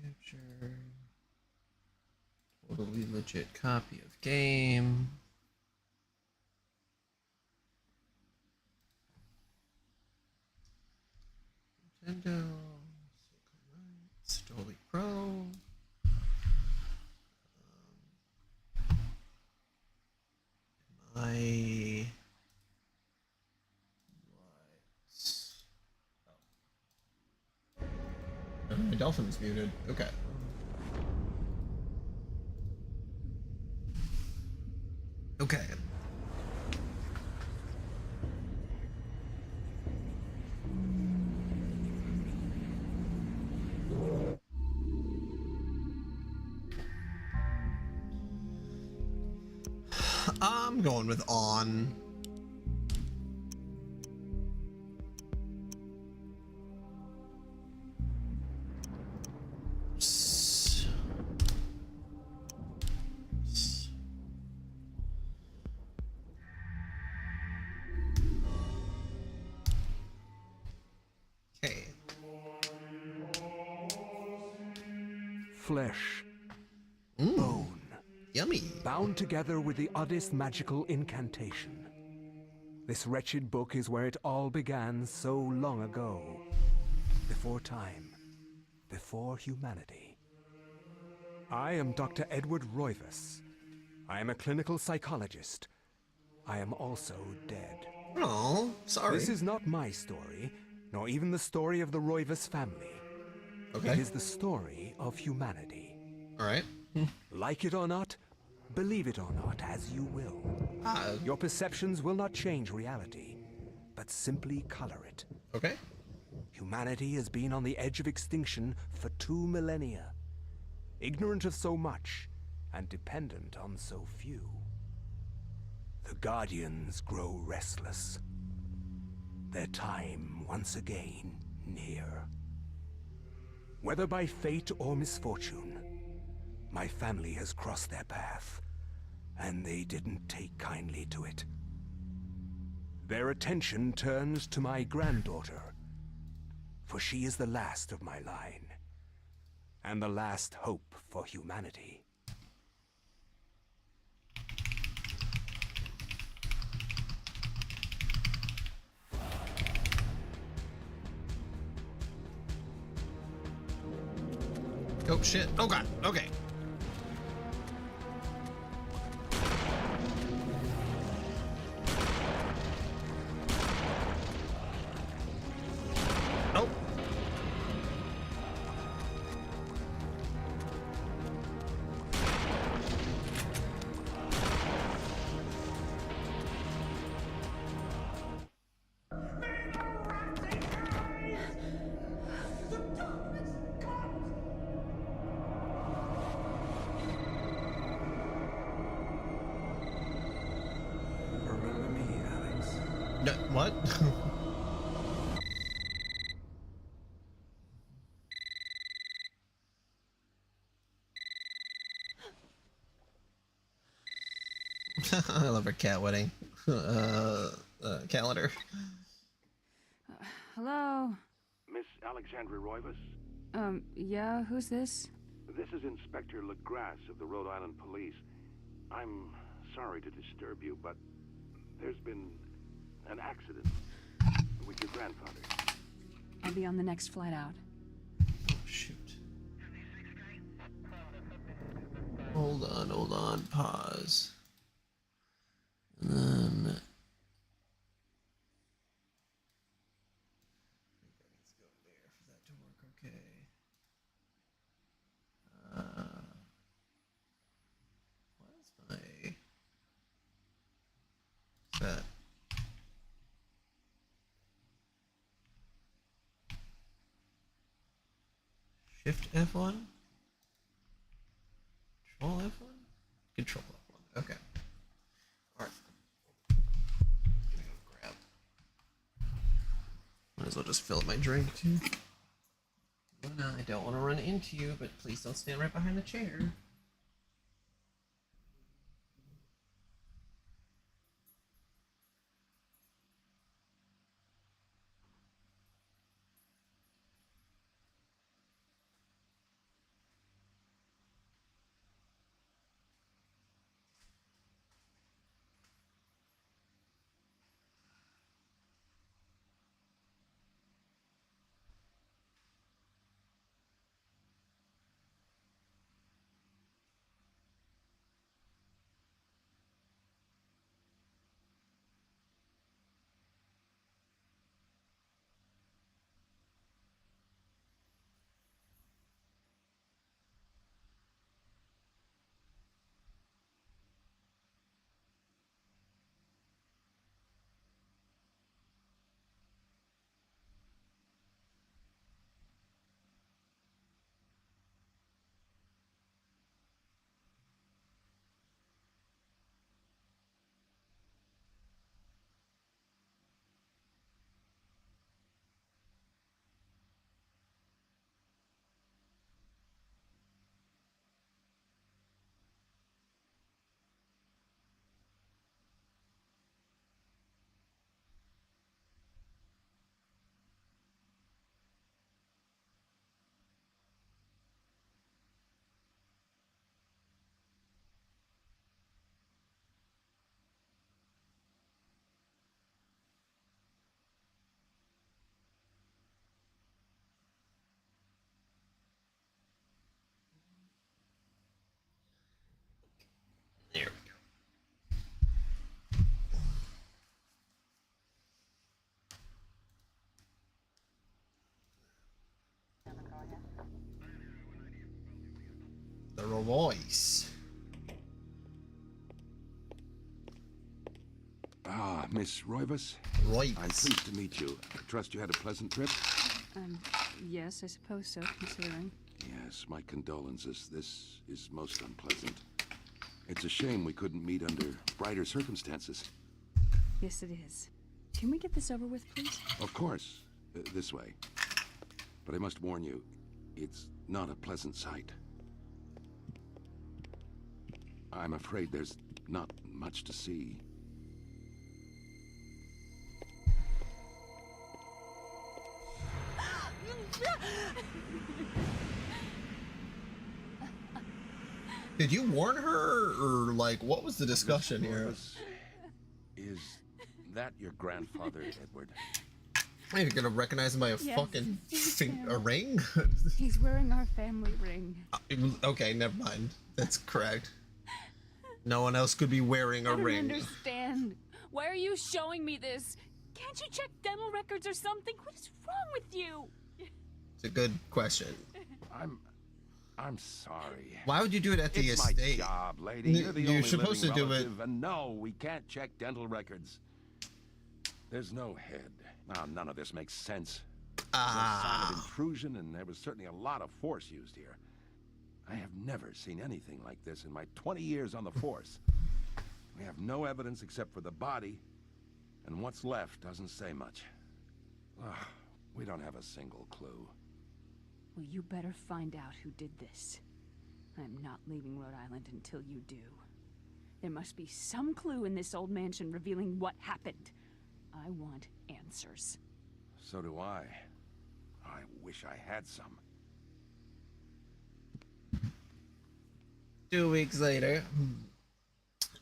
capture. Totally legit copy of game. Nintendo. Stoli Pro. I my dolphin's muted. Okay. Okay. I'm going with on. Okay. Flesh. Bone. Yummy. Bound together with the oddest magical incantation. This wretched book is where it all began so long ago. Before time. Before humanity. I am Dr. Edward Roivas. I am a clinical psychologist. I am also dead. Oh, sorry. This is not my story, nor even the story of the Roivas family. Okay. It is the story of humanity. All right. Like it or not, believe it or not, as you will. Your perceptions will not change reality, but simply color it. Okay. Humanity has been on the edge of extinction for 2 millennia. Ignorant of so much, and dependent on so few. The Guardians grow restless. Their time once again near. Whether by fate or misfortune, my family has crossed their path, and they didn't take kindly to it. Their attention turns to my granddaughter, for she is the last of my line, and the last hope for humanity. Oh shit. Oh god. Okay. Oh. Remember me, Alex? No, what? I love her cat wedding. Calendar. Hello? Miss Alexandra Roivas? Yeah, who's this? This is Inspector LaGrasse of the Rhode Island Police. I'm sorry to disturb you, but there's been an accident with your grandfather. I'll be on the next flight out. Oh shoot. Hold on, pause. And then let's go there for that to work. Okay. What is my set? Shift F1? Control F1? Control F1. Okay. Alright. Gonna go grab. Might as well just fill up my drink too. I don't want to run into you, but please don't stand right behind the chair. voice. Ah, Miss Roivas. Roivas. I'm pleased to meet you. I trust you had a pleasant trip? Yes, I suppose so, considering. Yes, my condolences. This is most unpleasant. It's a shame we couldn't meet under brighter circumstances. Yes, it is. Can we get this over with, please? Of course. This way. But I must warn you, it's not a pleasant sight. I'm afraid there's not much to see. Did you warn her, or like, what was the discussion here? Is that your grandfather, Edward? You're gonna recognize him by a Yes, fucking a ring? He's wearing our family ring. Okay, never mind. That's correct. No one else could be wearing a I don't ring. understand. Why are you showing me this? Can't you check dental records or something? What is wrong with you? It's a good question. I'm sorry. Why would you do it at the It's estate? my job, lady. You're the You're only supposed living to do it. relative, and no, we can't check dental records. There's no head. Now, none of this makes sense. There's no sign of intrusion, and there was certainly a lot of force used here. I have never seen anything like this in my 20 years on the force. We have no evidence except for the body, and what's left doesn't say much. Ugh, we don't have a single clue. Well, you better find out who did this. I'm not leaving Rhode Island until you do. There must be some clue in this old mansion revealing what happened. I want answers. So do I. I wish I had some. 2 weeks later,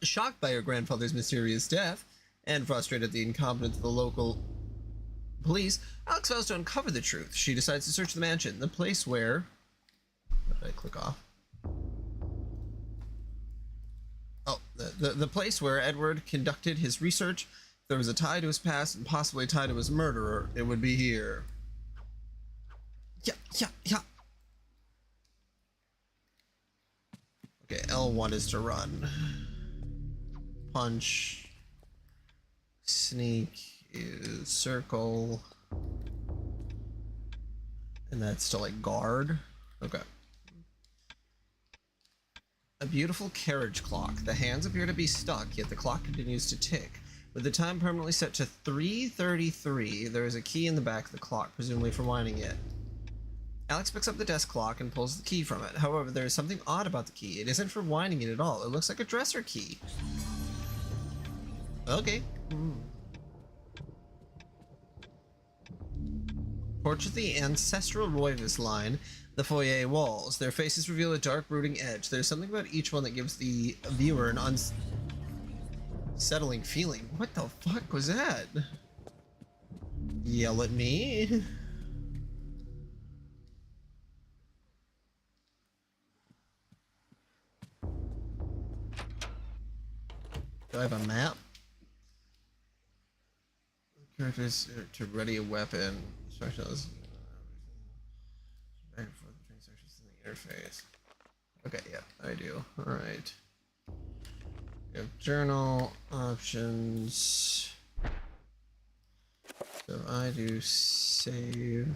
shocked by her grandfather's mysterious death and frustrated at the incompetence of the local police, Alex vows to uncover the truth. She decides to search the mansion, the place where... What did I click off? Oh, the place where Edward conducted his research. If there was a tie to his past and possibly a tie to his murderer, it would be here. Yeah. Okay, L1 is to run. Punch. Sneak is circle. And that's to like guard. Okay. A beautiful carriage clock. The hands appear to be stuck, yet the clock continues to tick. With the time permanently set to 3:33, there is a key in the back of the clock, presumably for winding it. Alex picks up the desk clock and pulls the key from it. However, there is something odd about the key. It isn't for winding it at all. It looks like a dresser key. Okay. Portrait of the ancestral Roivas line, the foyer walls. Their faces reveal a dark, brooding edge. There's something about each one that gives the viewer an unsettling feeling. What the fuck was that? Yell at me? Do I have a map? Characters to ready a weapon. Instructions. Back and forth between sections in the interface. Okay, yeah, I do. Alright. We have journal options. So I do save.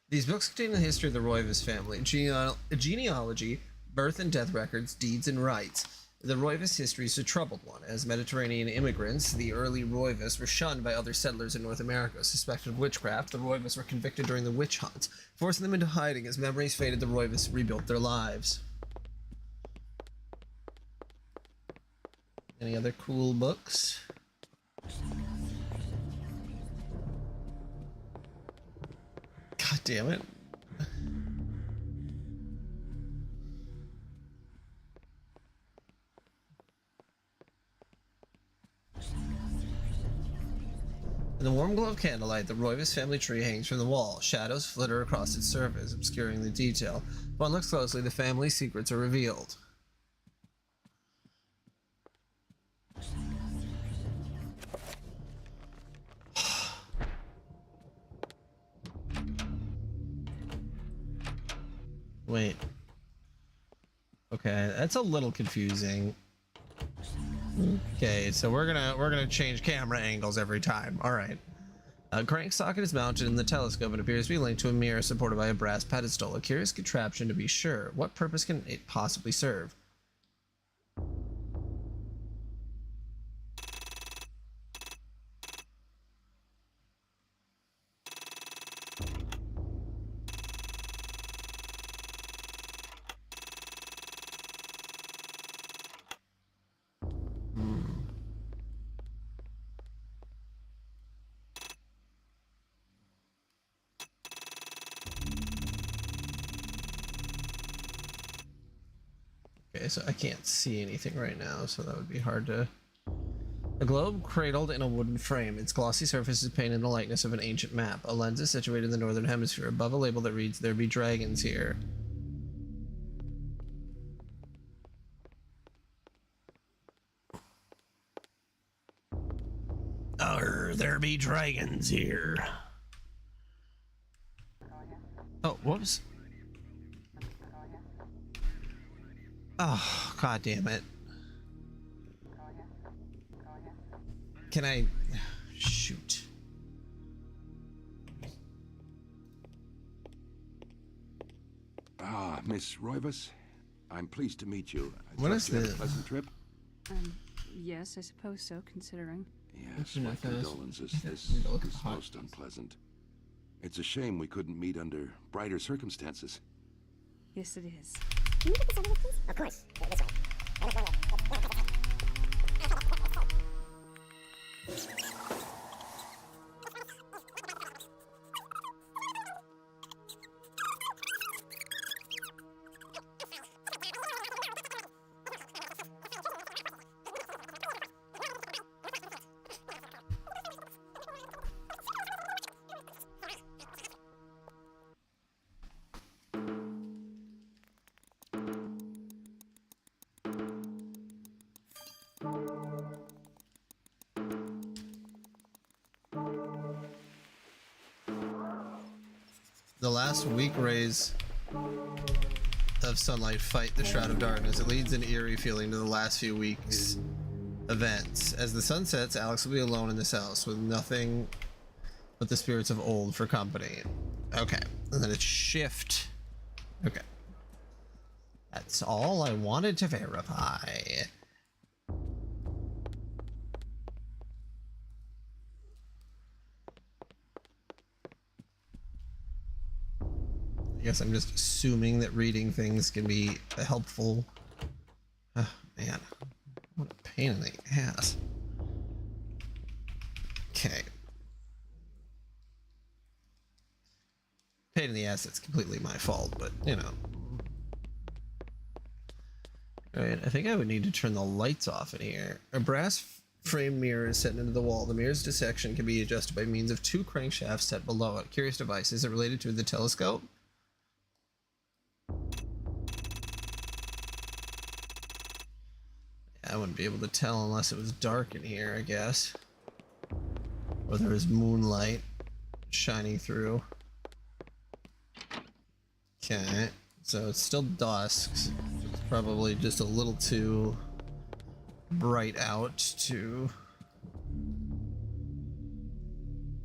These books contain the history of the Roivas family, genealogy, birth and death records, deeds and rights. The Roivas history is a troubled one. As Mediterranean immigrants, the early Roivas were shunned by other settlers in North America. Suspected of witchcraft, the Roivas were convicted during the witch hunt. Forcing them into hiding as memories faded, the Roivas rebuilt their lives. Any other cool books? God damn it. In the warm glow of candlelight, the Roivas family tree hangs from the wall. Shadows flitter across its surface, obscuring the detail. If one looks closely, the family secrets are revealed. Wait. Okay, that's a little confusing. Okay, so we're gonna change camera angles every time. All right. A crank socket is mounted in the telescope and appears to be linked to a mirror supported by a brass pedestal. A curious contraption, to be sure. What purpose can it possibly serve? Okay, so I can't see anything right now, so that would be hard to... A globe cradled in a wooden frame. Its glossy surface is painted in the likeness of an ancient map. A lens is situated in the northern hemisphere, above a label that reads, "There be dragons here." There be dragons here. Oh, whoops. Oh, god damn it. Can I... Shoot. Ah, Miss Roivas, I'm pleased to meet you. What is you had this? a pleasant trip? Yes, I suppose so, considering. Yes, You're my not gonna- condolences. This you look is hot. most unpleasant. It's a shame we couldn't meet under brighter circumstances. Yes, it is. Can you get this over with, please? Of course. This way. The last weak rays of sunlight fight the shroud of darkness. It leads an eerie feeling to the last few weeks' events. As the sun sets, Alex will be alone in this house with nothing but the spirits of old for company. Okay, and then it's shift. Okay. That's all I wanted to verify. I guess I'm just assuming that reading things can be helpful. Oh, man. What a pain in the ass. Okay. Pain in the ass, that's completely my fault, but, you know. Alright, I think I would need to turn the lights off in here. A brass frame mirror is set into the wall. The mirror's dissection can be adjusted by means of two crankshafts set below it. Curious device. Is it related to the telescope? I wouldn't be able to tell unless it was dark in here, I guess. Or there was moonlight shining through. Okay, so it's still dusk. It's probably just a little too bright out to...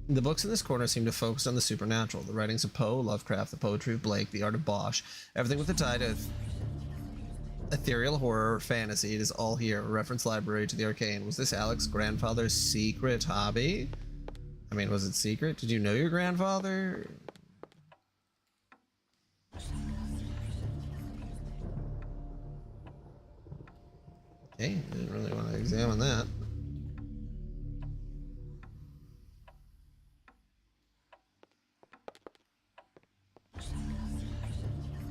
The books in this corner seem to focus on the supernatural. The writings of Poe, Lovecraft, the poetry of Blake, the art of Bosch. Everything with a tie to ethereal horror or fantasy. It is all here. A reference library to the arcane. Was this Alex's grandfather's secret hobby? I mean, was it secret? Did you know your grandfather? Okay, didn't really want to examine that.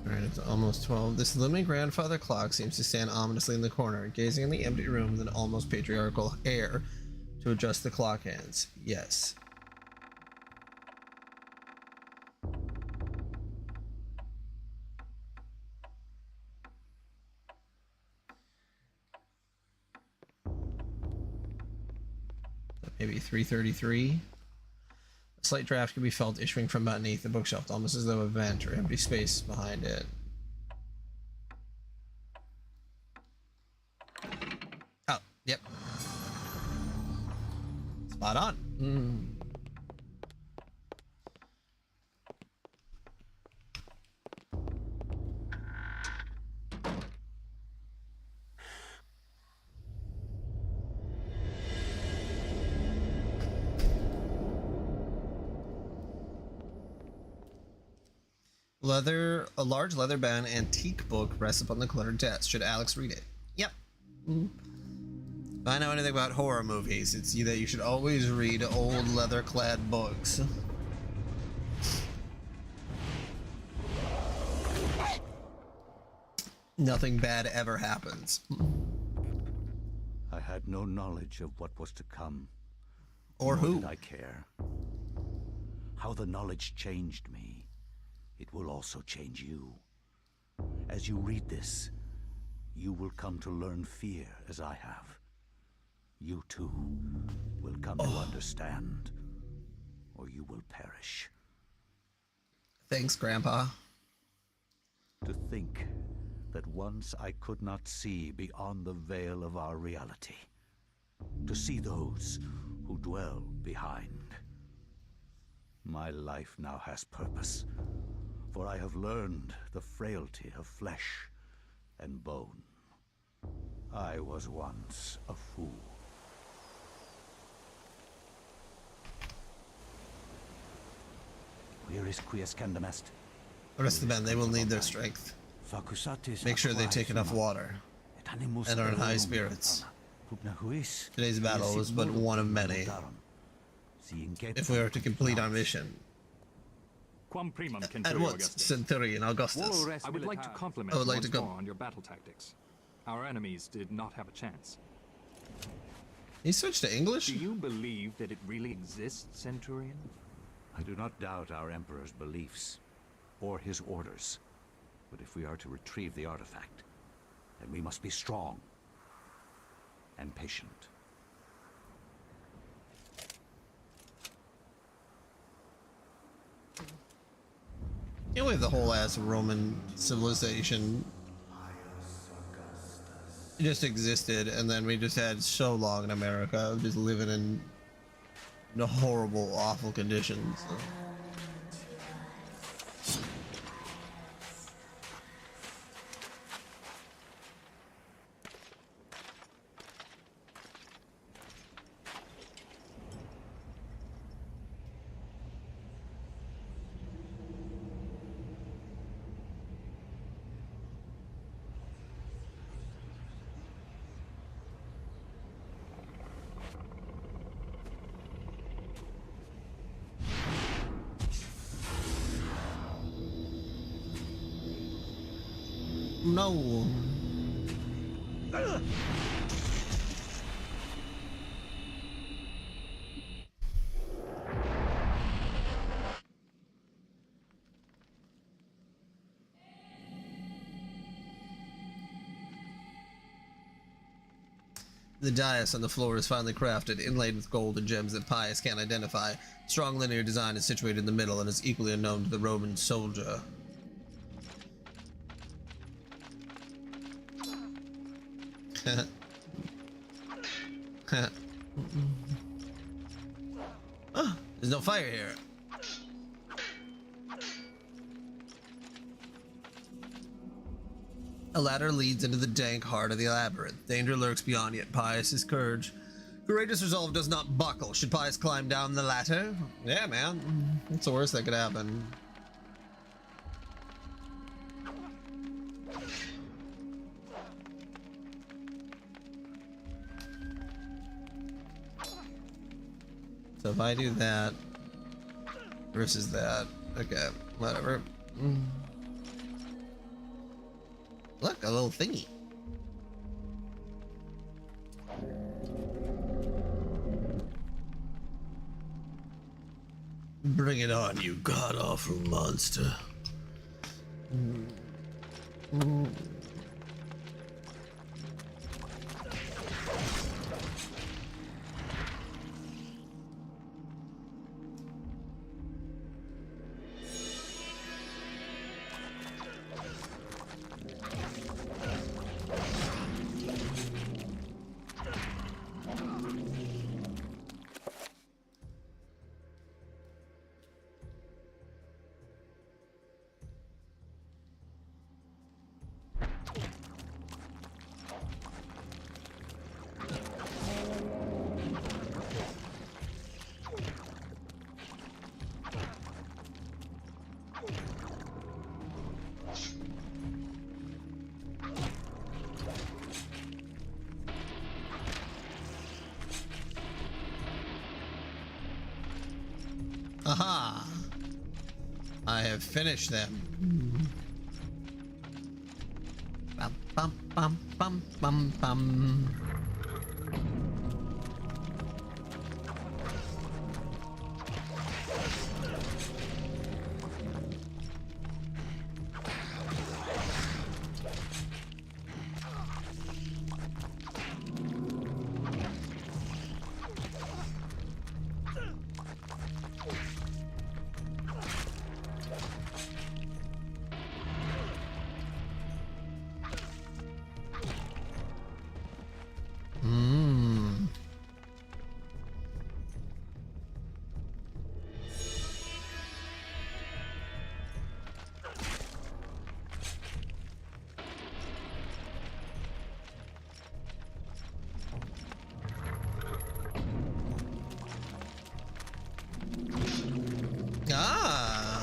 Alright, it's almost 12. This looming grandfather clock seems to stand ominously in the corner, gazing in the empty room with an almost patriarchal air to adjust the clock hands. Yes. Maybe 333. A slight draft can be felt issuing from beneath the bookshelf, almost as though a vent or empty space behind it. Yep. Spot on. A large leather-bound antique book rests upon the cluttered desk. Should Alex read it? Yep. If I know anything about horror movies, it's that you should always read old leather-clad books. Nothing bad ever happens. I had no knowledge of what was to come. Or Nor who. did I care. How the knowledge changed me, it will also change you. As you read this, you will come to learn fear as I have. You too will come to understand, or you will perish. Thanks, Grandpa. To think that once I could not see beyond the veil of our reality. To see those who dwell behind. My life now has purpose, for I have learned the frailty of flesh and bone. I was once a fool. Where is Quiescandamest? The rest of the men, they will need their strength. Make sure they take enough water and are in high spirits. Today's battle was but one of many. If we are to complete our mission. At once, Centurion Augustus. I would like to compliment I would like once to go. more on your battle tactics. Our enemies did not have a chance. He switched to English? Do you believe that it really exists, Centurion? I do not doubt our Emperor's beliefs, or his orders. But if we are to retrieve the artifact, then we must be strong and patient. You know, we have the whole ass Roman civilization. It just existed, and then we just had so long in America of just living in horrible, awful conditions. No. The dais on the floor is finely crafted, inlaid with gold and gems that Pius can't identify. Strong linear design is situated in the middle and is equally unknown to the Roman soldier. Oh, there's no fire here. A ladder leads into the dank heart of the labyrinth. Danger lurks beyond, yet Pius's courage. Courageous resolve does not buckle. Should Pius climb down the ladder? Yeah, man. What's the worst that could happen? So if I do that versus that, okay, whatever. Look, a little thingy. Bring it on, you god-awful monster. I have finished them. Bum, bum, bum, bum, bum, bum. Ah.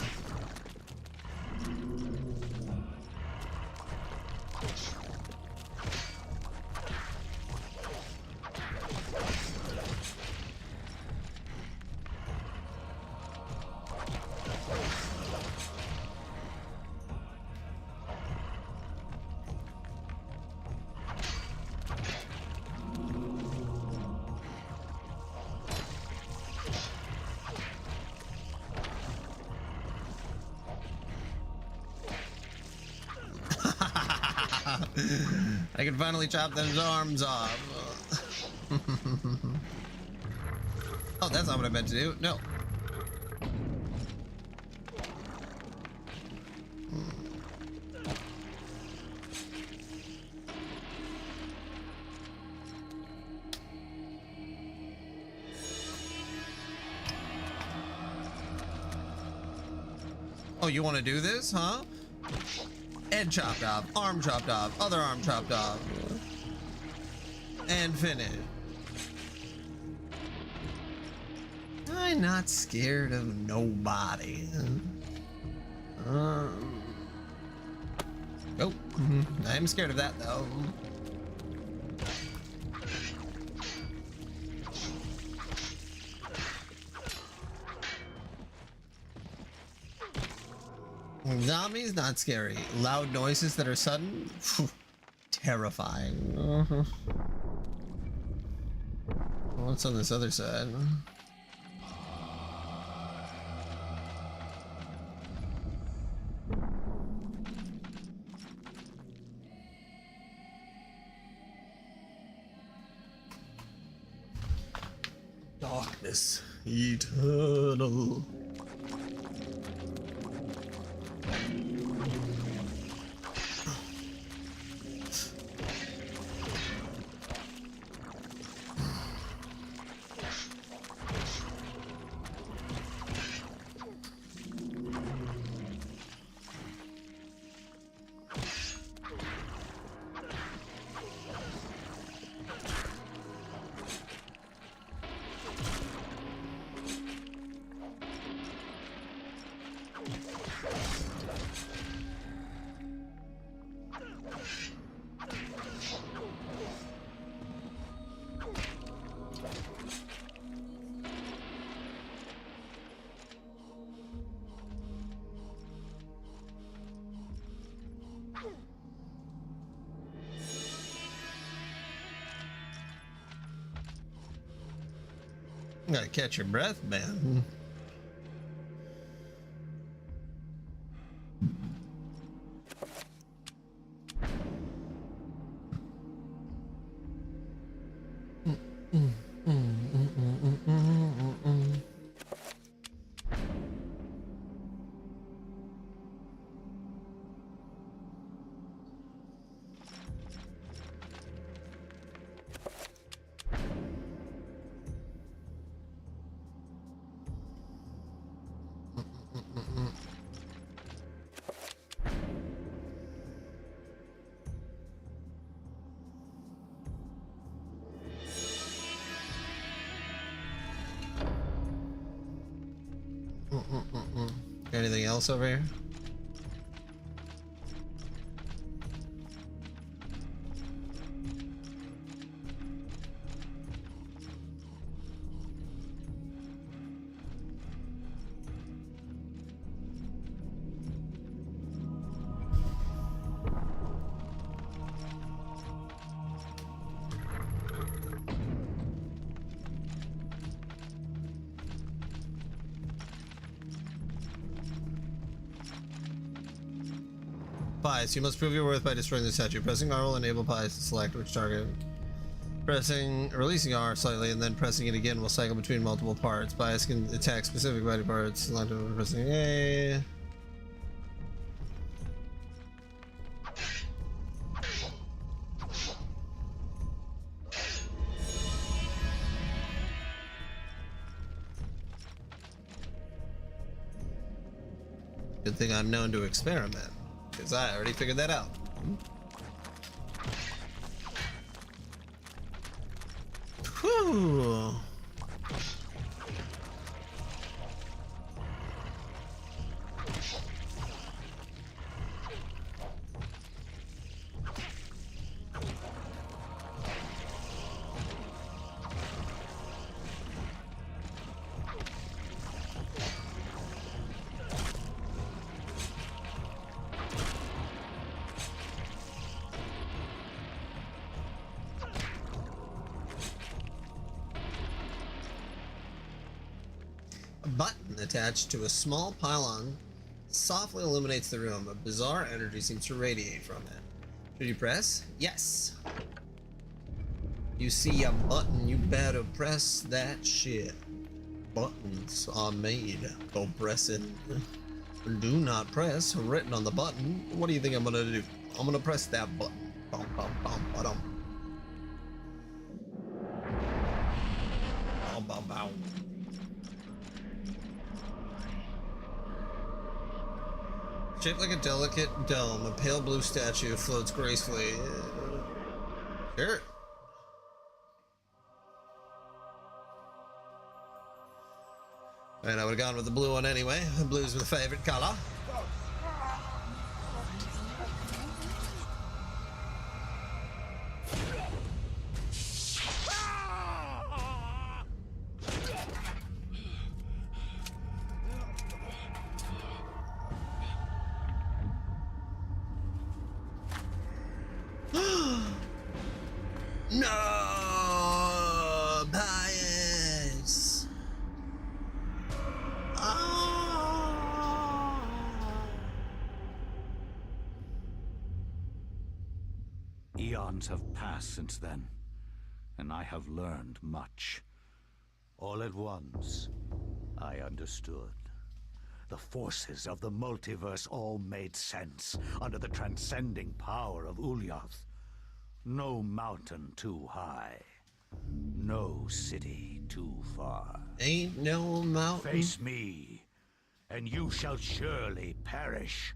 I can finally chop those arms off. Oh, that's not what I meant to do. No. Oh, you want to do this, huh? Head chopped off, arm chopped off, other arm chopped off, and finish. I'm not scared of nobody. Oh, I'm scared of that though. Zombies, not scary. Loud noises that are sudden, terrifying. What's on this other side? Darkness, eternal. You gotta catch your breath, man. Anything else over here? Pies. You must prove your worth by destroying the statue. Pressing R will enable Pies to select which target. Releasing R slightly and then pressing it again will cycle between multiple parts. Pies can attack specific body parts. Selected when pressing A. Good thing I'm known to experiment, because I already figured that out. Whew. A button attached to a small pylon softly illuminates the room. A bizarre energy seems to radiate from it. Should you press? Yes. You see a button, you better press that shit. Buttons are made for pressing. Do not press written on the button. What do you think I'm gonna do? I'm gonna press that button. Bum, bum, bum, ba-dum. Bum, bum, bum. Shaped like a delicate dome, a pale blue statue floats gracefully. Sure. And I would have gone with the blue one anyway. Blue's my favorite color. No, bias. Eons have passed since then, and I have learned much. All at once, I understood. The forces of the multiverse all made sense under the transcending power of Ulyath. No mountain too high, no city too far. Ain't no mountain. Face me, and you shall surely perish.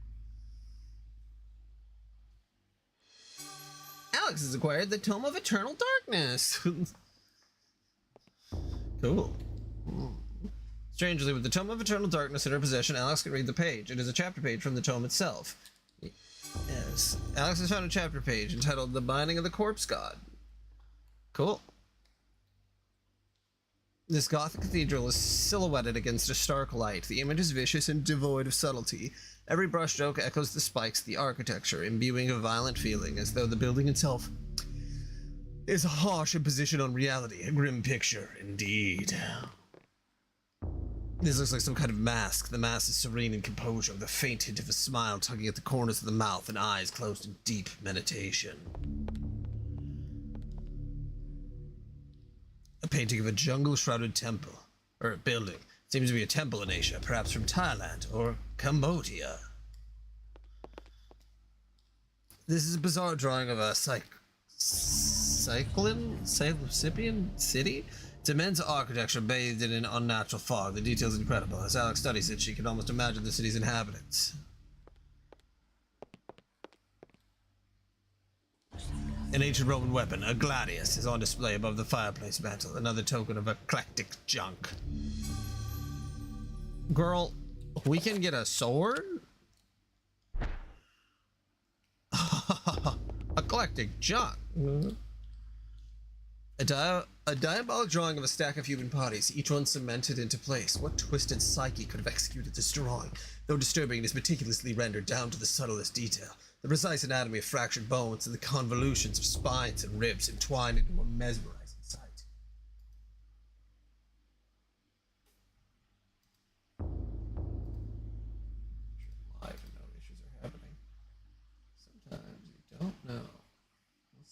Alex has acquired the Tome of Eternal Darkness. Cool. Strangely, with the Tome of Eternal Darkness in her possession, Alex can read the page. It is a chapter page from the tome itself. Yes. Alex has found a chapter page entitled The Binding of the Corpse God. Cool. This Gothic cathedral is silhouetted against a stark light. The image is vicious and devoid of subtlety. Every brushstroke echoes the spikes, the architecture, imbuing a violent feeling, as though the building itself is a harsh imposition on reality. A grim picture, indeed. This looks like some kind of mask. The mask is serene in composure, with a faint hint of a smile tugging at the corners of the mouth and eyes closed in deep meditation. A painting of a jungle-shrouded temple, or a building. It seems to be a temple in Asia, perhaps from Thailand or Cambodia. This is a bizarre drawing of a Cyclian city? It's immense architecture bathed in an unnatural fog. The details are incredible. As Alex studies it, she can almost imagine the city's inhabitants. An ancient Roman weapon, a gladius, is on display above the fireplace mantel, another token of eclectic junk. Girl, we can get a sword? Eclectic junk. A diabolic drawing of a stack of human bodies, each one cemented into place. What twisted psyche could have executed this drawing? Though disturbing, it is meticulously rendered down to the subtlest detail. The precise anatomy of fractured bones and the convolutions of spines and ribs entwined into a mesmerizing sight. Live and no issues are happening.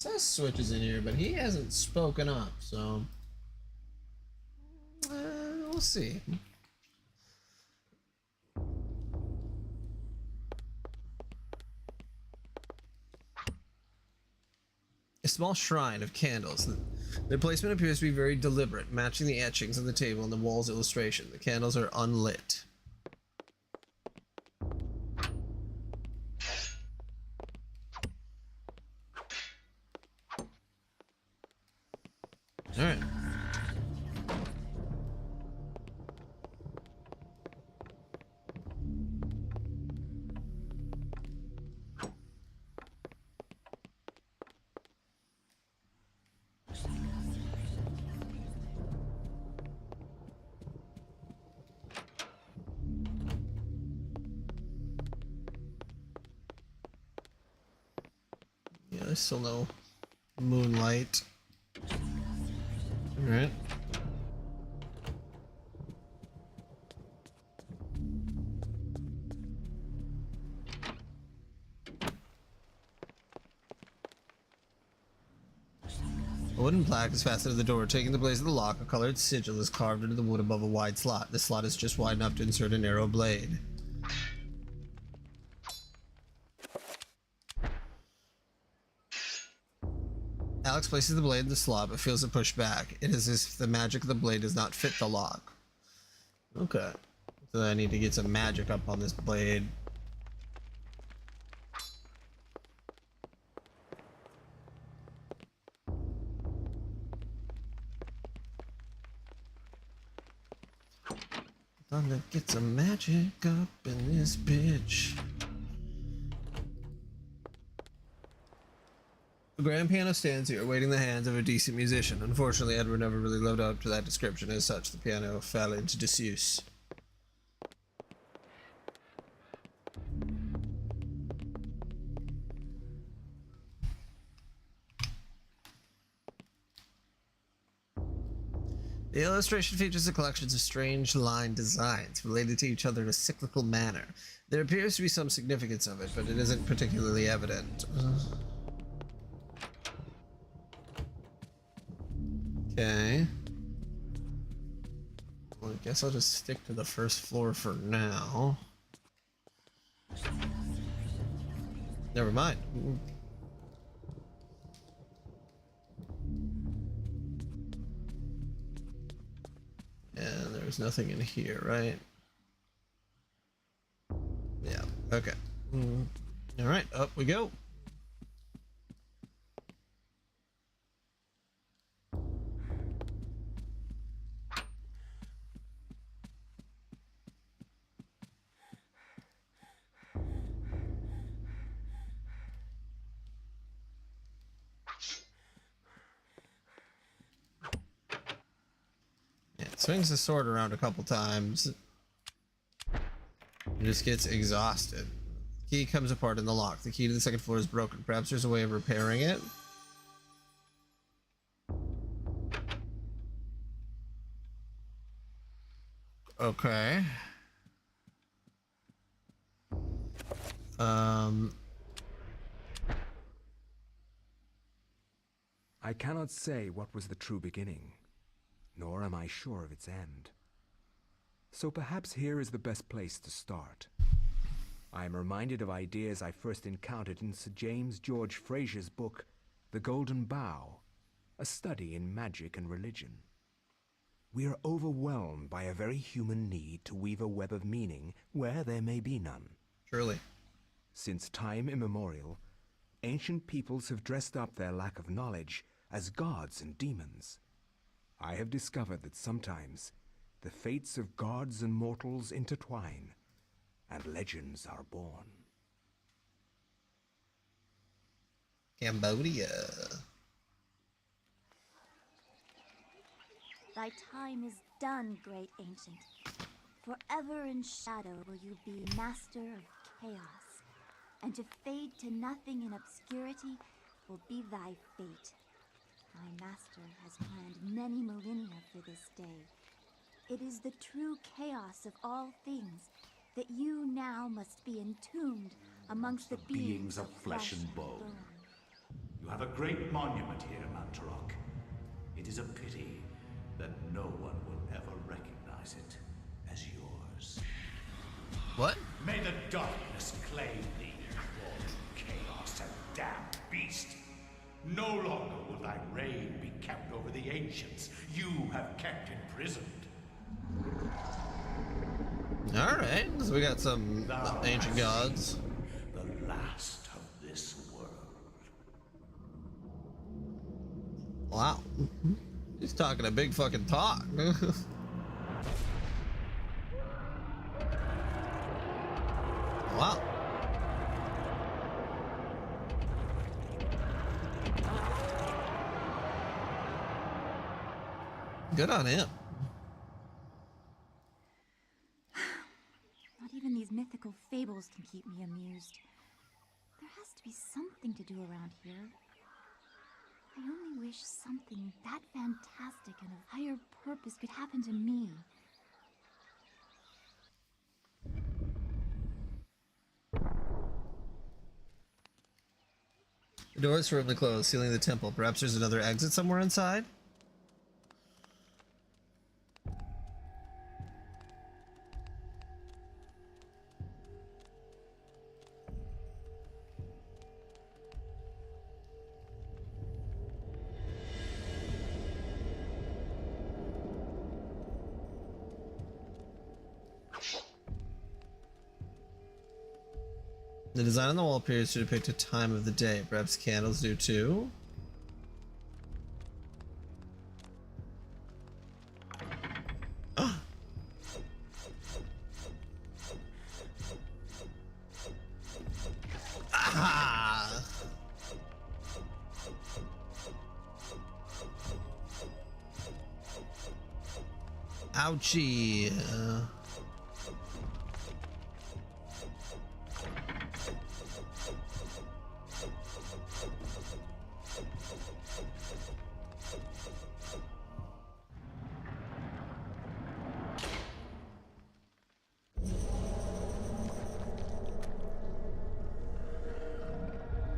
says Switch is in here, but he hasn't spoken up, so we'll see. A small shrine of candles. Their placement appears to be very deliberate, matching the etchings on the table and the wall's illustration. The candles are unlit. Alright. Yeah, there's still no moonlight. Alright. A wooden plaque is fastened to the door. Taking the place of the lock, a colored sigil is carved into the wood above a wide slot. This slot is just wide enough to insert a narrow blade. Alex places the blade in the slot but feels it push back. It is as if the magic of the blade does not fit the lock. Okay. So I need to get some magic up on this blade. Time to get some magic up in this bitch. The grand piano stands here, waiting the hands of a decent musician. Unfortunately, Edward never really lived up to that description. As such, the piano fell into disuse. The illustration features a collection of strange line designs related to each other in a cyclical manner. There appears to be some significance of it, but it isn't particularly evident. Okay. Well, I guess I'll just stick to the first floor for now. Never mind. And there's nothing in here, right? Yeah, okay. Alright, up we go. Swings the sword around a couple times. It just gets exhausted. The key comes apart in the lock. The key to the second floor is broken. Perhaps there's a way of repairing it. Okay. I cannot say what was the true beginning, nor am I sure of its end. So perhaps here is the best place to start. I am reminded of ideas I first encountered in Sir James George Fraser's book, The Golden Bough, a study in magic and religion. We are overwhelmed by a very human need to weave a web of meaning where there may be none. Surely. Since time immemorial, ancient peoples have dressed up their lack of knowledge as gods and demons. I have discovered that sometimes the fates of gods and mortals intertwine, and legends are born. Cambodia. Thy time is done, great ancient. Forever in shadow will you be master of chaos, and to fade to nothing in obscurity will be thy fate. My master has planned many millennia for this day. It is the true chaos of all things that you now must be entombed amongst the beings of flesh and bone. You have a great monument here, Mantarok. It is a pity that no one will ever recognize it as yours. What? May the darkness claim thee, Lord of Chaos and damned beast. No longer will thy reign be kept over the ancients you have kept imprisoned. Alright, so we got some ancient gods. The last of this world. Wow. He's talking a big fucking talk. Wow. Good on him. Not even these mythical fables can keep me amused. There has to be something to do around here. I only wish something that fantastic and of higher purpose could happen to me. The doors firmly closed, sealing the temple. Perhaps there's another exit somewhere inside? The design on the wall appears to depict a time of the day. Perhaps candles do too? Ah! Ouchie.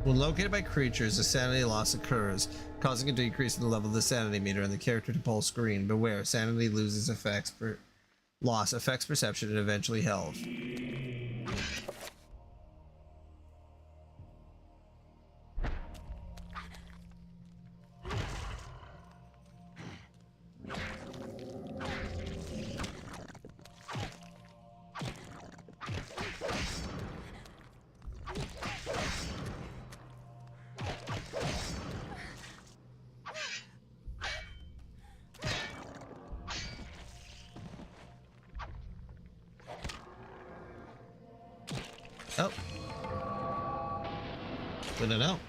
When located by creatures, a sanity loss occurs, causing a decrease in the level of the sanity meter and the character to pulse green. Beware, sanity loses effects loss affects perception and eventually health. Oh. Didn't know.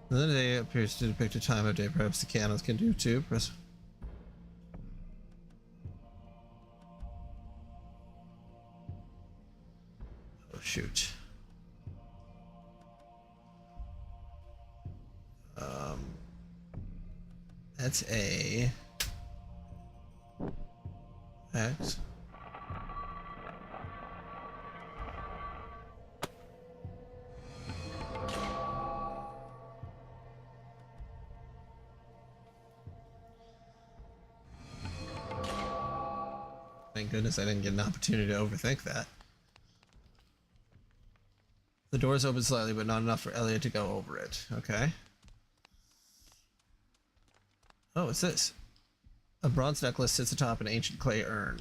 Another day appears to depict a time of day. Perhaps the candles can do too. Press. Oh shoot. That's a X. Thank goodness I didn't get an opportunity to overthink that. The doors open slightly, but not enough for Elliot to go over it. Okay. Oh, what's this? A bronze necklace sits atop an ancient clay urn.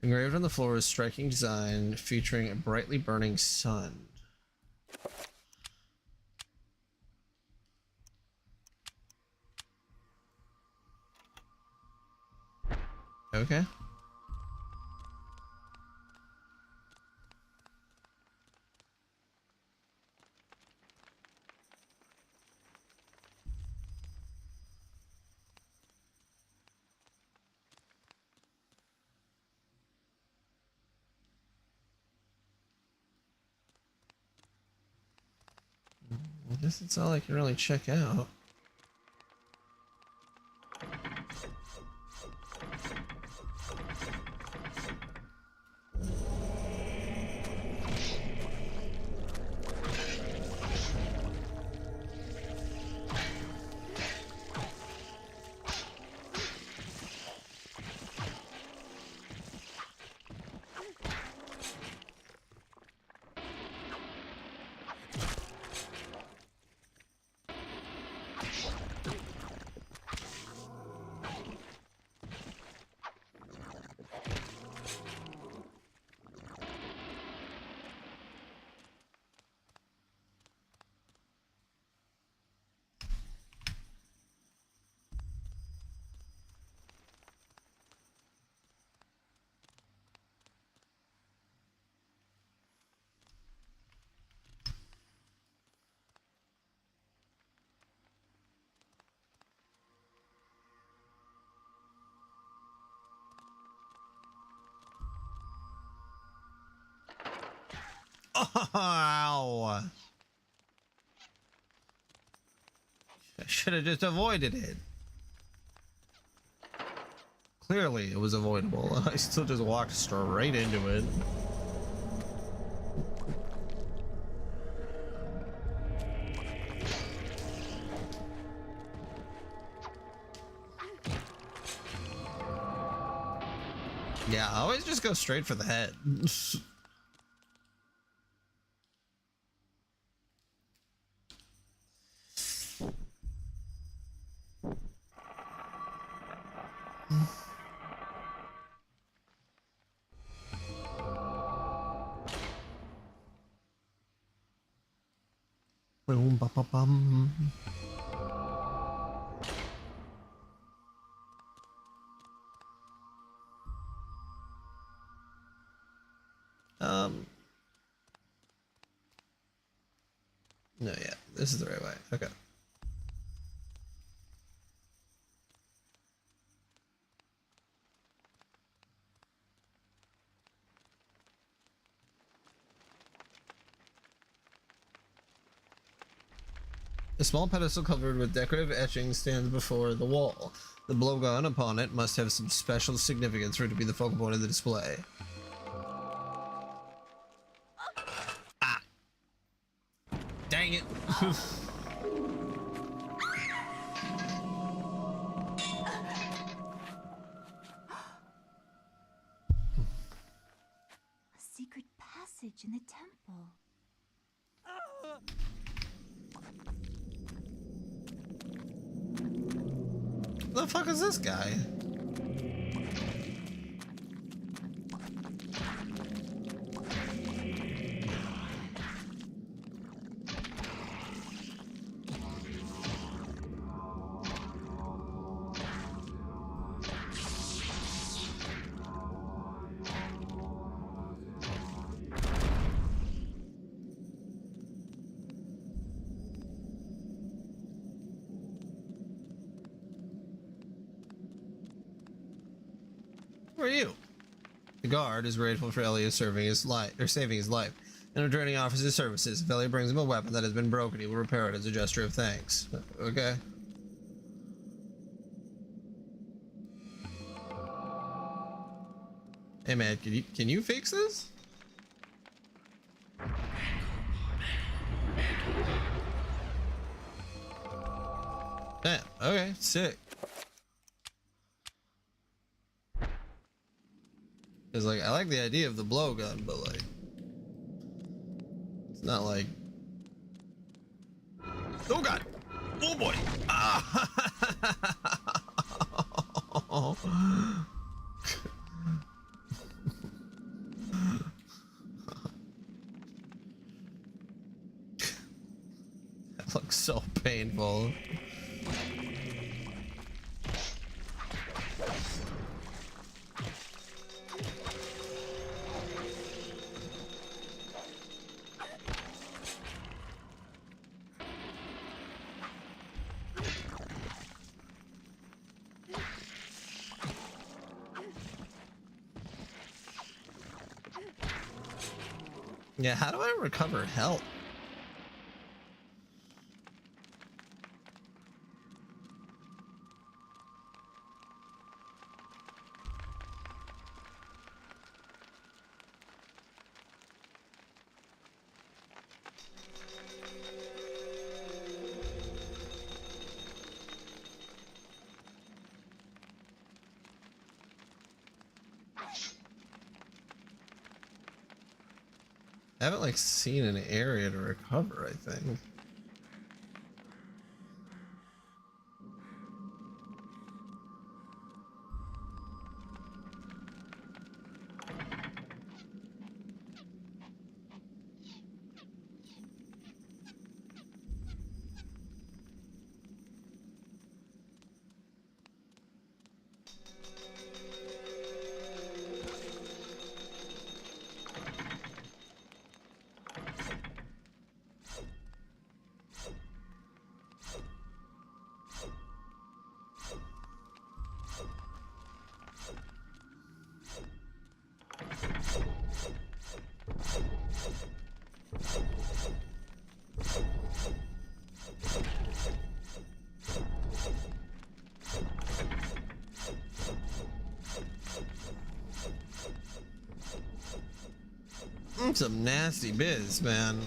Engraved on the floor is a striking design featuring a brightly burning sun. Okay. I guess that's all I can really check out. Ow! I should have just avoided it. Clearly, it was avoidable. I still just walked straight into it. Yeah, I always just go straight for the head. Boom, ba, ba, bum. No, yeah, this is the right way. Okay. A small pedestal covered with decorative etchings stands before the wall. The blowgun upon it must have some special significance for it to be the focal point of the display. Ah! Dang it! A secret passage in the temple. The fuck is this guy? Who are you? The guard is grateful for Elliot saving his life, and returning offers his services. If Elliot brings him a weapon that has been broken, he will repair it as a gesture of thanks. Okay. Hey man, can you fix this? Yeah, okay, sick. Cause like I like the idea of the blowgun, but like it's not like oh god, oh boy, ah. That looks so painful. Yeah, how do I recover health? I haven't like seen an area to recover, I think. Some nasty biz, man.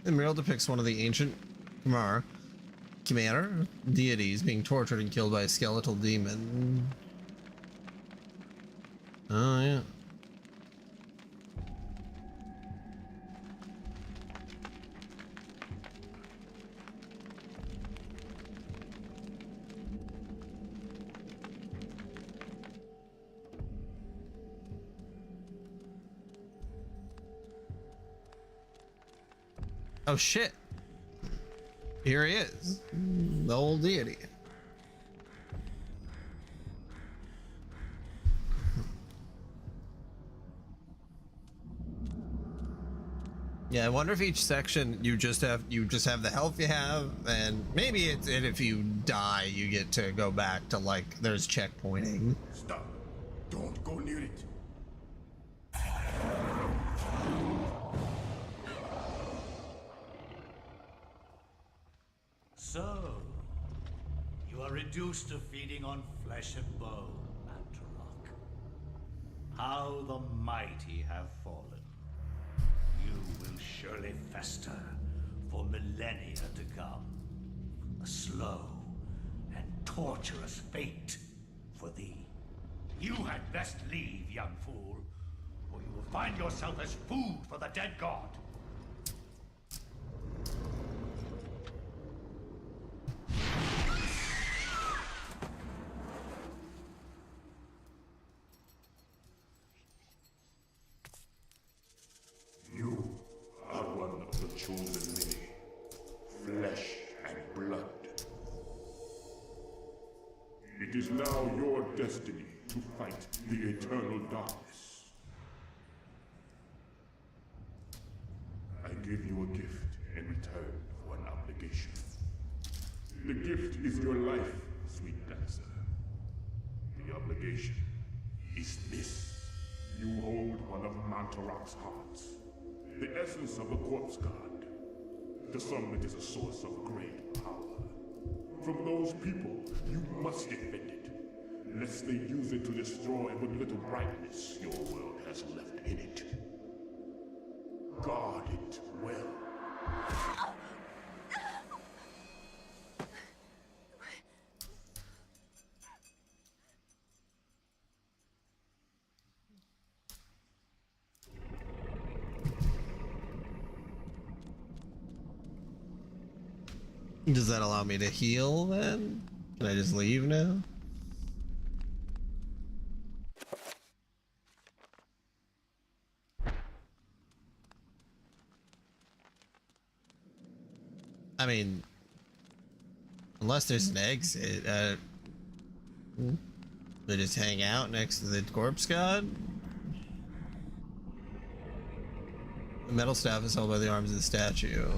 The mural depicts one of the ancient Khmer deities being tortured and killed by a skeletal demon. Oh, yeah. Oh shit. Here he is. The old deity. Yeah, I wonder if each section you just have the health you have, and maybe it's and if you die you get to go back to like there's checkpointing. Stop. Don't go near it. So, you are reduced to feeding on flesh and bone, Mantarok. How the mighty have fallen. You will surely fester for millennia to come. A slow and torturous fate for thee. You had best leave, young fool, or you will find yourself as food for the dead god. You are one of the chosen many. Flesh and blood. It is now your destiny to fight the eternal darkness. I give you a gift in return for an obligation. The gift is your life, sweet dancer. The obligation is this. You hold one of Mantarok's hearts. The essence of a corpse god. To some it is a source of great power. From those people, you must defend it, lest they use it to destroy what little brightness your world has left in it. Guard it well. Does that allow me to heal then? Can I just leave now? I mean, unless there's an exit, they just hang out next to the corpse god. The metal staff is held by the arms of the statue.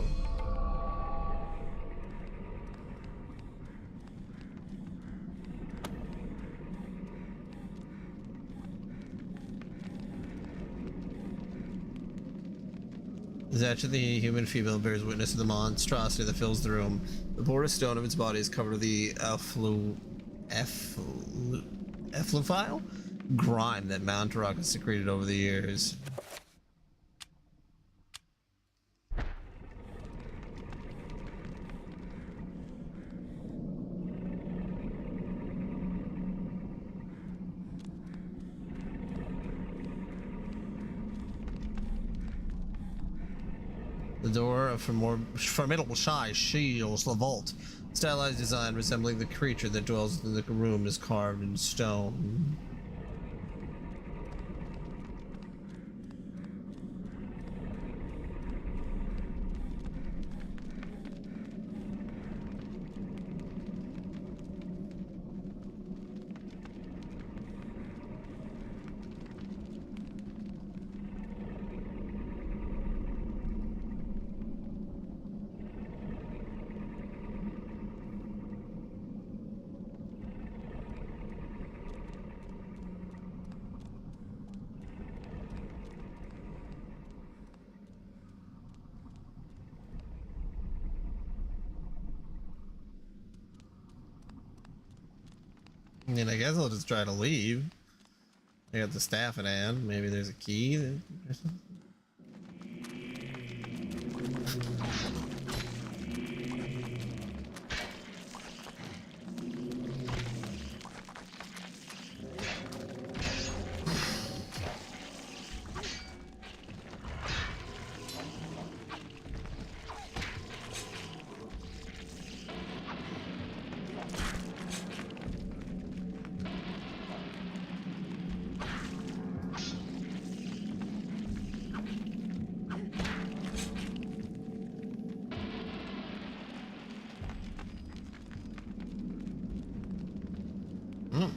The statue of the human female bears witness to the monstrosity that fills the room. The porous stone of its body is covered with the effluvial grime that Mantarok has secreted over the years. The door of a more formidable size shields the vault. Stylized design resembling the creature that dwells in the room is carved in stone. I mean, I guess I'll just try to leave. I got the staff in hand. Maybe there's a key or something.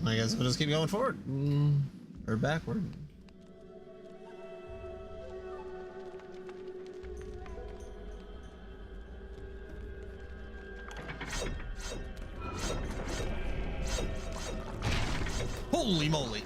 I guess we'll just keep going forward. Or backward. Holy moly!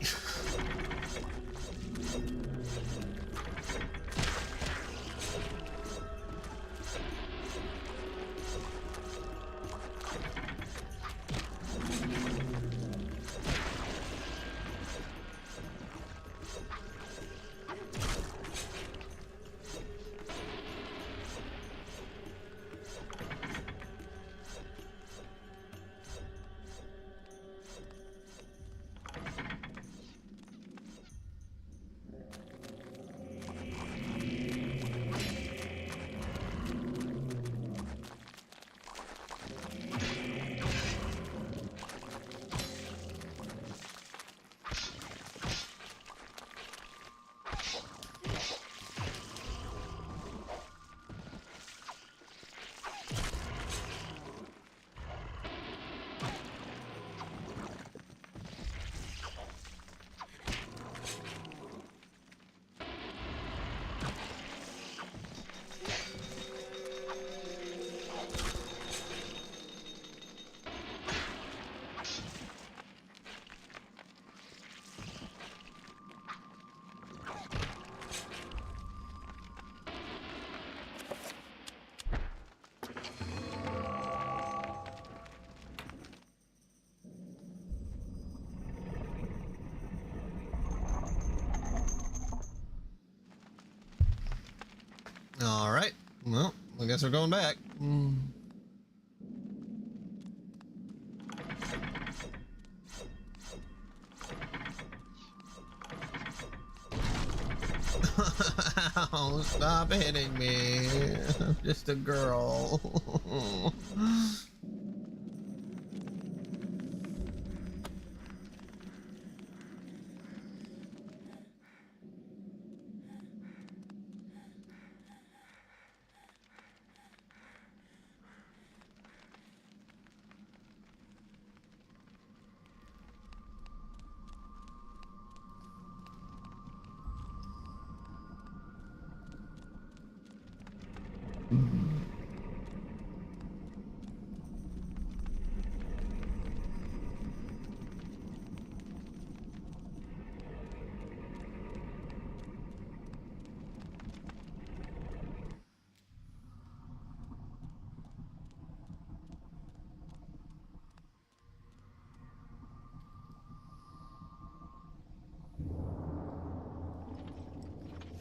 All right. Well, I guess we're going back. Oh, stop hitting me. I'm just a girl.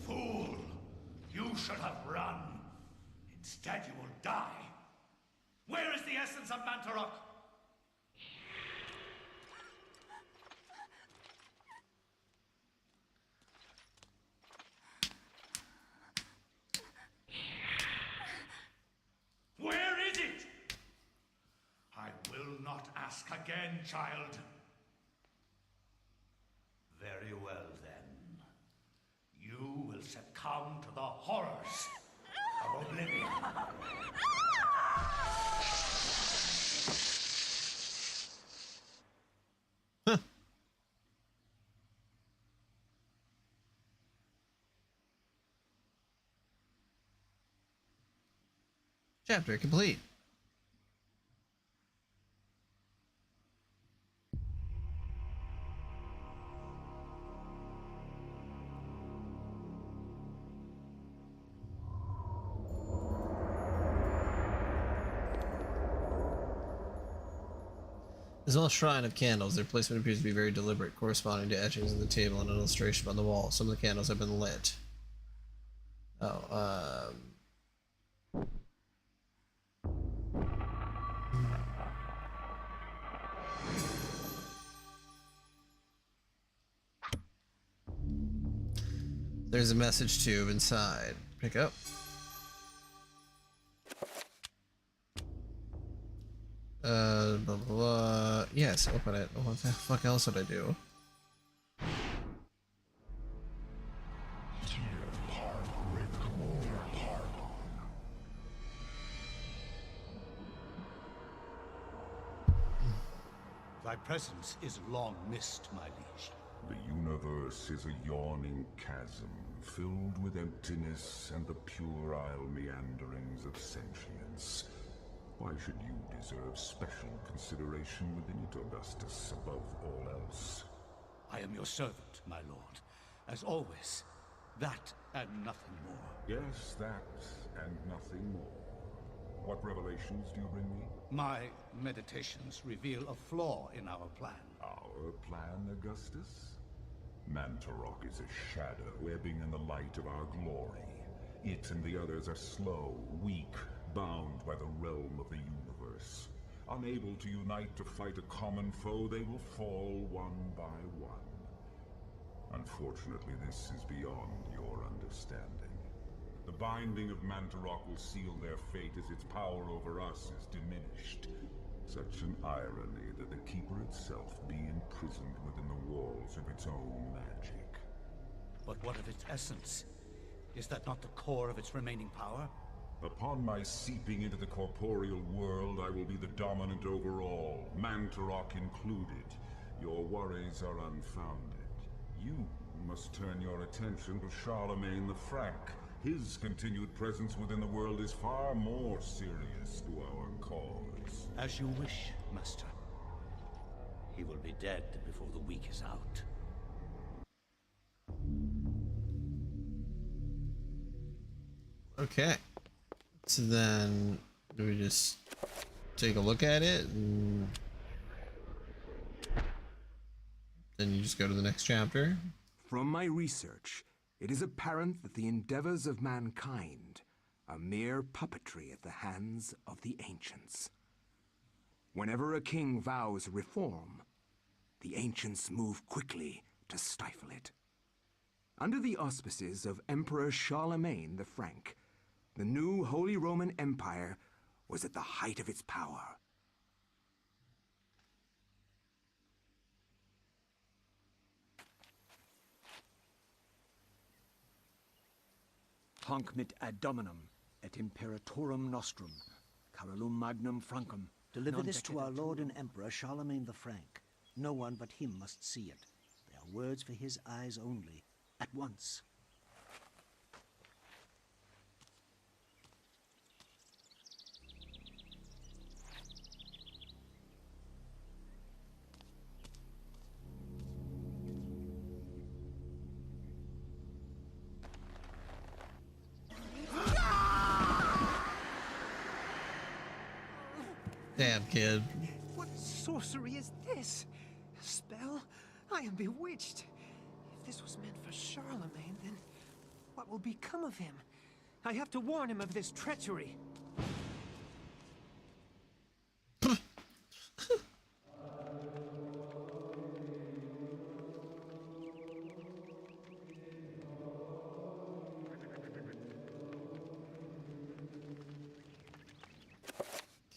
Fool! You should have run. Instead, you will die. Where is the essence of Mantarok? child. Very well, then. You will succumb to the horrors of oblivion. Chapter complete. There's a shrine of candles. Their placement appears to be very deliberate, corresponding to etchings on the table and an illustration on the wall. Some of the candles have been lit. Oh, there's a message tube inside. Pick up. Blah, blah, blah. Yes, open it. What the fuck else would I do? Thy presence is long missed, my liege. The universe is a yawning chasm, filled with emptiness and the puerile meanderings of sentience. Why should you deserve special consideration within it, Augustus, above all else? I am your servant, my lord. As always. That and nothing more. Yes, that and nothing more. What revelations do you bring me? My meditations reveal a flaw in our plan. Our plan, Augustus? Mantarok is a shadow ebbing in the light of our glory. It and the others are slow, weak, bound by the realm of the universe. Unable to unite to fight a common foe, they will fall one by one. Unfortunately, this is beyond your understanding. The binding of Mantarok will seal their fate as its power over us is diminished. Such an irony that the Keeper itself be imprisoned within the walls of its own magic. But what of its essence? Is that not the core of its remaining power? Upon my seeping into the corporeal world, I will be the dominant over all, Mantarok included. Your worries are unfounded. You must turn your attention to Charlemagne the Frank. His continued presence within the world is far more serious to our cause. As you wish, Master. He will be dead before the week is out. Okay. So then, do we just take a look at it and then you just go to the next chapter? From my research, it is apparent that the endeavors of mankind are mere puppetry at the hands of the ancients. Whenever a king vows reform, the ancients move quickly to stifle it. Under the auspices of Emperor Charlemagne the Frank, the new Holy Roman Empire was at the height of its power. Hanc mit ad dominum et imperatorum nostrum, carolum magnum francum. Deliver this to our Lord and Emperor Charlemagne the Frank. No one but him must see it. They are words for his eyes only. At once. Damn, kid. What sorcery is this? A spell? I am bewitched. If this was meant for Charlemagne, then what will become of him? I have to warn him of this treachery.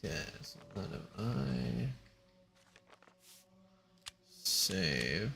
Okay, so none of I. save.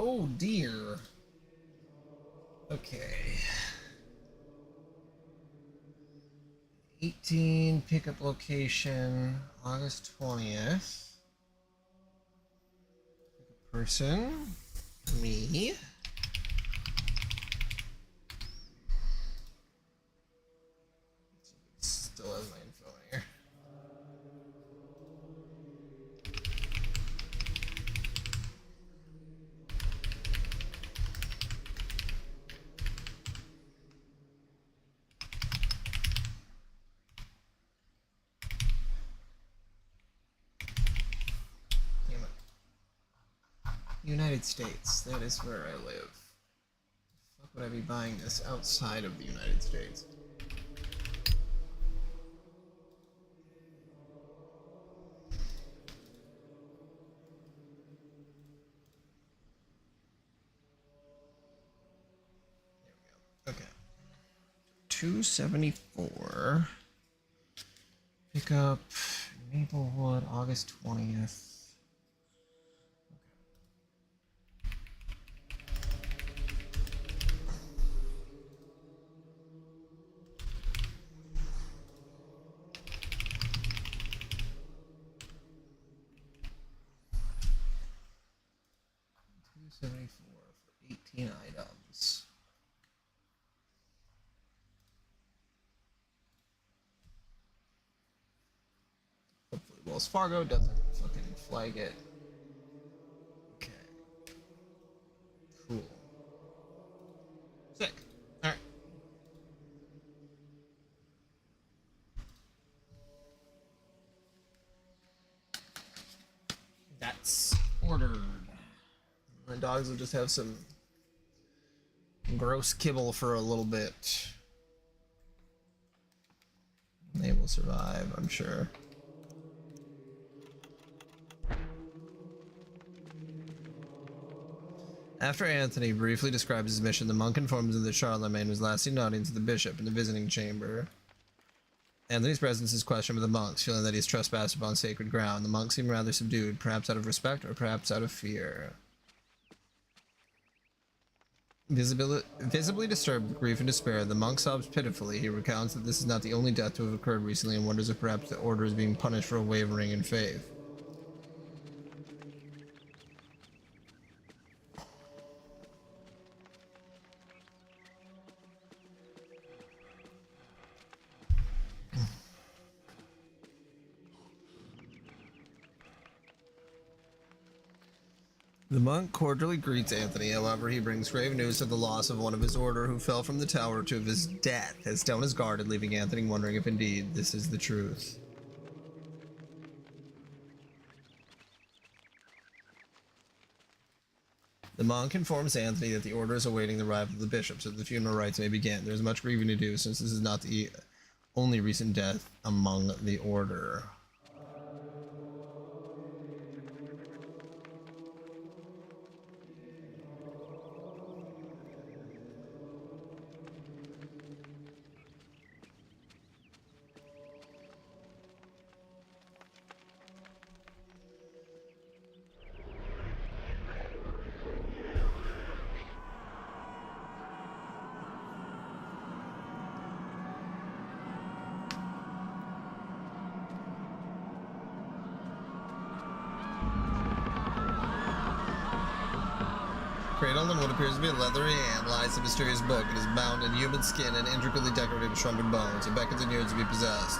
Oh dear. Okay. 18 pickup location, August 20th. Pickup person, me. Still has my info in here. Damn it. United States, that is where I live. Fuck would I be buying this outside of the United States? Okay. 274. Pick up Maplewood, August 20th. Okay. 274 for 18 items. Hopefully Wells Fargo doesn't fucking flag it. Okay. Cool. Sick. Alright. That's ordered. My dogs will just have some gross kibble for a little bit. They will survive, I'm sure. After Anthony briefly describes his mission, the monk informs him that Charlemagne was last seen nodding to the bishop in the visiting chamber. Anthony's presence is questioned by the monks, feeling that he's trespassed upon sacred ground. The monks seem rather subdued, perhaps out of respect or perhaps out of fear. Visibly disturbed with grief and despair, the monk sobs pitifully. He recounts that this is not the only death to have occurred recently and wonders if perhaps the order is being punished for a wavering in faith. The monk cordially greets Anthony, however, he brings grave news of the loss of one of his order who fell from the tower to his death, as Stone is guarded, leaving Anthony wondering if indeed this is the truth. The monk informs Anthony that the order is awaiting the arrival of the bishop so that the funeral rites may begin. There is much grieving to do since this is not the only recent death among the order. Cradled in what appears to be a leathery hand lies the mysterious book. It is bound in human skin and intricately decorated with shrunken bones. It beckons and yearns to be possessed.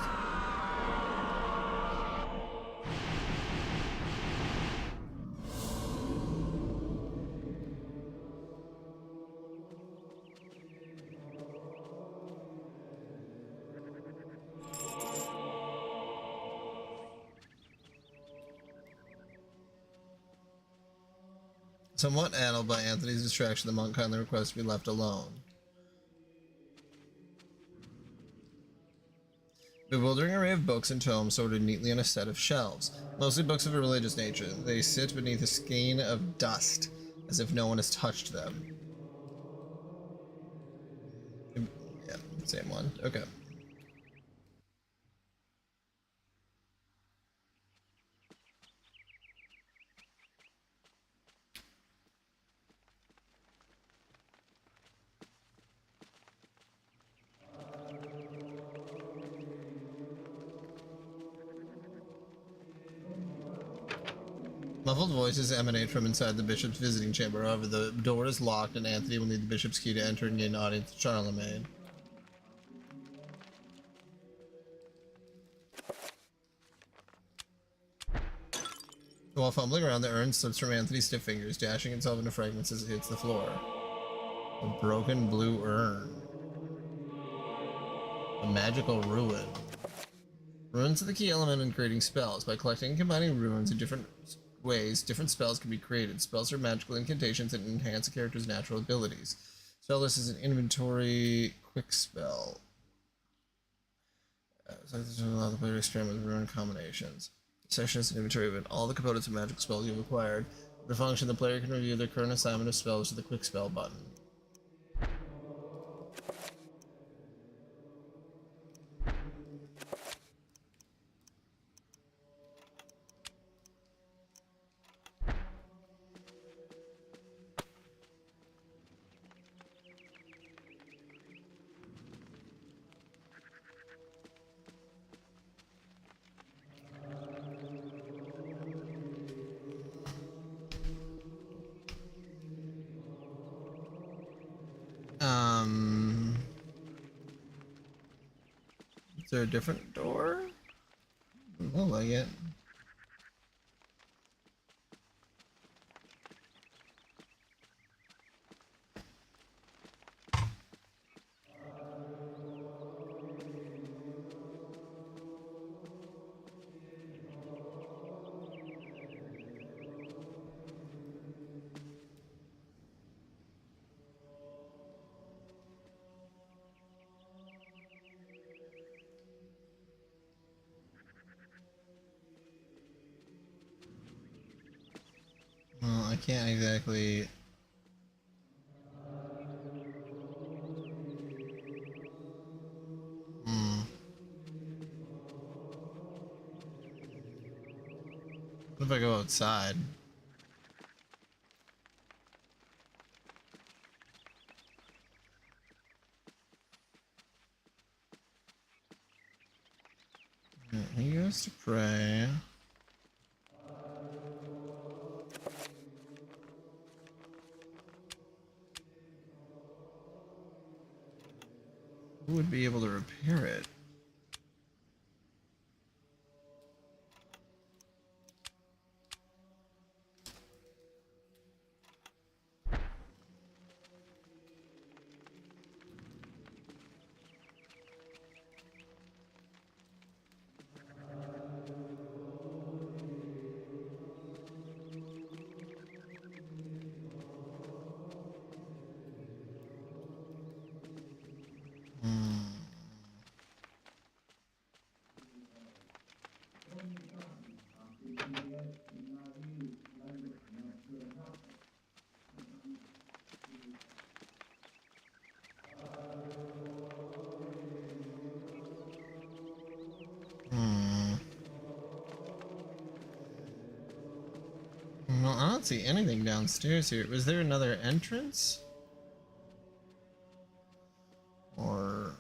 Somewhat addled by Anthony's distraction, the monk kindly requests to be left alone. Bewildering array of books and tomes sorted neatly on a set of shelves. Mostly books of a religious nature. They sit beneath a skein of dust, as if no one has touched them. Yeah, same one. Okay. Muffled voices emanate from inside the bishop's visiting chamber. However, the door is locked, and Anthony will need the bishop's key to enter and gain audience with Charlemagne. While fumbling around, the urn slips from Anthony's stiff fingers, dashing itself into fragments as it hits the floor. A broken blue urn. A magical ruin. Runes are the key element in creating spells. By collecting and combining runes in different ways, different spells can be created. Spells are magical incantations that enhance a character's natural abilities. Spell list is an inventory quick spell. So this will allow the player to experiment with rune combinations. Section is an inventory of all the components of magical spells you've acquired. The function, the player can review their current assignment of spells with the quick spell button. Is there a different door? Doesn't look like it. Well, I can't exactly... What if I go outside? He goes to pray. Who would be able to repair it? Well, I don't see anything downstairs here. Was there another entrance? Or...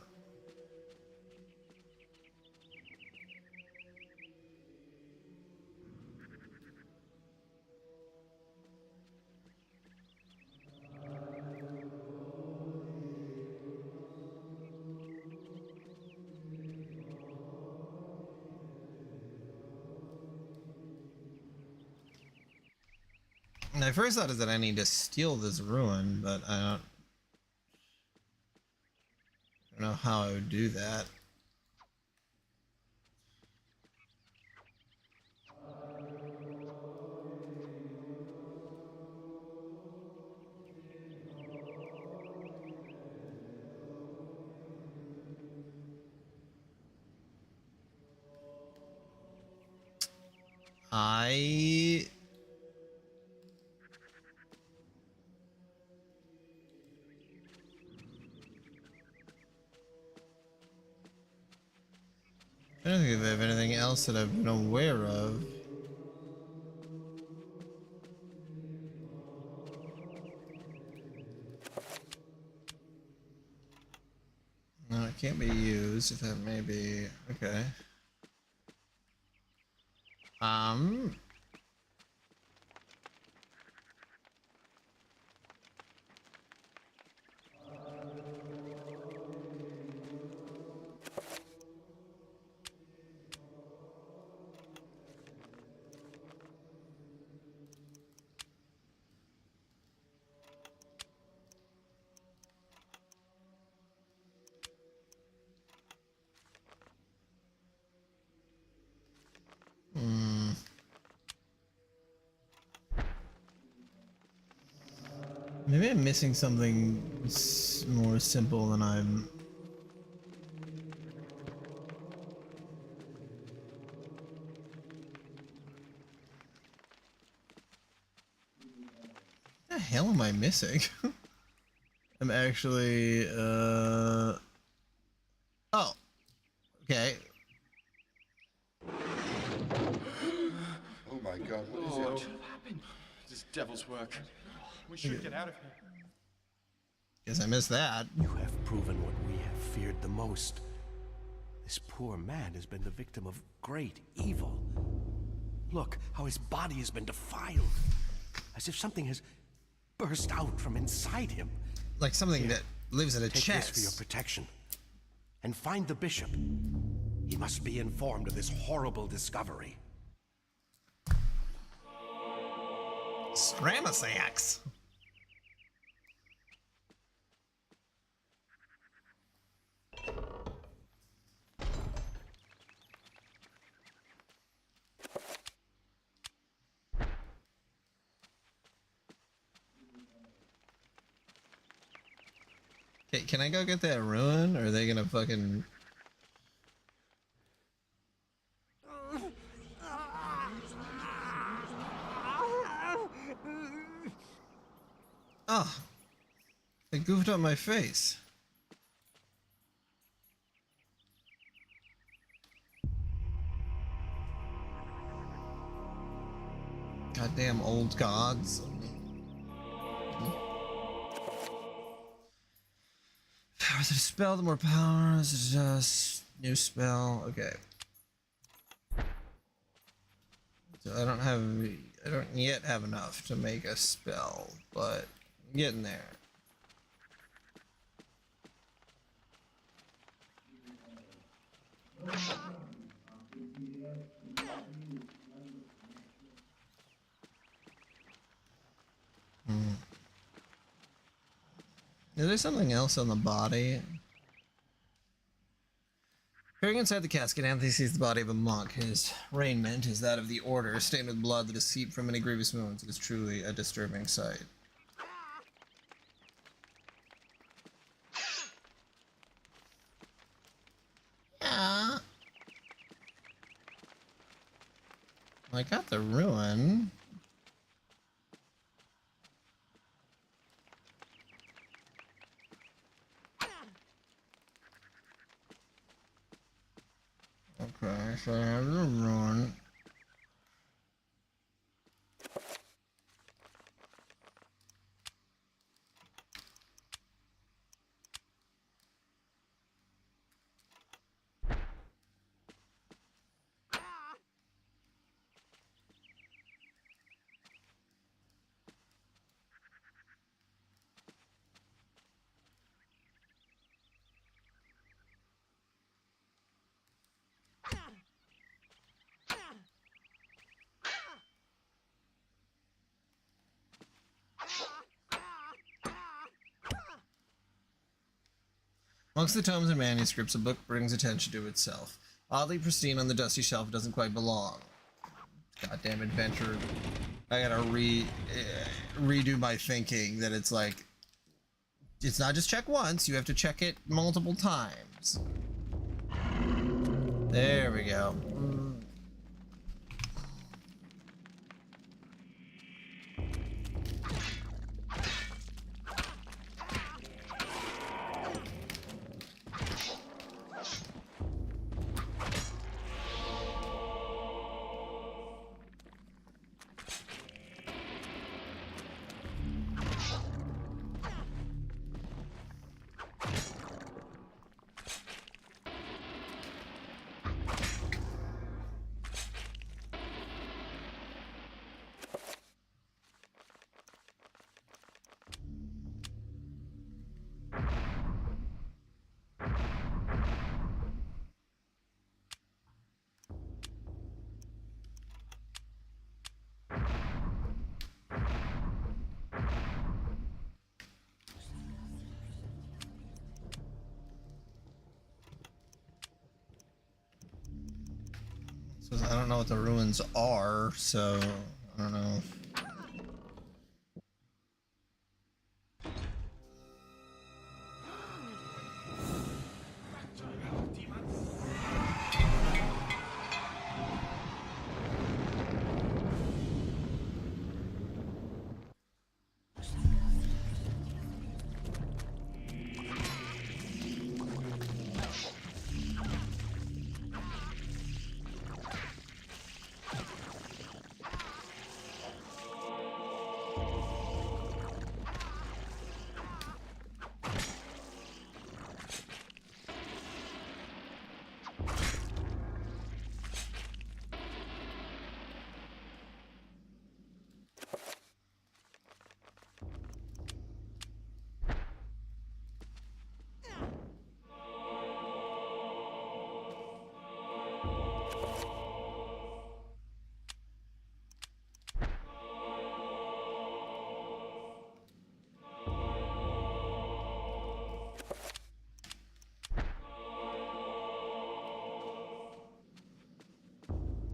My first thought is that I need to steal this ruin, but I don't know how I would do that. I don't think I have anything else that I've been aware of. No, it can't be used. If that may be okay. Maybe I'm missing something more simple than I'm. What the hell am I missing? I'm actually, oh, okay. Oh my god, what is What it? happened? This devil's work. We should get out of here. Guess I missed that. You have proven what we have feared the most. This poor man has been the victim of great evil. Look how his body has been defiled, as if something has burst out from inside him. Like something that lives in a Take chest. this for your protection. And find the bishop. He must be informed of this horrible discovery. Stramasax. Okay, can I go get that ruin, or are they gonna fucking... Oh, they goofed up my face. Goddamn old gods. Power to dispel, the more power. This is just new spell. Okay. So I don't yet have enough to make a spell, but I'm getting there. Is there something else on the body? Peering inside the casket, Anthony sees the body of a monk. His raiment is that of the order, stained with blood that has seeped from many grievous wounds. It is truly a disturbing sight. Yeah. I got the ruin. Okay, so I have the ruin. Amongst the tomes and manuscripts, a book brings attention to itself. Oddly pristine on the dusty shelf, it doesn't quite belong. Goddamn adventure. I gotta redo my thinking that it's like, it's not just check once, you have to check it multiple times. There we go. I don't know what the ruins are, so I don't know.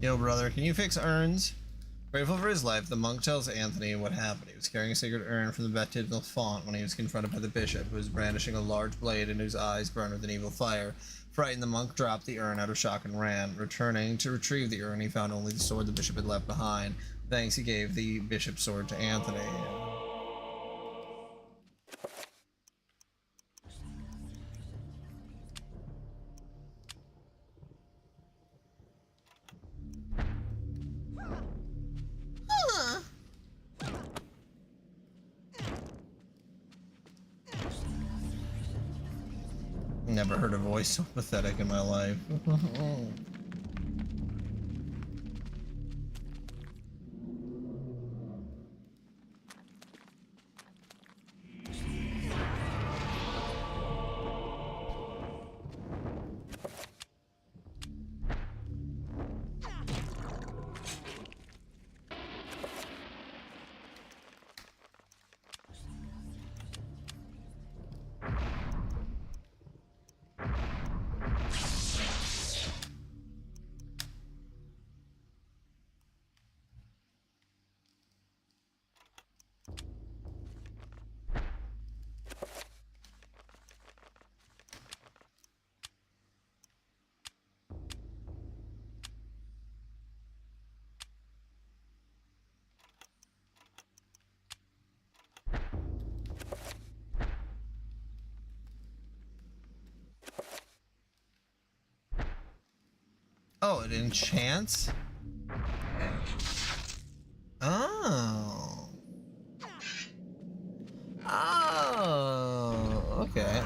Yo, brother, can you fix urns? Grateful for his life, the monk tells Anthony what happened. He was carrying a sacred urn from the baptismal font when he was confronted by the bishop, who was brandishing a large blade and whose eyes burned with an evil fire. Frightened, the monk dropped the urn out of shock and ran. Returning to retrieve the urn, he found only the sword the bishop had left behind. Thanks, he gave the bishop's sword to Anthony. Never heard a voice so pathetic in my life. Oh, it enchants? Oh. Oh, okay.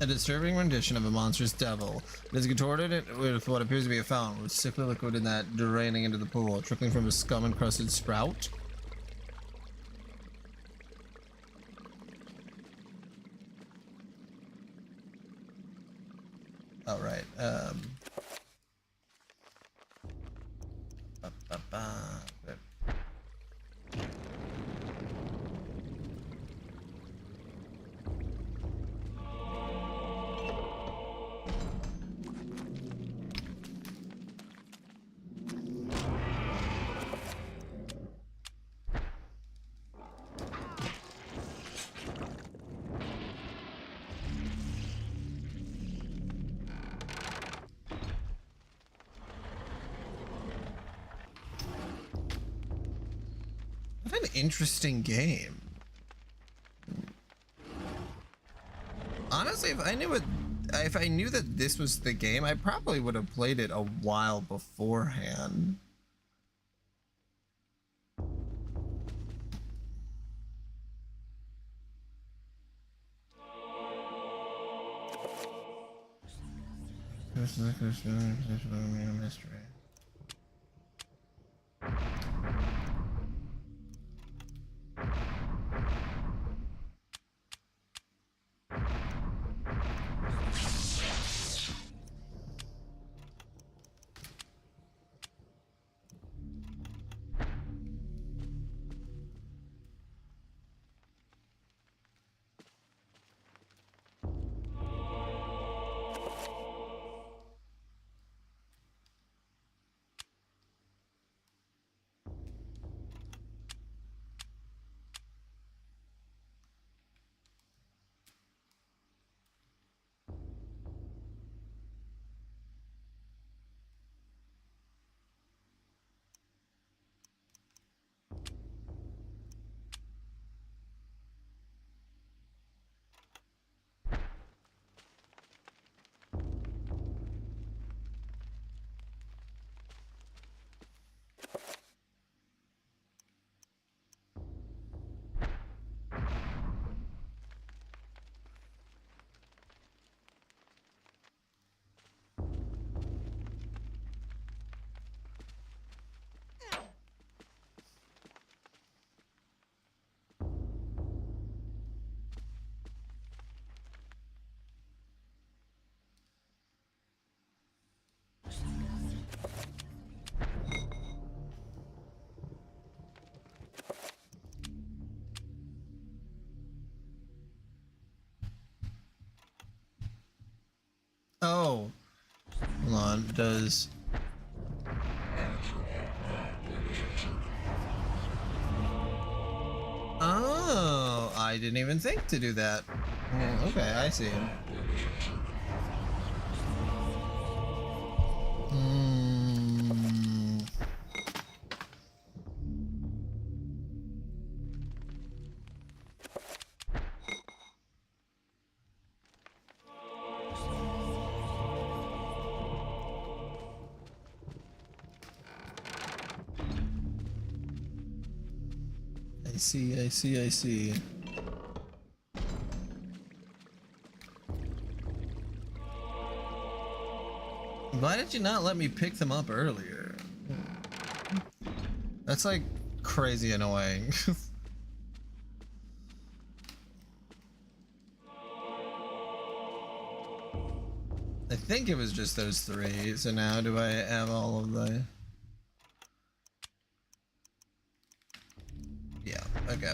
A disturbing rendition of a monstrous devil. It is contorted with what appears to be a fountain, with sickly liquid in that draining into the pool, trickling from a scum-encrusted sprout. All right. Good. What an interesting game. Honestly, if I knew that this was the game, I probably would have played it a while beforehand. Mystery. on does... Oh, I didn't even think to do that. Okay, I see. I see. Why did you not let me pick them up earlier? That's like crazy annoying. I think it was just those three, so now do I have all of the... Yeah, okay.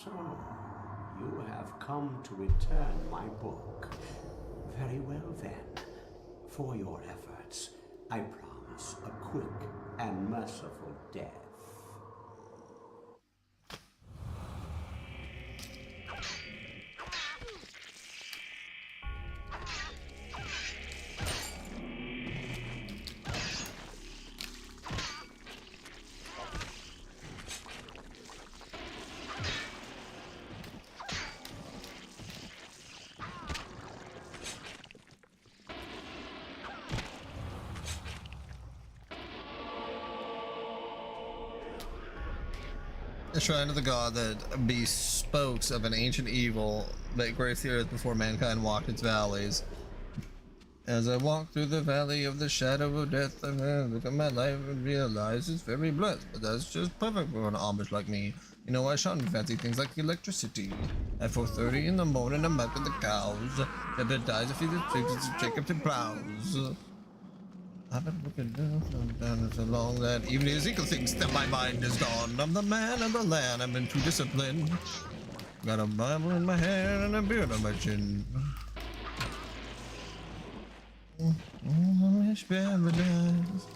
So, you have come to return my book. Very well then. For your efforts, I promise a quick and merciful death. The shrine of the god that bespokes of an ancient evil that graced the earth before mankind walked its valleys. As I walk through the valley of the shadow of death, I look at my life and realize it's very blessed, but that's just perfect for an Amish like me. You know, I shun fancy things like electricity. At 4:30 in the morning, I'm milking the cows. Pepper dies to feed the pigs and Jacob and plows. I've been looking down so long that even Ezekiel thinks that my mind is gone. I'm the man of the land, I'm into discipline. Got a Bible in my hand and a beard on my chin. Amish paradise,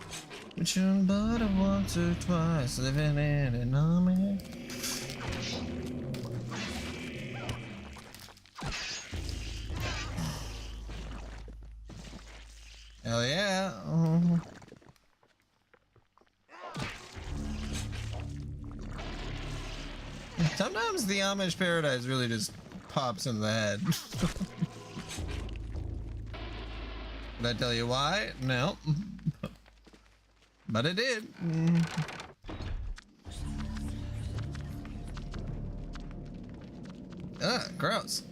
which I'm but once or twice, living in an Amish. Hell yeah. Sometimes the Amish paradise really just pops in the head. Did I tell you why? No. But it did. Ah, gross.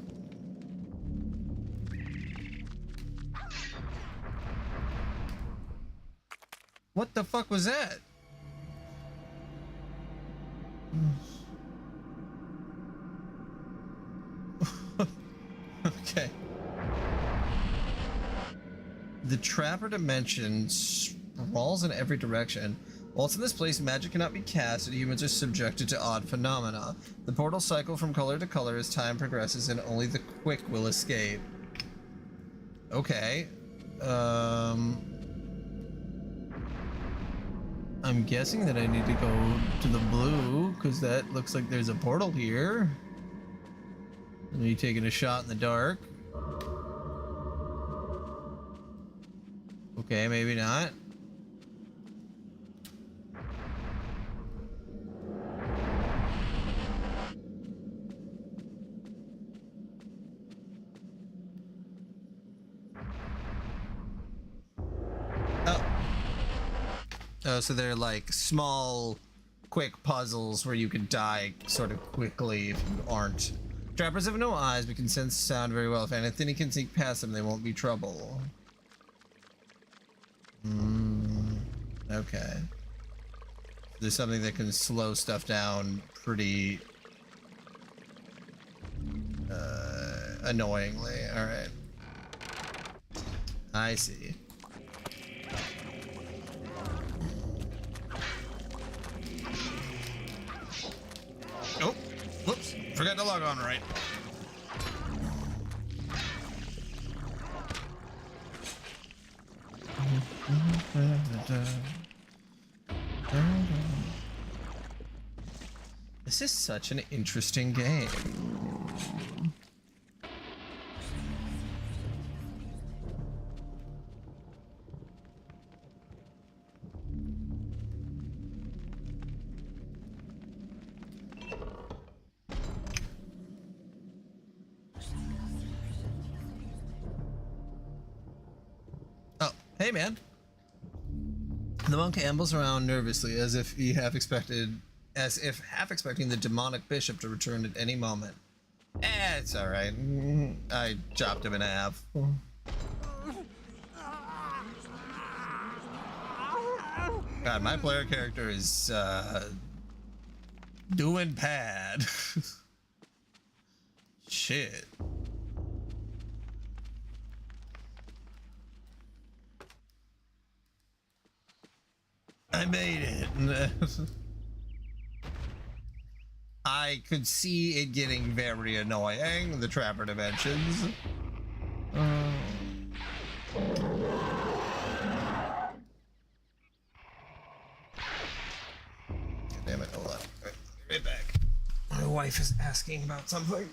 What the fuck was that? Okay. The Trapper Dimension sprawls in every direction. While it's in this place, magic cannot be cast and humans are subjected to odd phenomena. The portals cycle from color to color as time progresses and only the quick will escape. Okay. I'm guessing that I need to go to the blue, because that looks like there's a portal here. And me taking a shot in the dark. Okay, maybe not. Oh. Oh, so they're like small, quick puzzles where you can die sort of quickly if you aren't. Trappers have no eyes but can sense sound very well. If anything can sneak past them, they won't be trouble. Okay. There's something that can slow stuff down pretty annoyingly. All right. I see. Oh, whoops. Forgot to log on right. This is such an interesting game. Oh, hey man. The monk ambles around nervously as if half expecting the demonic bishop to return at any moment. It's alright. I chopped him in half. God, my player character is doing bad. Shit. I made it. I could see it getting very annoying, the Trapper Dimensions. Damn it, hold on. Right back. My wife is asking about something.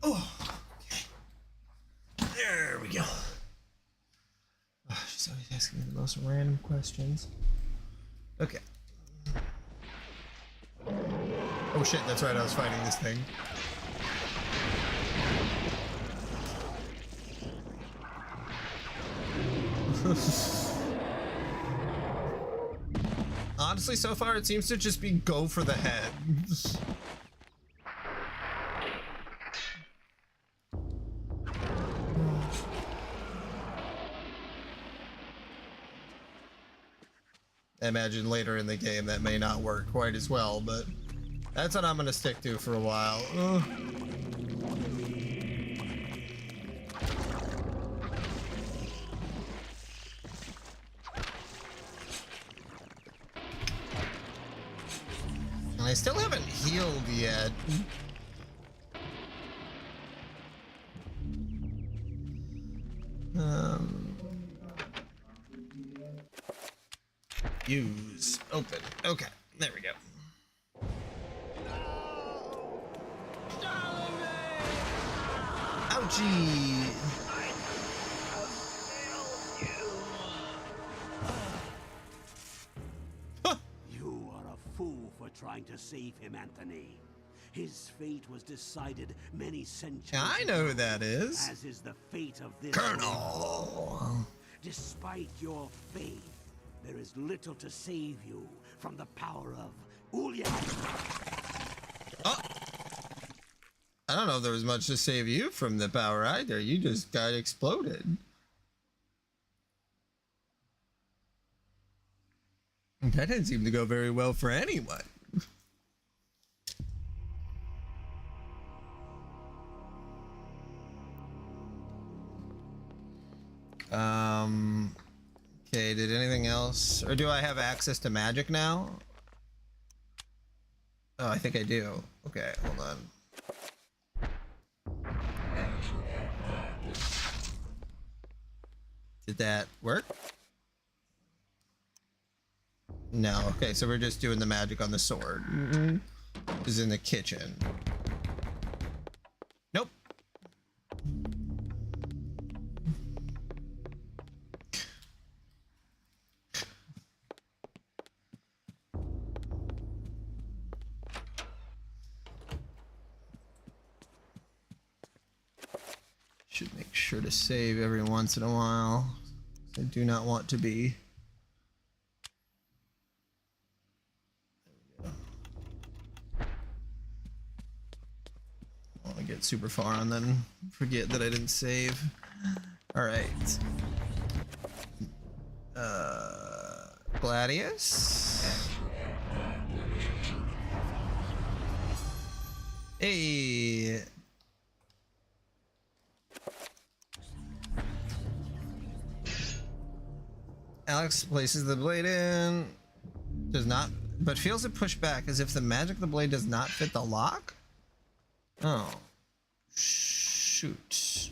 Oh, okay. There we go. Oh, she's always asking me the most random questions. Okay. Oh shit, that's right, I was fighting this thing. Honestly, so far it seems to just be go for the head. I imagine later in the game that may not work quite as well, but that's what I'm gonna stick to for a while. Ugh. I still haven't healed yet. Use. Open. Okay. There we go. Ouchie. You are a fool for trying to save him, Anthony. His fate was decided many centuries ago. I know who that is. As is the fate of this Colonel. Despite your faith, there is little to save you from the power of Ulyan. Oh. I don't know if there was much to save you from the power either. You just got exploded. That didn't seem to go very well for anyone. Okay, did anything else? Or do I have access to magic now? Oh, I think I do. Okay, hold on. Did that work? No. Okay, so we're just doing the magic on the sword. Is in the kitchen. Nope. Should make sure to save every once in a while. I do not want to be. I want to get super far and then forget that I didn't save. All right. Gladius. Hey. Alex places the blade in. Does not, but feels it push back as if the magic of the blade does not fit the lock? Oh. Shoot.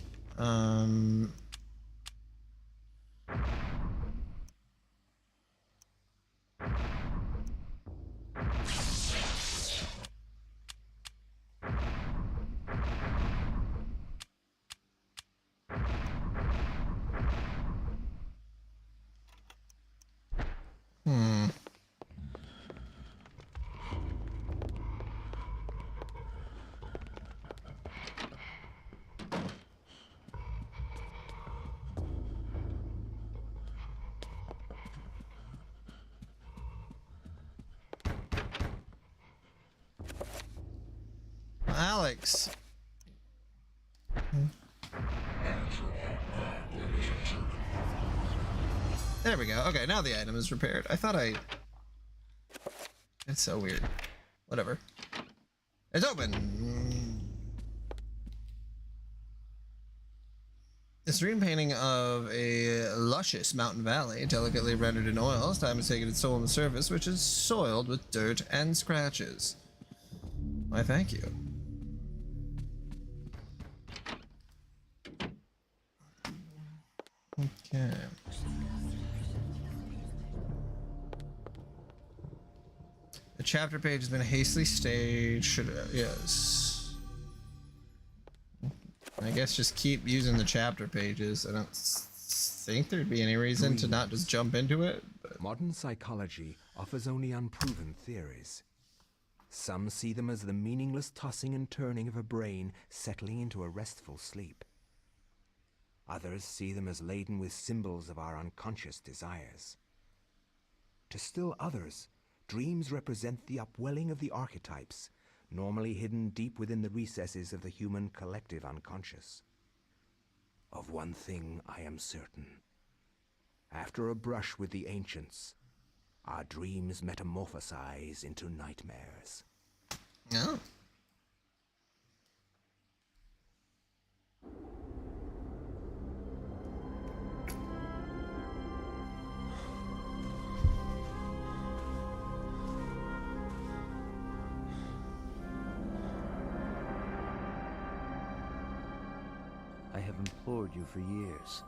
Alex. There we go. Okay, now the item is repaired. I thought It's so weird. Whatever. It's open. A serene painting of a luscious mountain valley, delicately rendered in oils. Time has taken its toll on the surface, which is soiled with dirt and scratches. Why, thank you. Okay. The chapter page has been hastily staged. Yes. I guess just keep using the chapter pages. I don't think there'd be any reason to not just jump into it. But... Modern psychology offers only unproven theories. Some see them as the meaningless tossing and turning of a brain settling into a restful sleep. Others see them as laden with symbols of our unconscious desires. To still others, dreams represent the upwelling of the archetypes, normally hidden deep within the recesses of the human collective unconscious. Of one thing I am certain. After a brush with the ancients, our dreams metamorphosize into nightmares. Oh. I have implored you for years,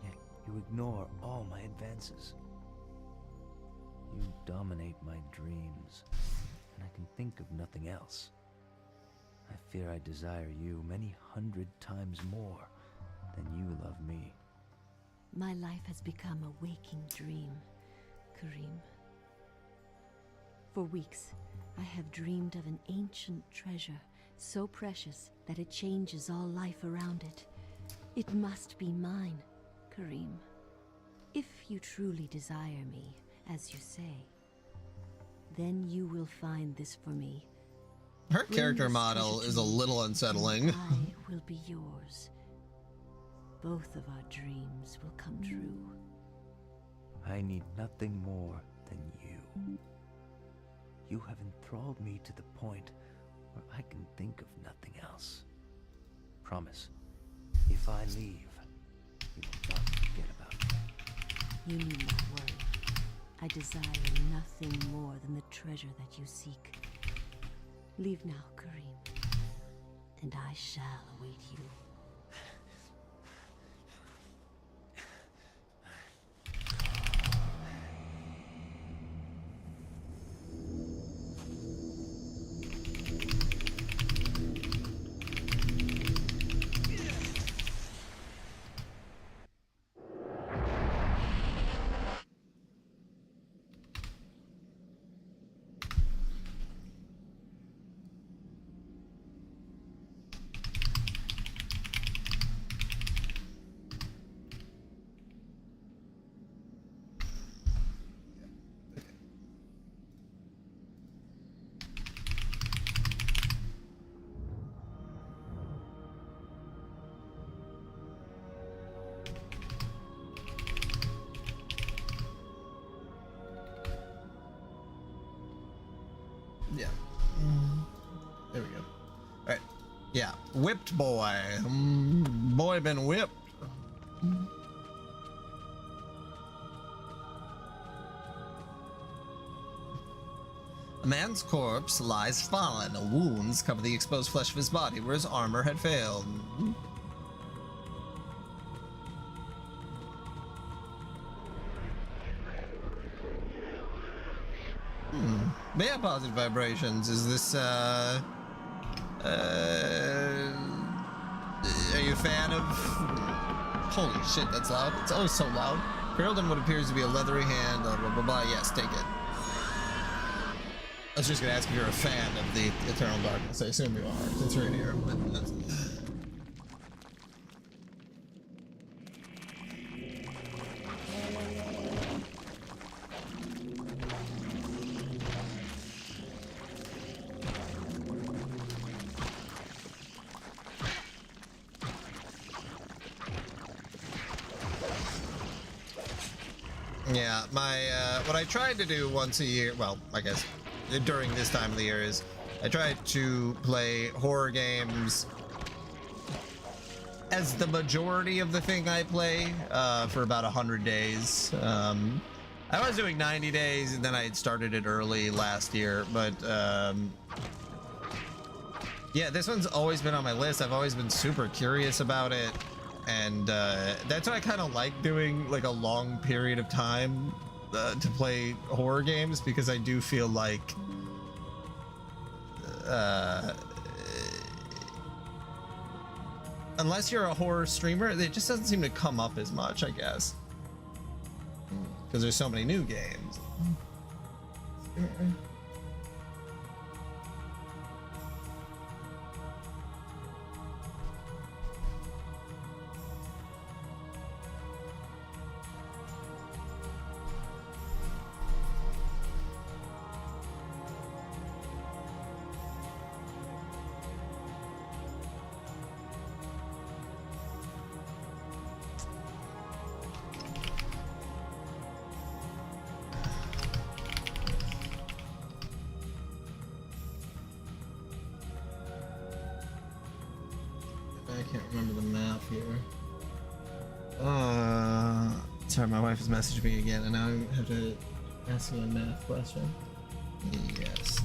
yet you ignore all my advances. You dominate my dreams, and I can think of nothing else. I fear I desire you many 100 times more than you love me. My life has become a waking dream, Karim. For weeks, I have dreamed of an ancient treasure, so precious that it changes all life around it. It must be mine, Karim. If you truly desire me, as you say, then you will find this for me. Her character model is a little unsettling. I will be yours. Both of our dreams will come true. I need nothing more than you. You have enthralled me to the point where I can think of nothing else. Promise, if I leave, you will not forget about me. You need not worry. I desire nothing more than the treasure that you seek. Leave now, Karim, and I shall await you. Yeah. There we go. All right. Yeah. Whipped boy. Boy been whipped. A man's corpse lies fallen. Wounds cover the exposed flesh of his body where his armor had failed. But yeah, positive vibrations. Is this, are you a fan of... Holy shit, that's loud. It's always so loud. Curled in what appears to be a leathery hand, blah, blah, blah. Yes, take it. I was just gonna ask if you're a fan of the Eternal Darkness. I assume you are, since you're in here, but that's... Yeah, what I tried to do once a year, well, I guess during this time of the year, is I tried to play horror games as the majority of the thing I play for about 100 days. I was doing 90 days and then I had started it early last year, but yeah, this one's always been on my list. I've always been super curious about it. And that's why I kind of like doing like a long period of time to play horror games, because I do feel like unless you're a horror streamer, it just doesn't seem to come up as much, I guess. Because there's so many new games. I can't remember the map here. Sorry, my wife has messaged me again, and now I have to ask you a math question. Yes.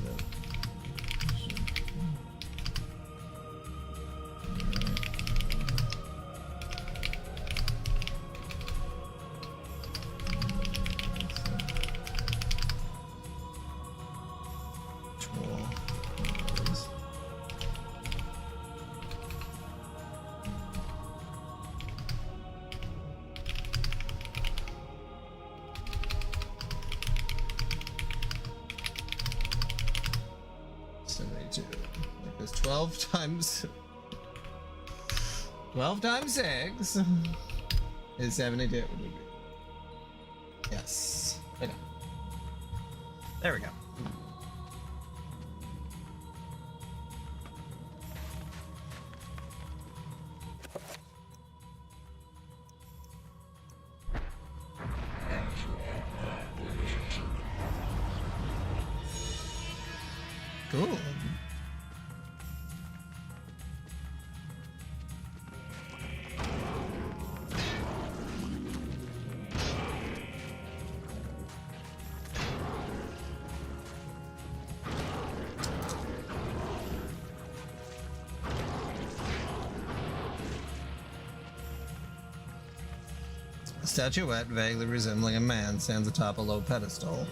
Because 12 times 6 is 72. Yes. I know. There we go. Cool. A statuette vaguely resembling a man stands atop a low pedestal.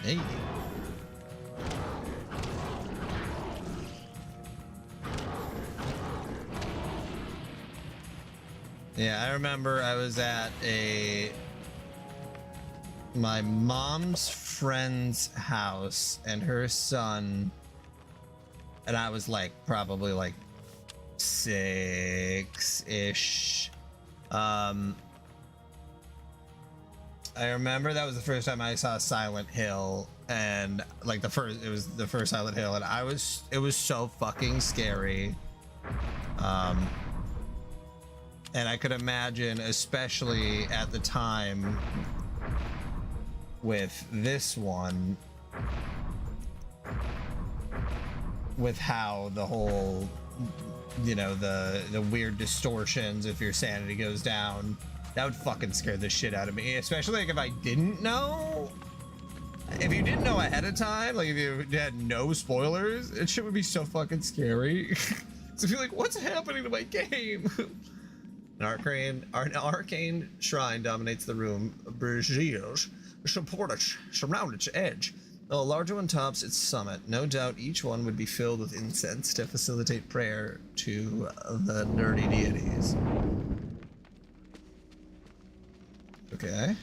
Hey. Yeah, I remember I was at my mom's friend's house and her son, and I was like probably like 6-ish. I remember that was the first time I saw Silent Hill, and like it was the first Silent Hill, and it was so fucking scary. And I could imagine, especially at the time with this one, with how the whole, you know, the weird distortions if your sanity goes down, that would fucking scare the shit out of me. Especially like if I didn't know. If you didn't know ahead of time, like if you had no spoilers, it shit would be so fucking scary. So if you're like, what's happening to my game? An arcane shrine dominates the room. Bridges support it, surround its edge. Though a larger one tops its summit, no doubt each one would be filled with incense to facilitate prayer to the nerdy deities. Okay.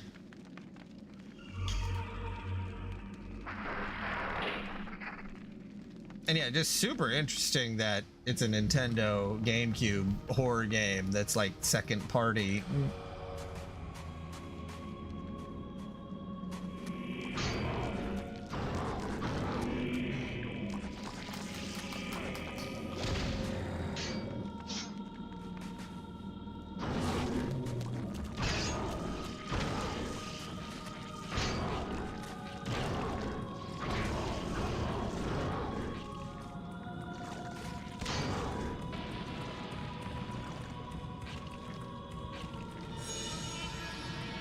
And yeah, just super interesting that it's a Nintendo GameCube horror game that's like second party.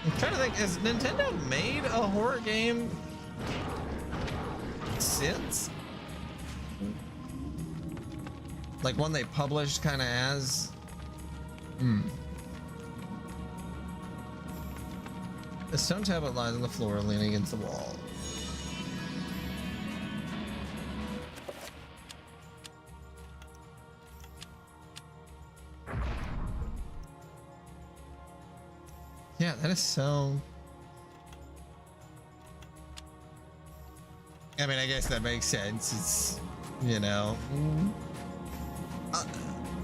I'm trying to think, has Nintendo made a horror game since? Like one they published kind of as. A stone tablet lies on the floor, leaning against the wall. Yeah, that is so... I mean, I guess that makes sense. It's, you know...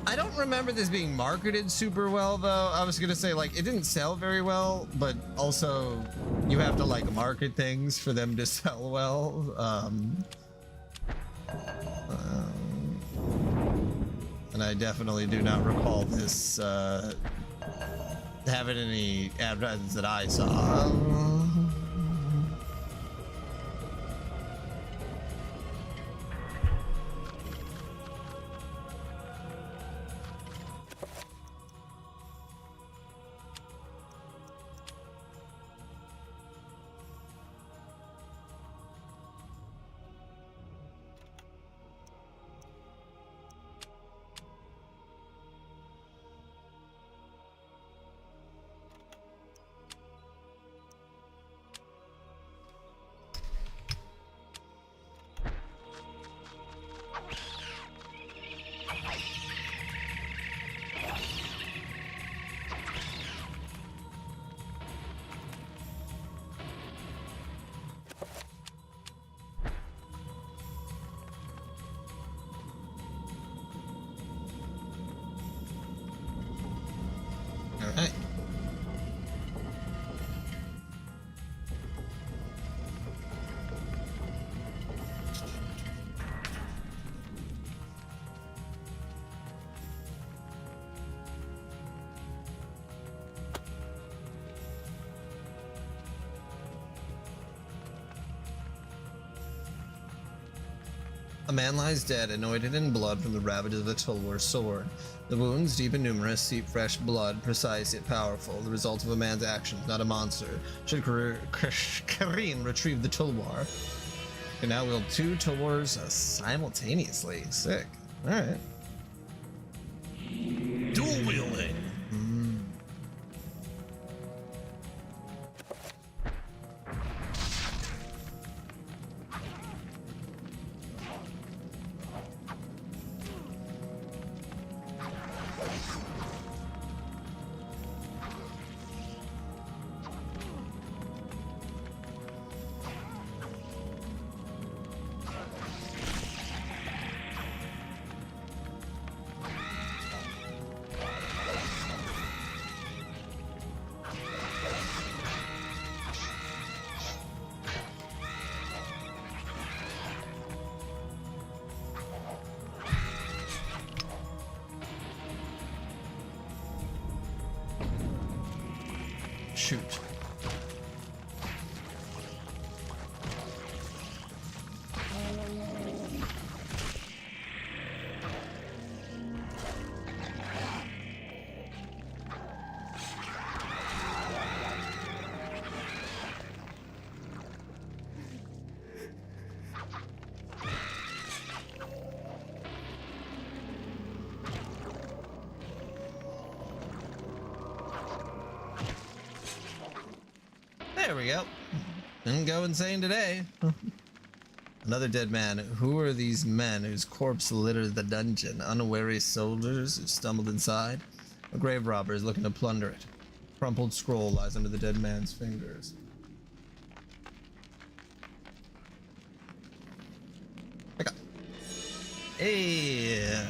I don't remember this being marketed super well, though. I was gonna say, like, it didn't sell very well, but also you have to, like, market things for them to sell well. And I definitely do not recall this having any advertisements that I saw. Alright. A man lies dead, anointed in blood from the ravages of the Tulwar's sword. The wounds, deep and numerous, seep fresh blood, precise yet powerful, the result of a man's actions, not a monster. Should Karim retrieve the Tulwar? Can now wield two Tulwars simultaneously. Sick. Alright. Dual wielding. Shoot. There we go. Didn't go insane today. Another dead man. Who are these men whose corpse littered the dungeon? Unwary soldiers who stumbled inside? A grave robber is looking to plunder it. A crumpled scroll lies under the dead man's fingers. Hey.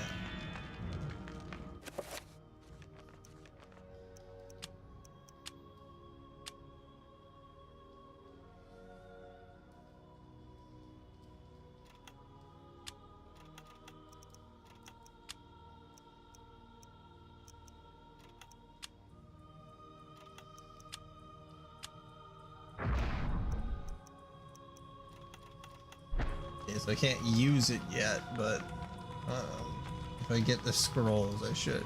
So I can't use it yet, but if I get the scrolls, I should.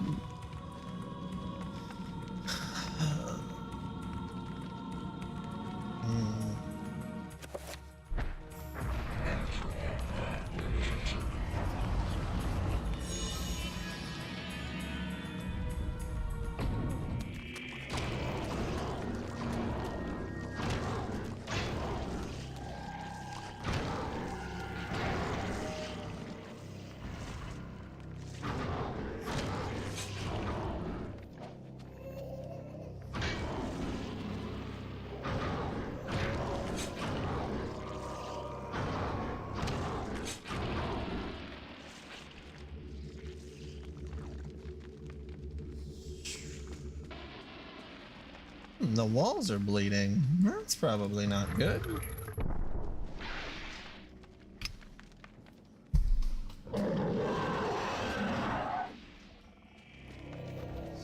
The walls are bleeding. That's probably not good.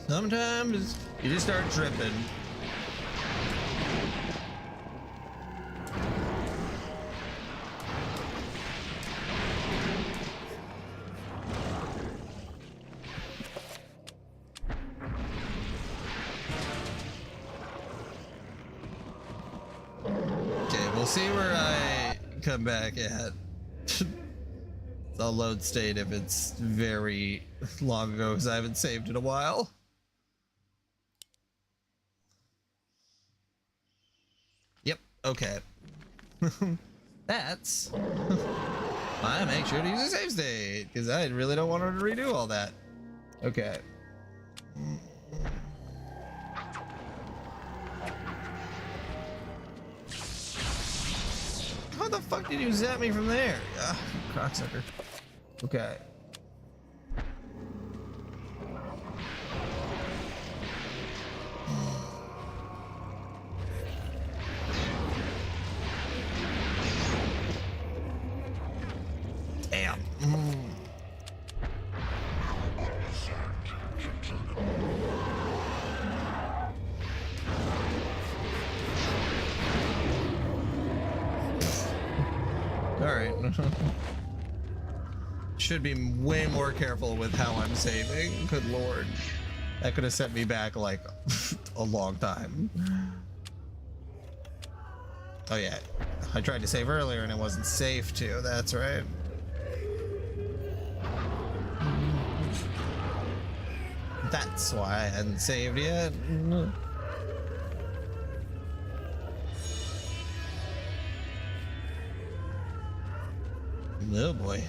Sometimes you just start tripping. Okay, we'll see where I come back at. I'll load state if it's very long ago because I haven't saved in a while. Yep, okay. That's I make sure to use a save state because I really don't want her to redo all that. Okay. How the fuck did you zap me from there? Ugh, cocksucker. Okay. Damn. All right. Should be way more careful with how I'm saving. Good lord. That could have set me back like a long time. Oh yeah. I tried to save earlier and it wasn't safe to. That's right. That's why I hadn't saved yet. Oh boy.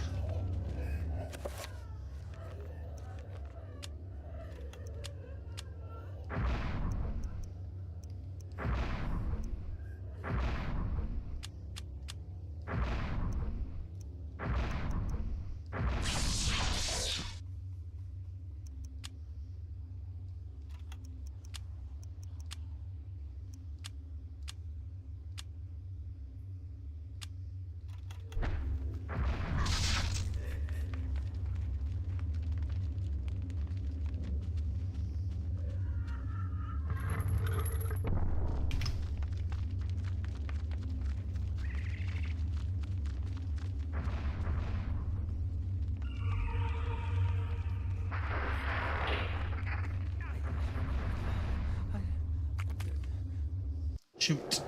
Shoot.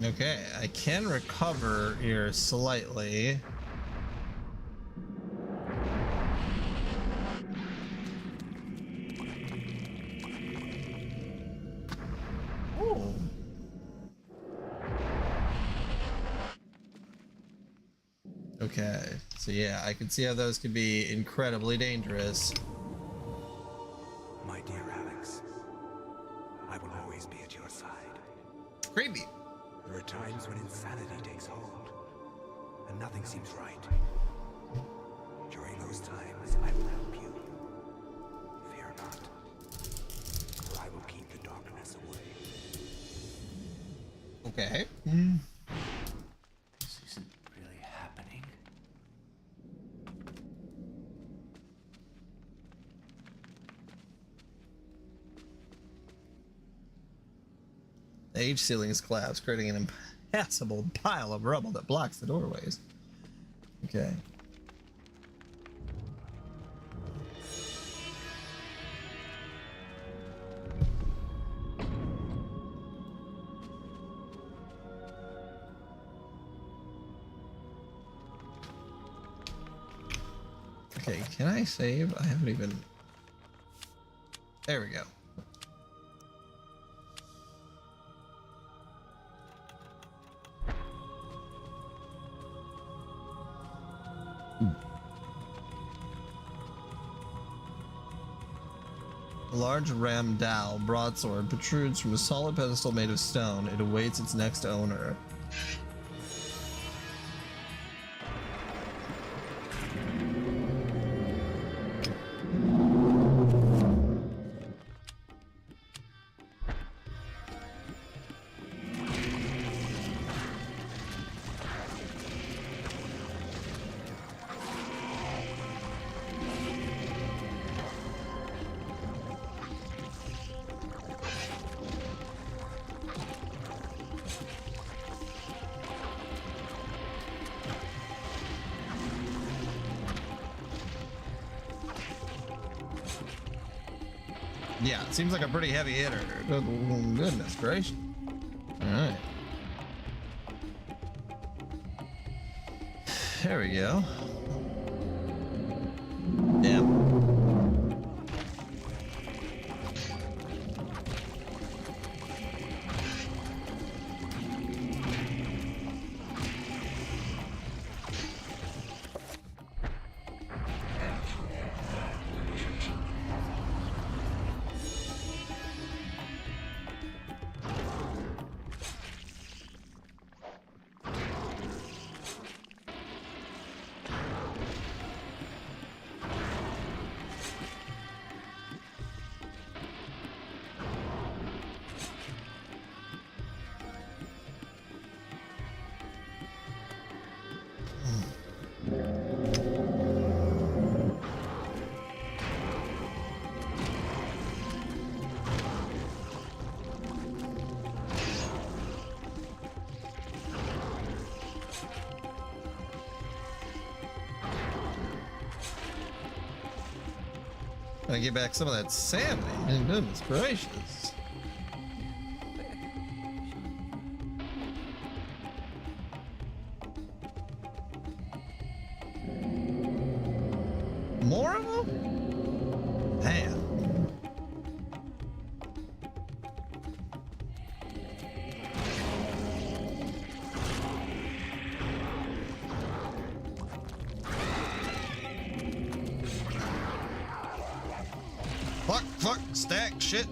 Okay, I can recover here slightly. Oh. Okay, so yeah, I can see how those could be incredibly dangerous. My dear Alex, I will always be at your side. Creepy. There are times when insanity takes hold, and nothing seems right. During those times, I will help you. Fear not, for I will keep the darkness away. Okay. This isn't really happening. The H ceiling is collapsed, creating an impassable pile of rubble that blocks the doorways. Okay. Okay, can I save? I haven't even... There we go. A large ramdal broadsword protrudes from a solid pedestal made of stone. It awaits its next owner. Yeah, it seems like a pretty heavy hitter. Goodness gracious. Alright. There we go. Damn. Gonna get back some of that sanity. Goodness gracious. More of them? Damn. Fuck, stack, shit.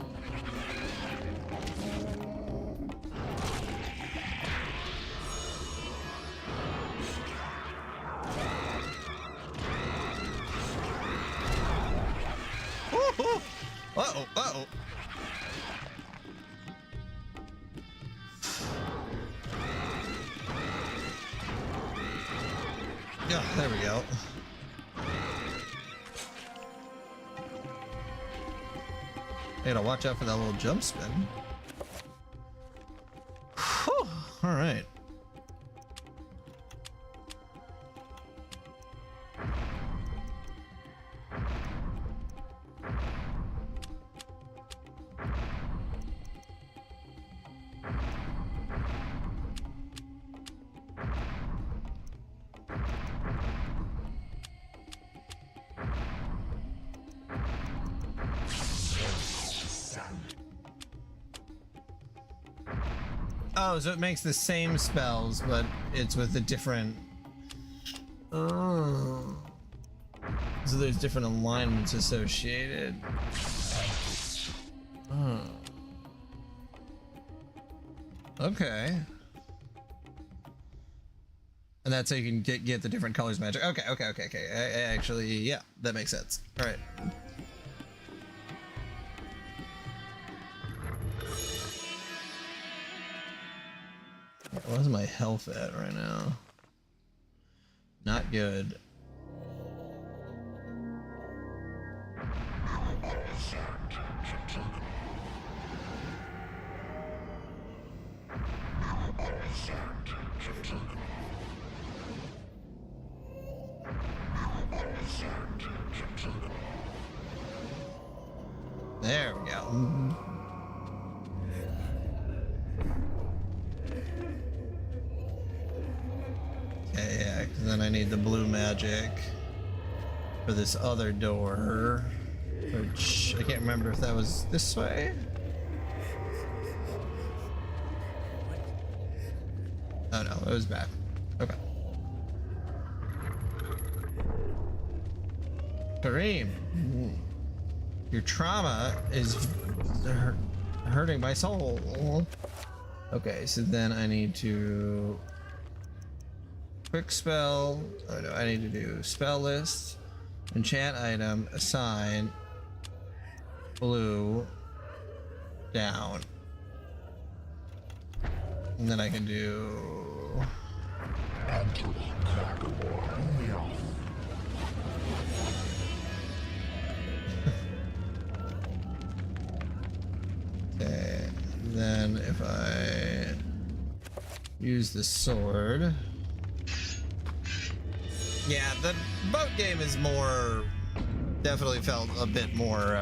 Uh-oh, uh-oh. Yeah, there we go. I gotta watch out for that little jump spin. Whew. All right. Oh, so it makes the same spells, but it's with a different... Oh. So there's different alignments associated. Oh. Okay. And that's how you can get the different colors magic. Okay. I actually, yeah, that makes sense. All right. Where's my health at right now? Not good. There we go. Okay, yeah, 'cause then I need the blue magic for this other door, which I can't remember if that was this way. Oh no, it was back. Okay. Kareem. Your trauma is hurting my soul. Okay, so then I need to quick spell. Oh no, I need to do spell list, enchant item, assign, blue, down. And then I can do okay, then if I use the sword. Yeah, the boat game is more, definitely felt a bit more,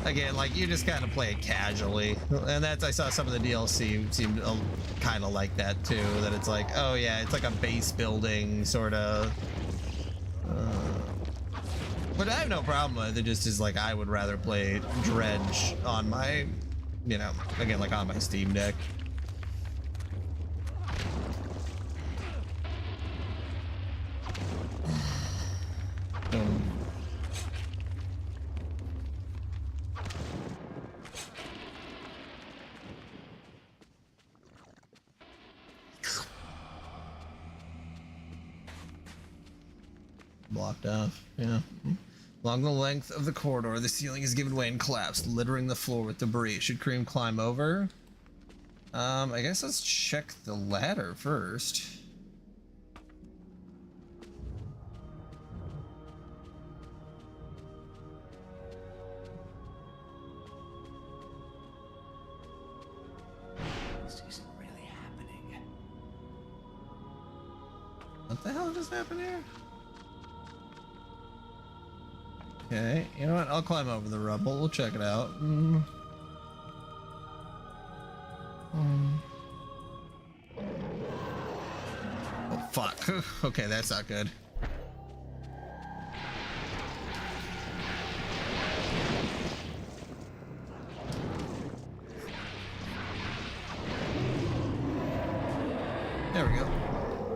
again, like you just kind of play it casually. And that's, I saw some of the DLC seemed kind of like that too, that it's like, oh yeah, it's like a base building sort of. But I have no problem with it, just is like I would rather play Dredge on my, you know, again, like on my Steam Deck. Blocked off, yeah. Along the length of the corridor, the ceiling has given way and collapsed, littering the floor with debris. Should Cream climb over? I guess let's check the ladder first. This isn't really happening. What the hell just happened here? Okay, you know what? I'll climb over the rubble. We'll check it out. Oh, fuck. Okay, that's not good. There we go.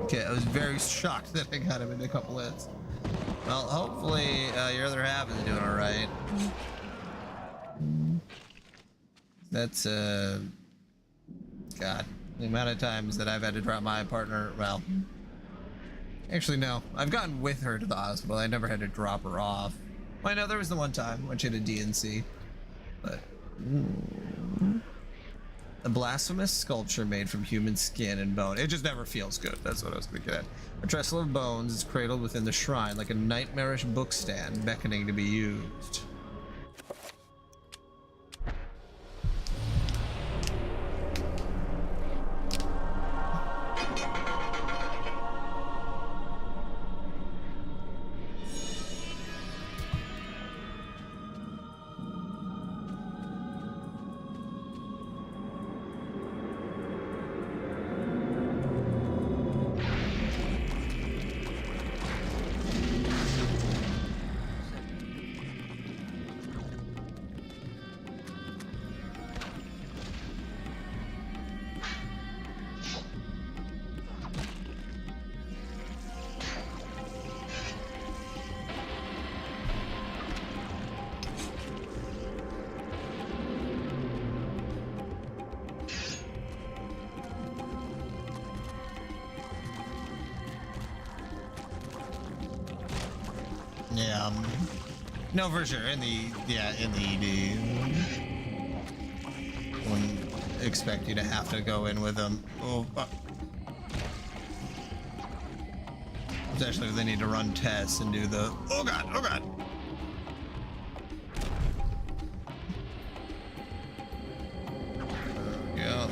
Okay, I was very shocked that I got him in a couple hits. Well, hopefully your other half is doing all right. That's God, the amount of times that I've had to drop my partner. Well, actually no, I've gotten with her to the hospital. I never had to drop her off. Well, I know there was the one time when she had a DNC, but a blasphemous sculpture made from human skin and bone. It just never feels good. That's what I was gonna get at. A trestle of bones is cradled within the shrine like a nightmarish bookstand beckoning to be used. Yeah. No, for sure. In the ED, wouldn't expect you to have to go in with them. Oh, especially if they need to run tests and do the. Oh god! Oh god! There we go.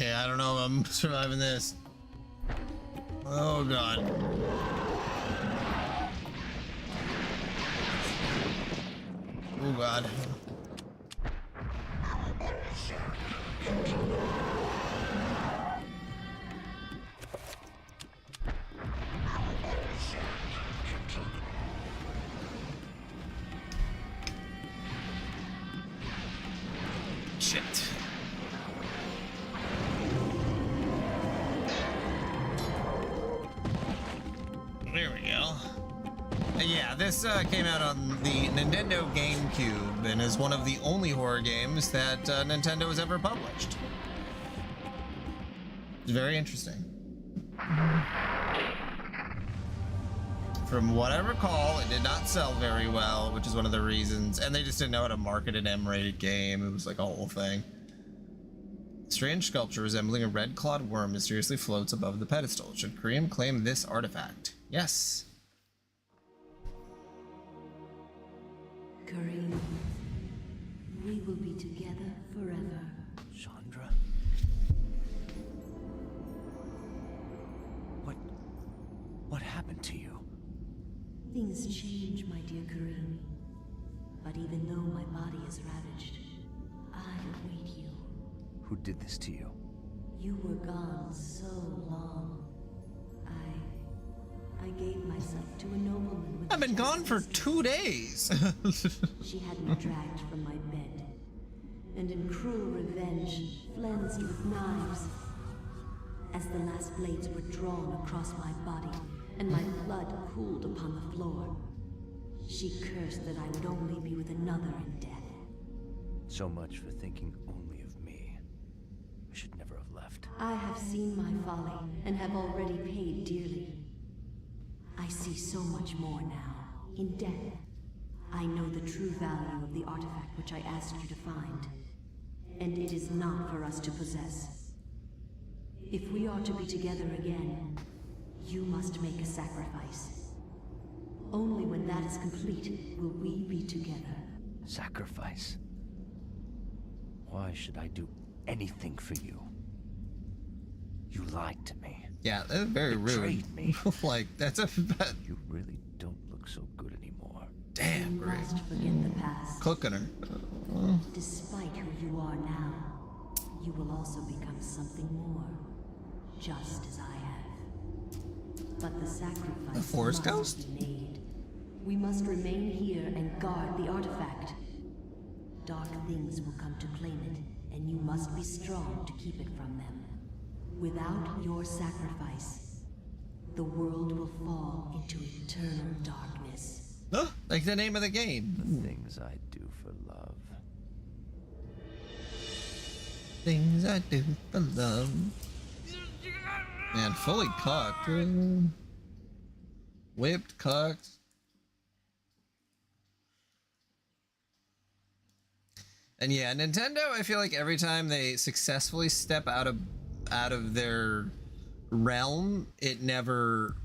Okay, I don't know if I'm surviving this. Oh god. Oh god. Shit. There we go. Yeah, this came out on the Nintendo GameCube and is one of the only horror games that Nintendo has ever published. It's very interesting. From what I recall, it did not sell very well, which is one of the reasons, and they just didn't know how to market an M-rated game. It was like a whole thing. Strange sculpture resembling a red-clawed worm mysteriously floats above the pedestal. Should Kareem claim this artifact? Yes. Kareem, we will be together forever. Chandra? What happened to you? Things change, my dear Kareem. But even though my body is ravaged, I await you. Who did this to you? You were gone so long. I gave myself to a nobleman with I've been gone for 2 days. She had me dragged from my bed, and in cruel revenge, flensed with knives. As the last blades were drawn across my body, and my blood cooled upon the floor, she cursed that I would only be with another in death. So much for thinking only of me. I should never have left. I have seen my folly, and have already paid dearly. I see so much more now. In death, I know the true value of the artifact which I asked you to find. And it is not for us to possess. If we are to be together again, you must make a sacrifice. Only when that is complete will we be together. Sacrifice? Why should I do anything for you? You lied to me. Yeah, that's very rude. Me. Like, that's a... You really don't look so good anymore. Damn, you must forget the past. Cooking her. Despite who you are now, you will also become something more. Just as I have. But the sacrifice The Forest must Ghost? be made. We must remain here and guard the artifact. Dark things will come to claim it, and you must be strong to keep it from them. Without your sacrifice, the world will fall into eternal darkness. Like the name of the game. The things I do for love. Things I do for love. Man, fully cucked. Whipped, cucked. And yeah, Nintendo, I feel like every time they successfully step out of their realm, it never...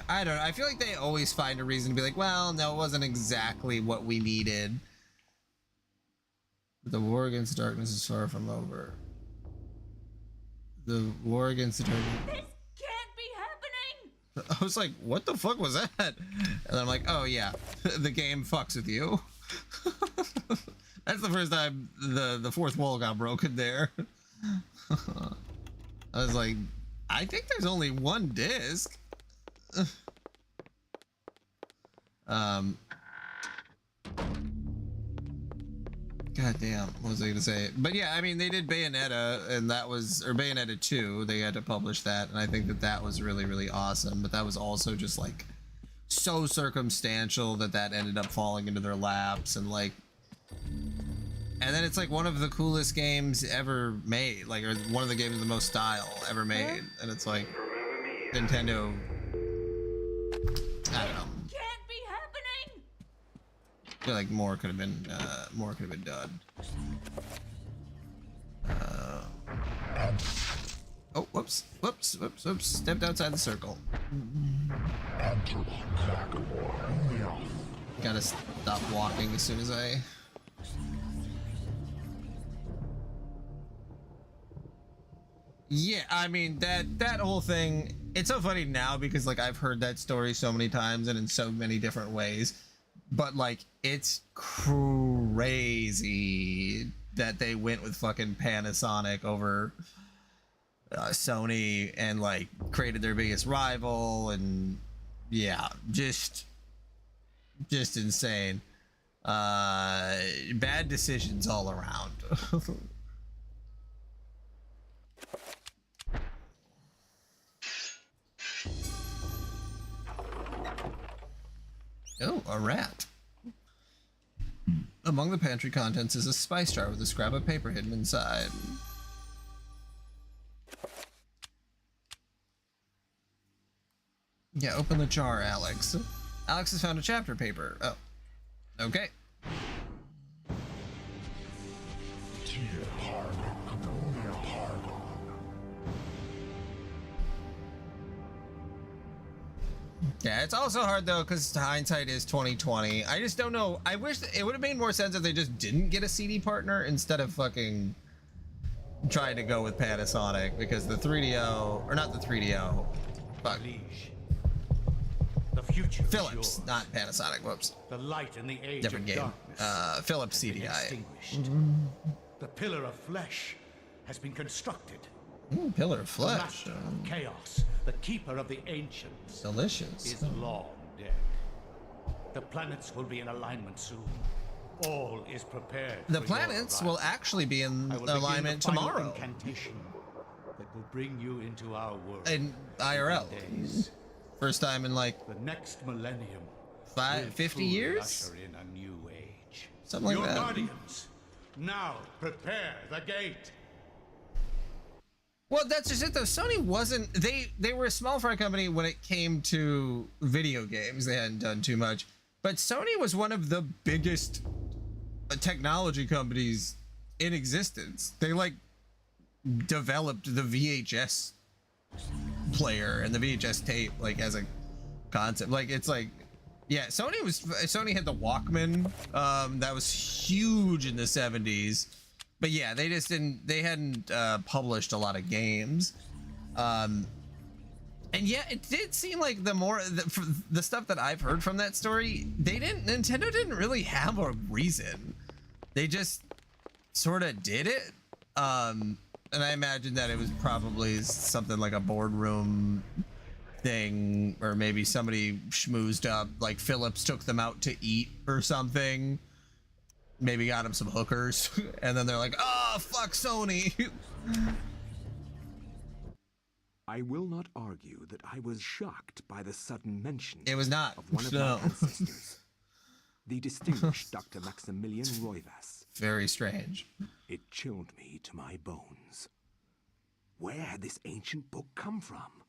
I don't know. I feel like they always find a reason to be like, well, no, it wasn't exactly what we needed. The war against darkness is far from over. The war against the darkness... This can't be happening! I was like, what the fuck was that? And then I'm like, oh yeah, the game fucks with you. That's the first time the fourth wall got broken there. I was like, I think there's only one disc. God damn, what was I gonna say? But yeah, I mean, they did Bayonetta, and that was, or Bayonetta 2, they had to publish that, and I think that was really, really awesome, but that was also just like so circumstantial that ended up falling into their laps, and like, and then it's like one of the coolest games ever made, like, or one of the games with the most style ever made, and it's like, Nintendo, I don't know. Can't be happening! I feel like more could have been done. Oh, whoops. Stepped outside the circle. Gotta stop walking as soon as I... Yeah, I mean that whole thing, it's so funny now because like I've heard that story so many times and in so many different ways, but like it's crazy that they went with fucking Panasonic over Sony and like created their biggest rival, and yeah, just insane. Bad decisions all around. Oh, a rat. Among the pantry contents is a spice jar with a scrap of paper hidden inside. Yeah, open the jar, Alex. Alex has found a chapter paper. Oh, okay. Yeah, it's also hard though because hindsight is 2020. I just don't know. I wish it would have made more sense if they just didn't get a CD partner instead of fucking trying to go with Panasonic, because the 3DO, or not the 3DO, fuck. The future Philips, not Panasonic. Whoops. The light in the age different of game. darkness Philips has been CDI. extinguished. The pillar of flesh has been constructed. Ooh, pillar of flesh. The master of chaos, the keeper of the ancients, Delicious. is long dead. The planets will be in alignment soon. All is prepared. The for planets your will actually be in I will begin alignment the final tomorrow. Incantation that will bring you into our world. In IRL. Days. First time in like The next millennium. 50 truly years? Usher in a new age. Something like Your that. guardians, now prepare the gate. Well, that's just it though. Sony wasn't, they were a small fry company when it came to video games. They hadn't done too much. But Sony was one of the biggest technology companies in existence. They like developed the VHS player and the VHS tape like as a concept. Like it's like, yeah, Sony had the Walkman that was huge in the 70s. But yeah, they hadn't published a lot of games. And yeah, it did seem like the stuff that I've heard from that story, Nintendo didn't really have a reason. They just sort of did it. And I imagine that it was probably something like a boardroom thing, or maybe somebody schmoozed up, like Philips took them out to eat or something. Maybe got him some hookers, and then they're like, "Oh, fuck Sony." I will not argue that I was shocked by the sudden mention It was not. of one of No. my ancestors, the distinguished Dr. Maximilian Roivas. Very strange. It chilled me to my bones. Where had this ancient book come from?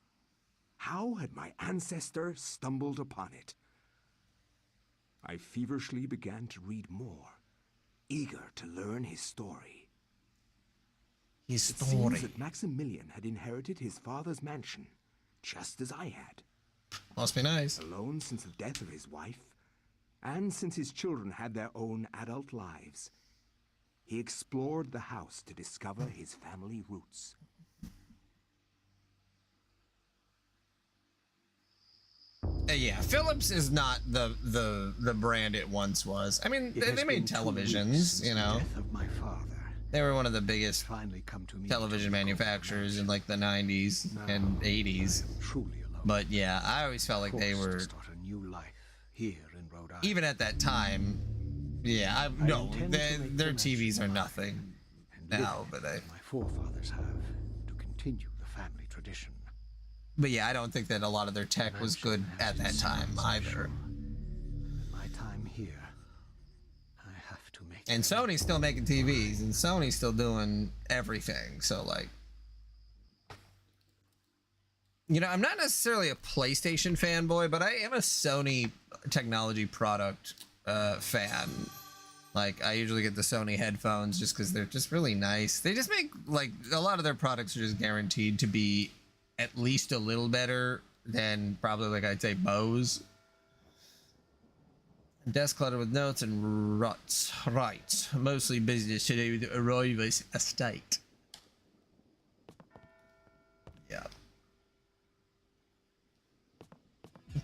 How had my ancestor stumbled upon it? I feverishly began to read more, eager to learn his story. It seems that Maximilian had inherited his father's mansion, just as I had. Must be nice. Alone since the death of his wife, and since his children had their own adult lives, he explored the house to discover his family roots. Yeah, Philips is not the brand it once was. I mean, they made televisions, you know. Of my father. They were one of the biggest Finally come to me. television manufacturers in like the 90s and 80s. But yeah, I always felt like they were, Start a new life here in Rhode Island. even at that time. Yeah, no, their TVs are nothing now, but my forefathers have to continue the family tradition. But yeah, I don't think that a lot of their tech was good at that time either. My time here, I have to make. And Sony's still making TVs, and Sony's still doing everything. So like, you know, I'm not necessarily a PlayStation fanboy, but I am a Sony technology product fan. Like, I usually get the Sony headphones just because they're just really nice. They just make, like, a lot of their products are just guaranteed to be at least a little better than probably, like, I'd say Bose. Desk cluttered with notes and ruts. Right. Mostly business to do with Roivas estate. Yeah.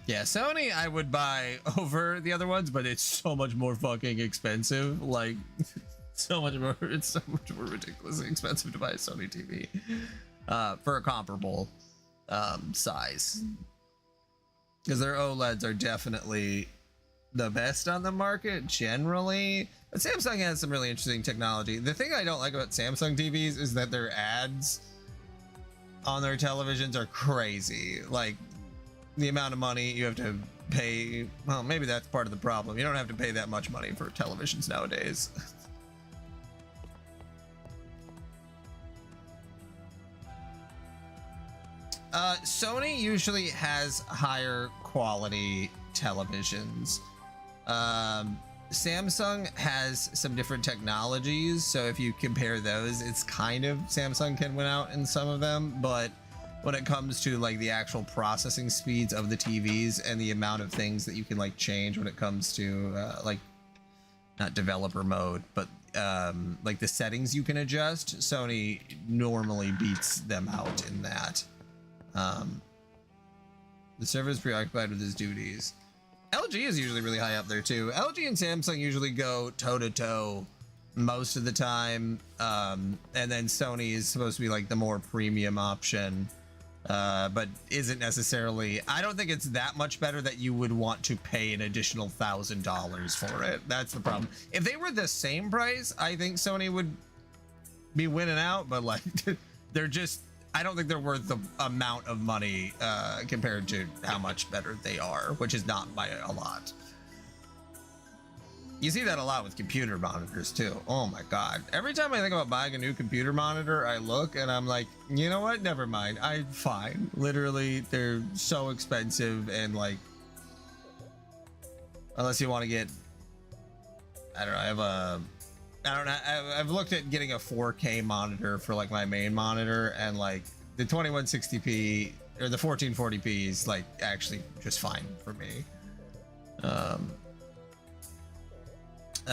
Yeah, Sony I would buy over the other ones, but it's so much more fucking expensive. Like, so much more. It's so much more ridiculously expensive to buy a Sony TV for a comparable size. Because their OLEDs are definitely the best on the market generally. But Samsung has some really interesting technology. The thing I don't like about Samsung TVs is that their ads on their televisions are crazy. Like, the amount of money you have to pay, well, maybe that's part of the problem. You don't have to pay that much money for televisions nowadays. Sony usually has higher quality televisions. Samsung has some different technologies, so if you compare those, it's kind of Samsung can win out in some of them, but when it comes to like the actual processing speeds of the TVs and the amount of things that you can like change when it comes to like not developer mode, but like the settings you can adjust, Sony normally beats them out in that. The server is preoccupied with his duties. LG is usually really high up there too. LG and Samsung usually go toe to toe most of the time, and then Sony is supposed to be like the more premium option, but isn't necessarily. I don't think it's that much better that you would want to pay an additional $1,000 for it. That's the problem. If they were the same price, I think Sony would be winning out, but like they're just, I don't think they're worth the amount of money compared to how much better they are, which is not by a lot. You see that a lot with computer monitors too. Oh my God. Every time I think about buying a new computer monitor, I look and I'm like, you know what? Never mind. I'm fine. Literally, they're so expensive, and like, unless you want to get, I don't know, I've looked at getting a 4K monitor for like my main monitor, and like the 2160p or the 1440p is like actually just fine for me.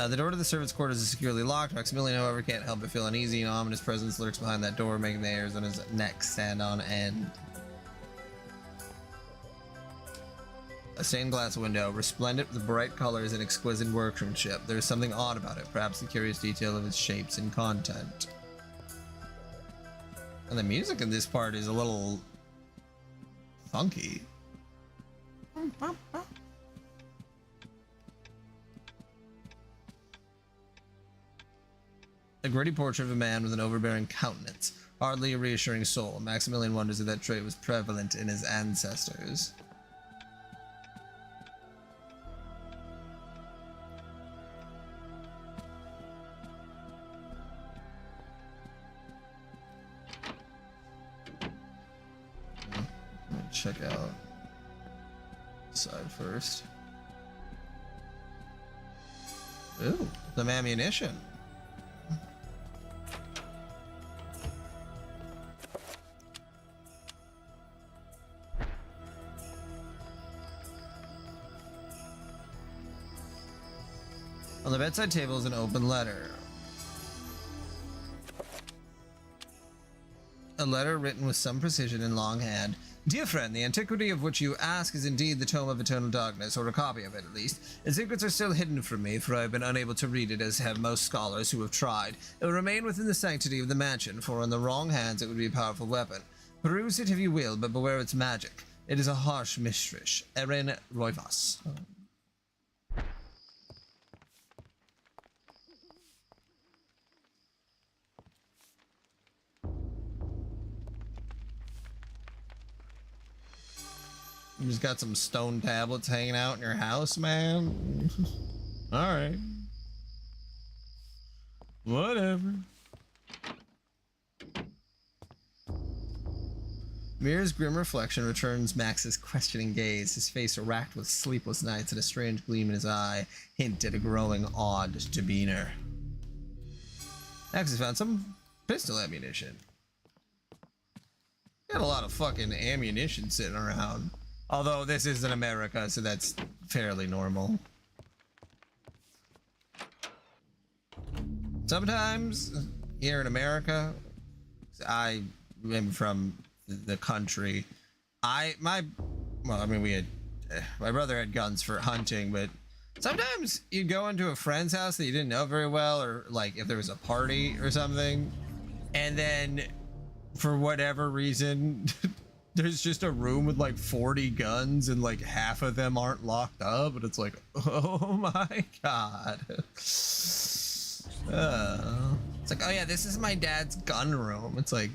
The door to the servants' quarters is securely locked. Maximilian, however, can't help but feel uneasy. An ominous presence lurks behind that door, making the hairs on his neck stand on end. A stained glass window, resplendent with bright colors and exquisite workmanship. There is something odd about it, perhaps the curious detail of its shapes and content. And the music in this part is a little funky. A gritty portrait of a man with an overbearing countenance, hardly a reassuring soul. Maximilian wonders if that trait was prevalent in his ancestors. Check out side first. Ooh, some ammunition. On the bedside table is an open letter. A letter written with some precision in longhand. Dear friend, the antiquity of which you ask is indeed the Tome of Eternal Darkness, or a copy of it at least. Its secrets are still hidden from me, for I have been unable to read it, as have most scholars who have tried. It will remain within the sanctity of the mansion, for in the wrong hands it would be a powerful weapon. Peruse it if you will, but beware its magic. It is a harsh mistress. Erin Roivas. You just got some stone tablets hanging out in your house, man? Alright. Whatever. Mirror's grim reflection returns Max's questioning gaze, his face racked with sleepless nights, and a strange gleam in his eye hint at a growing odd demeanor. Max has found some pistol ammunition. Got a lot of fucking ammunition sitting around. Although this isn't America, so that's fairly normal. Sometimes here in America, I am from the country. Well, I mean, we had my brother had guns for hunting, but sometimes you'd go into a friend's house that you didn't know very well, or like if there was a party or something, and then for whatever reason there's just a room with like 40 guns and like half of them aren't locked up, and it's like, oh my god. It's like, oh yeah, this is my dad's gun room. It's like,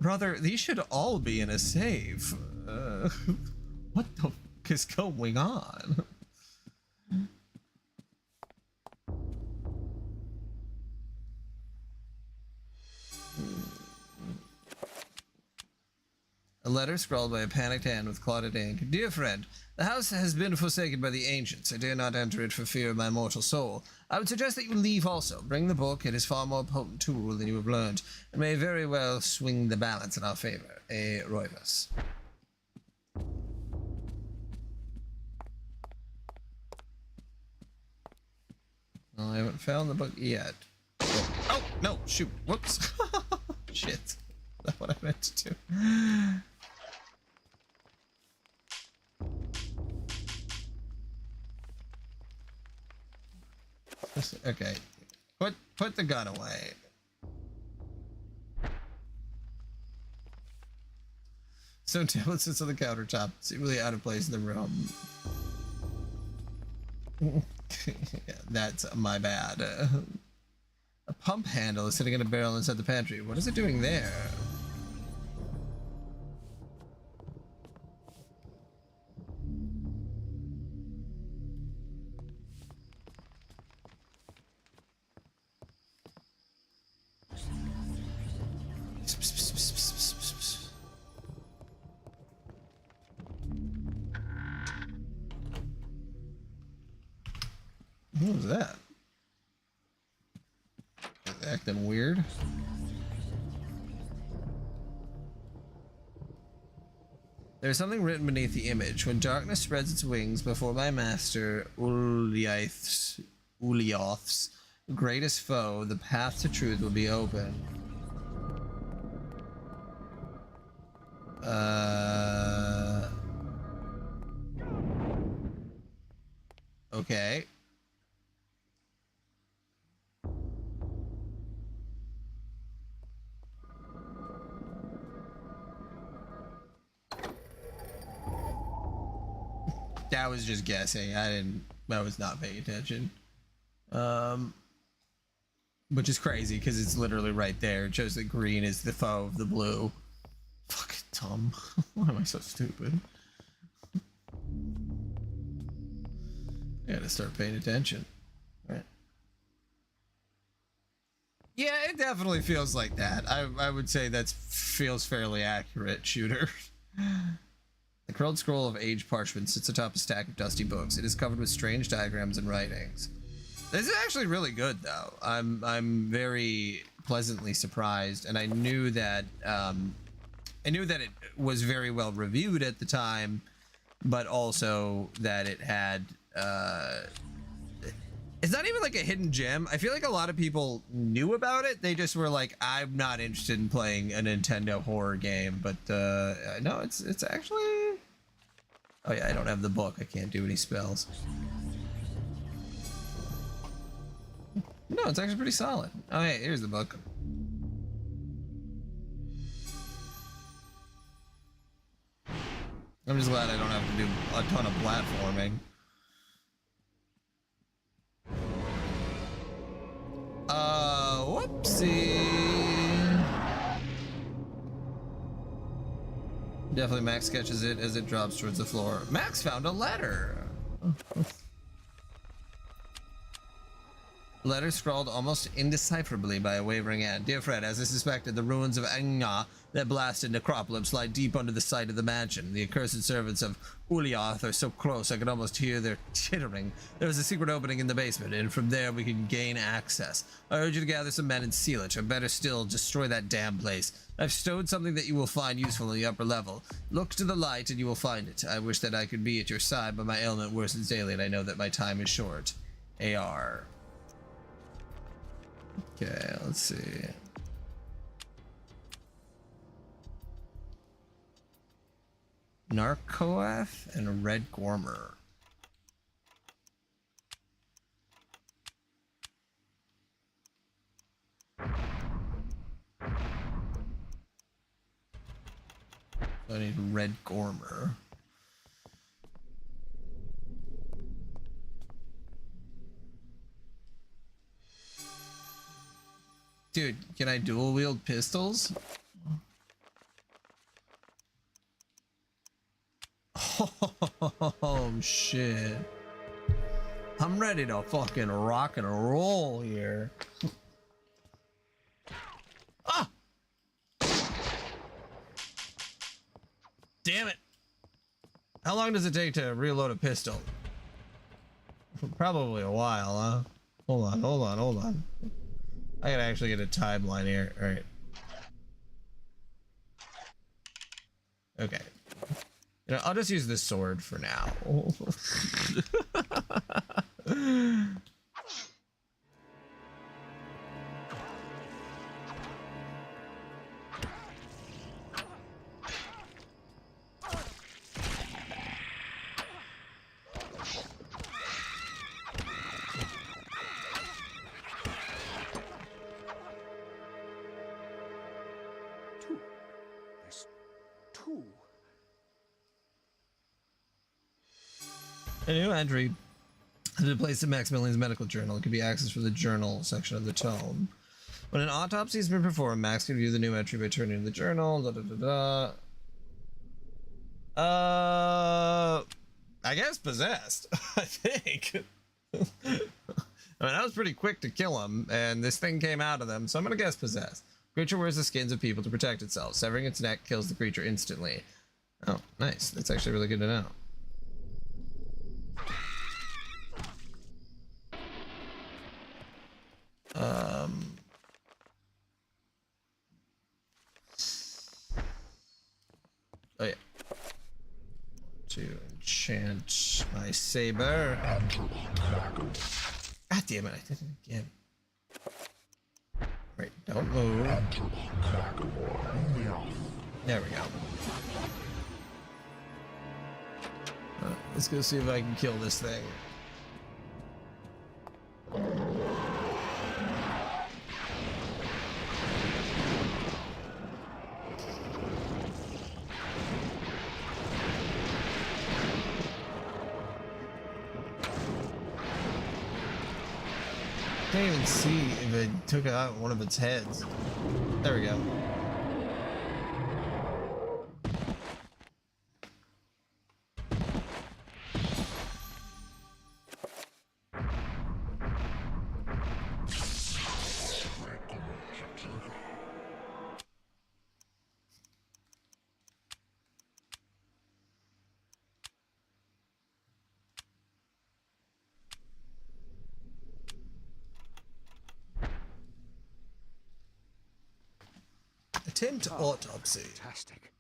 brother, these should all be in a safe. What the fuck is going on? A letter scrawled by a panicked hand with clotted ink. Dear friend, the house has been forsaken by the ancients. I dare not enter it for fear of my mortal soul. I would suggest that you leave also. Bring the book. It is far more potent tool than you have learned, and may very well swing the balance in our favor. A. Roivas. Well, I haven't found the book yet. Oh, no, shoot. Whoops. Shit. That's what I meant to do. Okay. Put the gun away. So tablet sits on the countertop, seemingly out of place in the room. Yeah, that's my bad. A pump handle is sitting in a barrel inside the pantry. What is it doing there? What was that? Acting weird. There's something written beneath the image. When darkness spreads its wings before my master Ulyaoth's greatest foe, the path to truth will be open. Okay. I was just guessing. I was not paying attention. Which is crazy because it's literally right there. It shows that green is the foe of the blue. Fucking dumb. Why am I so stupid? I gotta start paying attention. All right. Yeah, it definitely feels like that. I would say that feels fairly accurate, shooter. The curled scroll of aged parchment sits atop a stack of dusty books. It is covered with strange diagrams and writings. This is actually really good, though. I'm very pleasantly surprised, and I knew that it was very well reviewed at the time, but also that it had it's not even like a hidden gem. I feel like a lot of people knew about it. They just were like, I'm not interested in playing a Nintendo horror game, but no, it's actually. Oh yeah, I don't have the book. I can't do any spells. No, it's actually pretty solid. Oh hey, here's the book. I'm just glad I don't have to do a ton of platforming. Whoopsie. Definitely Max catches it as it drops towards the floor. Max found a letter. Letter scrawled almost indecipherably by a wavering hand. Dear Fred, as I suspected, the ruins of Anga, that blasted necropolis, lie deep under the site of the mansion. The accursed servants of Ulyaoth are so close I could almost hear their chittering. There is a secret opening in the basement, and from there we can gain access. I urge you to gather some men and seal it, or better still, destroy that damn place. I've stowed something that you will find useful in the upper level. Look to the light and you will find it. I wish that I could be at your side, but my ailment worsens daily, and I know that my time is short. AR. Okay, let's see. Narcoaf and a red Gormer. I need red Gormer. Dude, can I dual wield pistols? Oh shit. I'm ready to fucking rock and roll here. Ah! Damn it. How long does it take to reload a pistol? Probably a while, huh? Hold on. I gotta actually get a timeline here. Alright. Okay. You know, I'll just use this sword for now. A new entry has been placed in Maximilian's medical journal. It can be accessed from the journal section of the tome. When an autopsy has been performed, Max can view the new entry by turning to the journal. I guess possessed. I think. I mean, that was pretty quick to kill him, and this thing came out of them, so I'm gonna guess possessed. Creature wears the skins of people to protect itself. Severing its neck kills the creature instantly. Oh, nice. That's actually really good to know. Oh yeah. To enchant my saber. God damn it, I did it again. Right, don't move. There we go. Let's go see if I can kill this thing. Can't even see if it took out one of its heads. There we go. Attempt autopsy. Fantastic.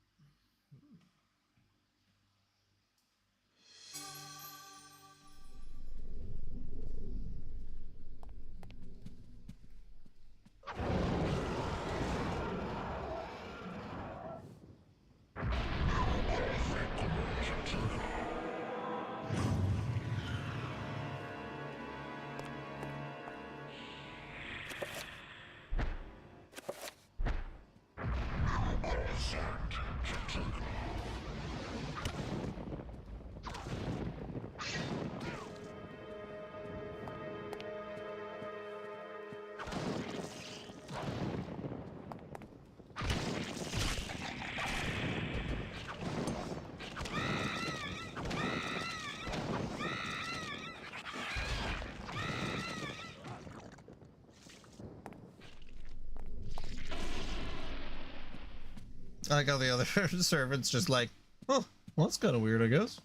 I like how the other servants just like, oh, well, that's kind of weird, I guess.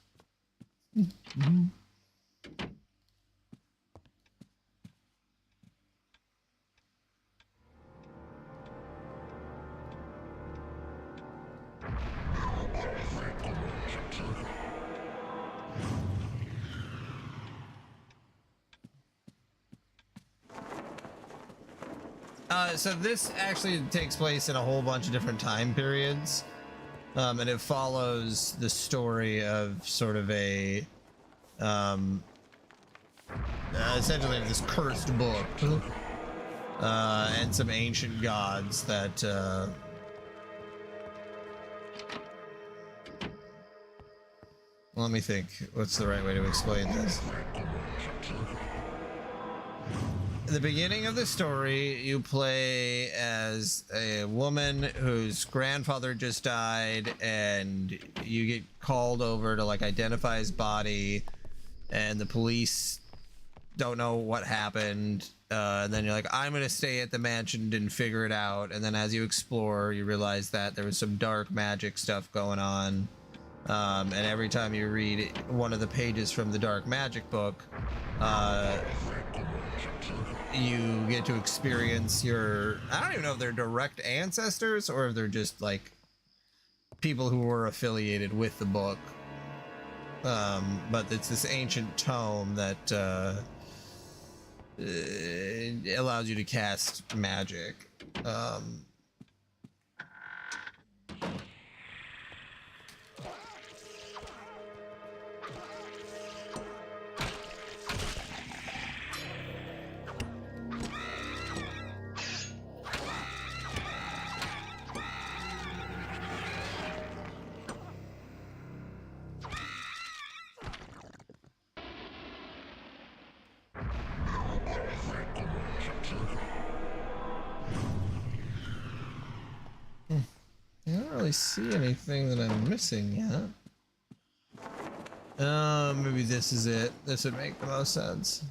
So this actually takes place in a whole bunch of different time periods. And it follows the story of sort of a essentially this cursed book and some ancient gods that let me think, what's the right way to explain this? At the beginning of the story, you play as a woman whose grandfather just died, and you get called over to like identify his body, and the police don't know what happened. And then you're like, I'm gonna stay at the mansion and figure it out. And then as you explore, you realize that there was some dark magic stuff going on. And every time you read one of the pages from the dark magic book, you get to experience your, I don't even know if they're direct ancestors or if they're just like people who were affiliated with the book. But it's this ancient tome that allows you to cast magic. I don't really see anything that I'm missing yet. Maybe this is it. This would make the most sense.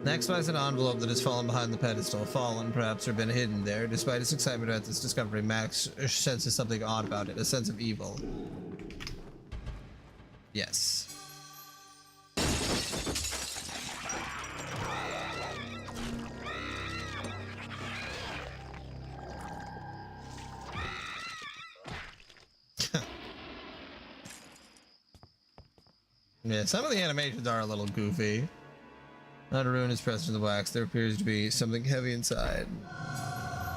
Next lies an envelope that has fallen behind the pedestal, fallen perhaps or been hidden there. Despite his excitement about this discovery, Max senses something odd about it, a sense of evil. Yes. Yeah, some of the animations are a little goofy. Not a rune is pressed in the wax. There appears to be something heavy inside.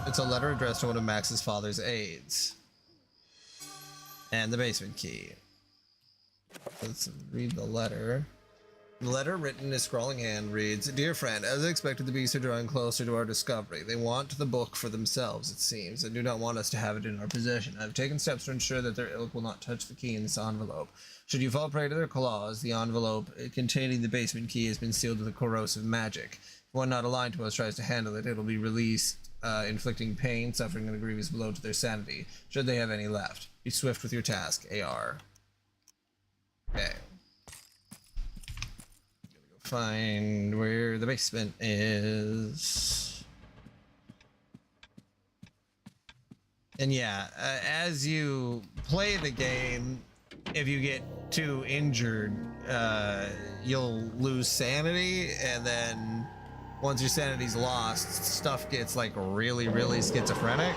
It's a letter addressed to one of Max's father's aides. And the basement key. Let's read the letter. The letter, written in a scrawling hand, reads, Dear friend, as expected, the beasts are drawing closer to our discovery. They want the book for themselves, it seems, and do not want us to have it in our possession. I have taken steps to ensure that their ilk will not touch the key in this envelope. Should you fall prey to their claws, the envelope containing the basement key has been sealed with a corrosive magic. If one not aligned to us tries to handle it, it will be released, inflicting pain, suffering, and a grievous blow to their sanity, should they have any left. Be swift with your task, AR. Okay. Find where the basement is. And yeah, as you play the game, if you get too injured, you'll lose sanity, and then once your sanity's lost, stuff gets like really, really schizophrenic.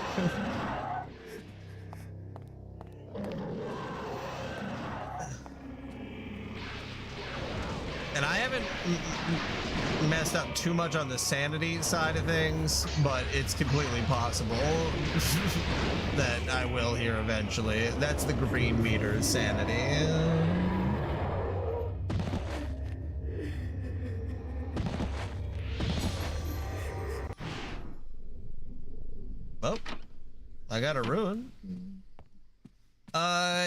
And I haven't messed up too much on the sanity side of things, but it's completely possible that I will here eventually. That's the green meter sanity. Oh, I got a rune.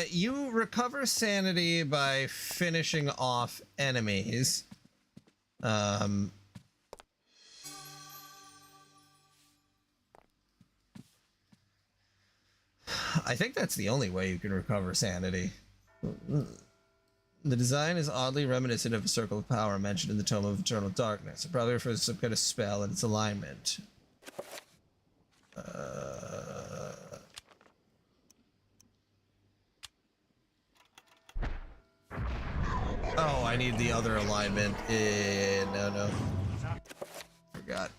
You recover sanity by finishing off enemies. I think that's the only way you can recover sanity. The design is oddly reminiscent of a circle of power mentioned in the Tome of Eternal Darkness. It probably refers to some kind of spell and its alignment. Oh, I need the other alignment. No. Forgot.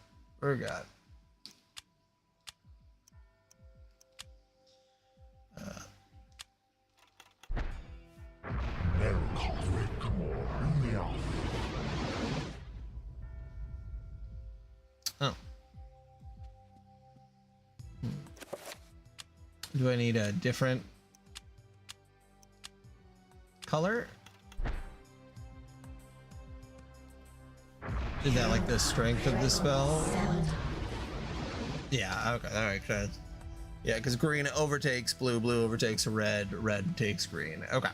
Oh. Do I need a different color? Is that like the strength of the spell? Yeah, okay, that makes sense. Yeah, because green overtakes blue, blue overtakes red, red takes green. Okay.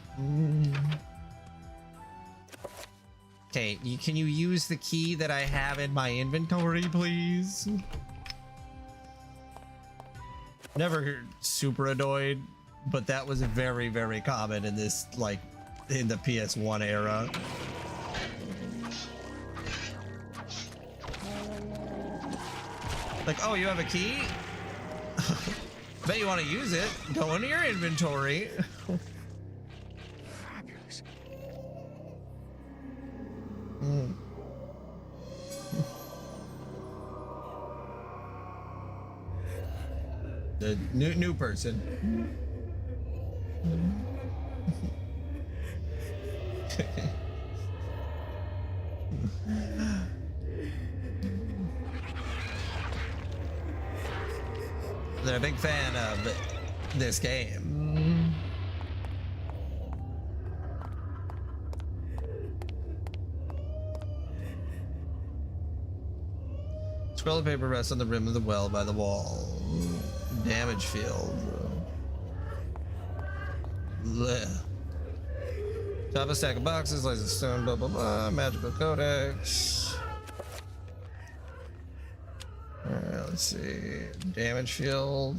Okay, can you use the key that I have in my inventory, please? Never super annoyed, but that was very, very common in this, like, in the PS1 era. Like, oh, you have a key? Bet you want to use it. Go into your inventory. Fabulous. The new person. They're a big fan of this game. Scroll of paper rests on the rim of the well by the wall. Damage field. Blech. Top a stack of boxes, lays of stone, blah blah blah. Magical codex. Alright, let's see. Damage field.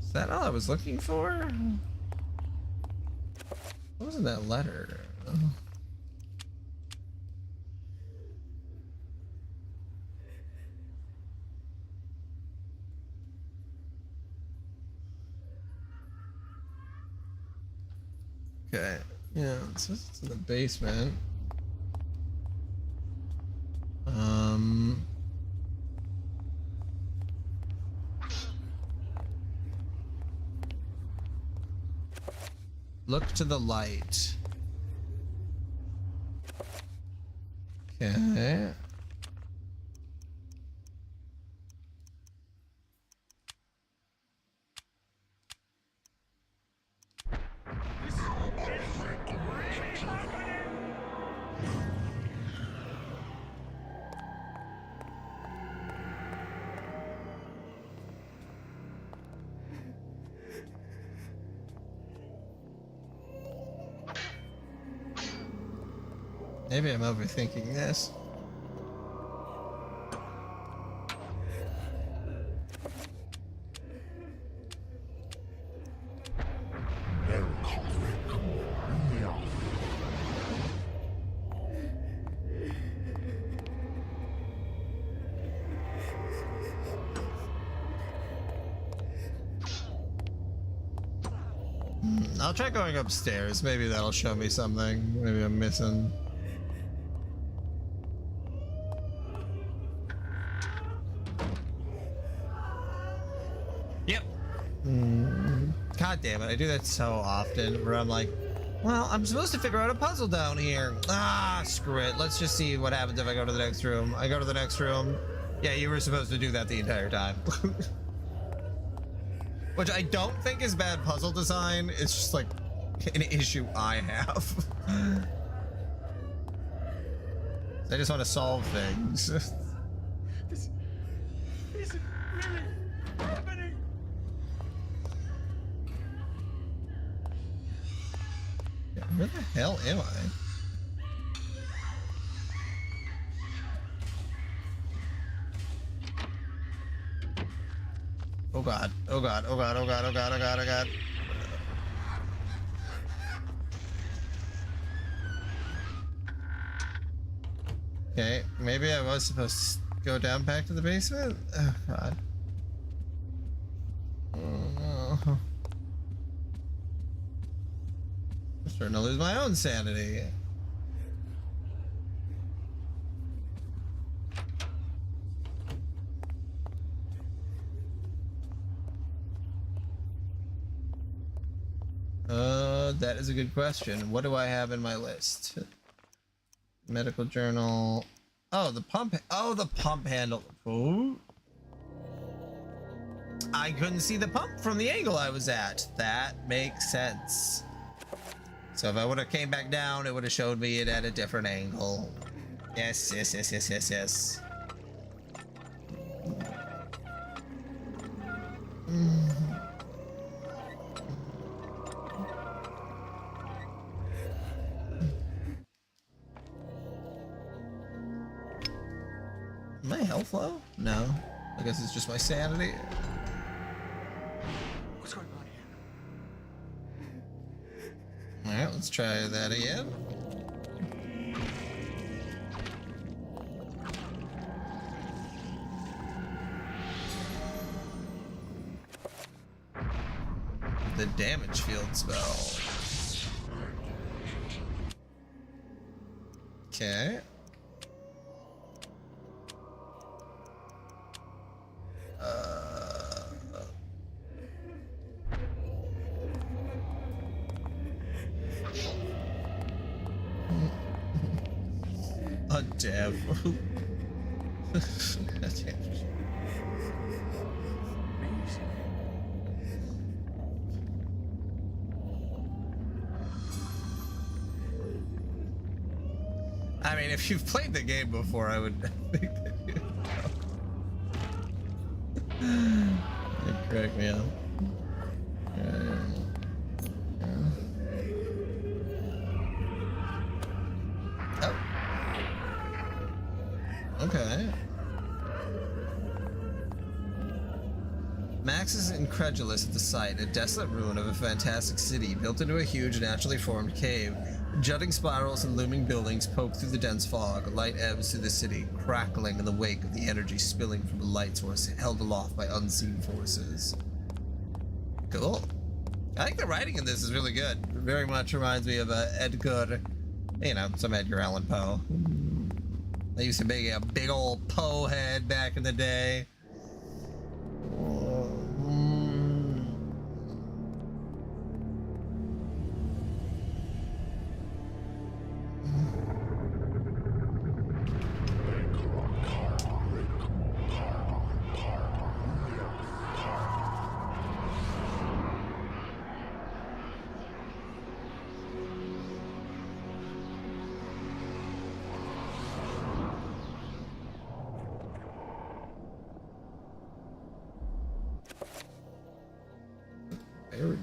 Is that all I was looking for? What was in that letter? Okay, yeah, it says it's in the basement. Look to the light. Okay. Maybe I'm overthinking this. I'll try going upstairs. Maybe that'll show me something. Maybe I'm missing. Yep. God damn it. I do that so often where I'm like, well, I'm supposed to figure out a puzzle down here. Ah, screw it. Let's just see what happens if I go to the next room. I go to the next room. Yeah, you were supposed to do that the entire time. Which I don't think is bad puzzle design. It's just like an issue I have. I just want to solve things. This isn't really happening. Yeah, where the hell am I? Oh god, oh god, oh god, oh god, oh god, oh god, oh god. Okay, maybe I was supposed to go down back to the basement? Oh god. Oh no. I'm starting to lose my own sanity. That is a good question. What do I have in my list? Medical journal. Oh, the pump. Oh, the pump handle. Oh. I couldn't see the pump from the angle I was at. That makes sense. So if I would have came back down, it would have showed me it at a different angle. Yes, yes, yes, yes, yes, yes. My health low? No. I guess it's just my sanity. What's going on here? Alright, let's try that again. The damage field spell. Okay. A dev. I mean, if you've played the game before, I would think that you know. Crack me up. Oh. Okay. Max is incredulous at the sight, a desolate ruin of a fantastic city built into a huge naturally formed cave. Jutting spirals and looming buildings poke through the dense fog. Light ebbs through the city, crackling in the wake of the energy spilling from the light source held aloft by unseen forces. Cool. I think the writing in this is really good. It very much reminds me of Edgar, you know, some Edgar Allan Poe. I used to be a big old Poe head back in the day.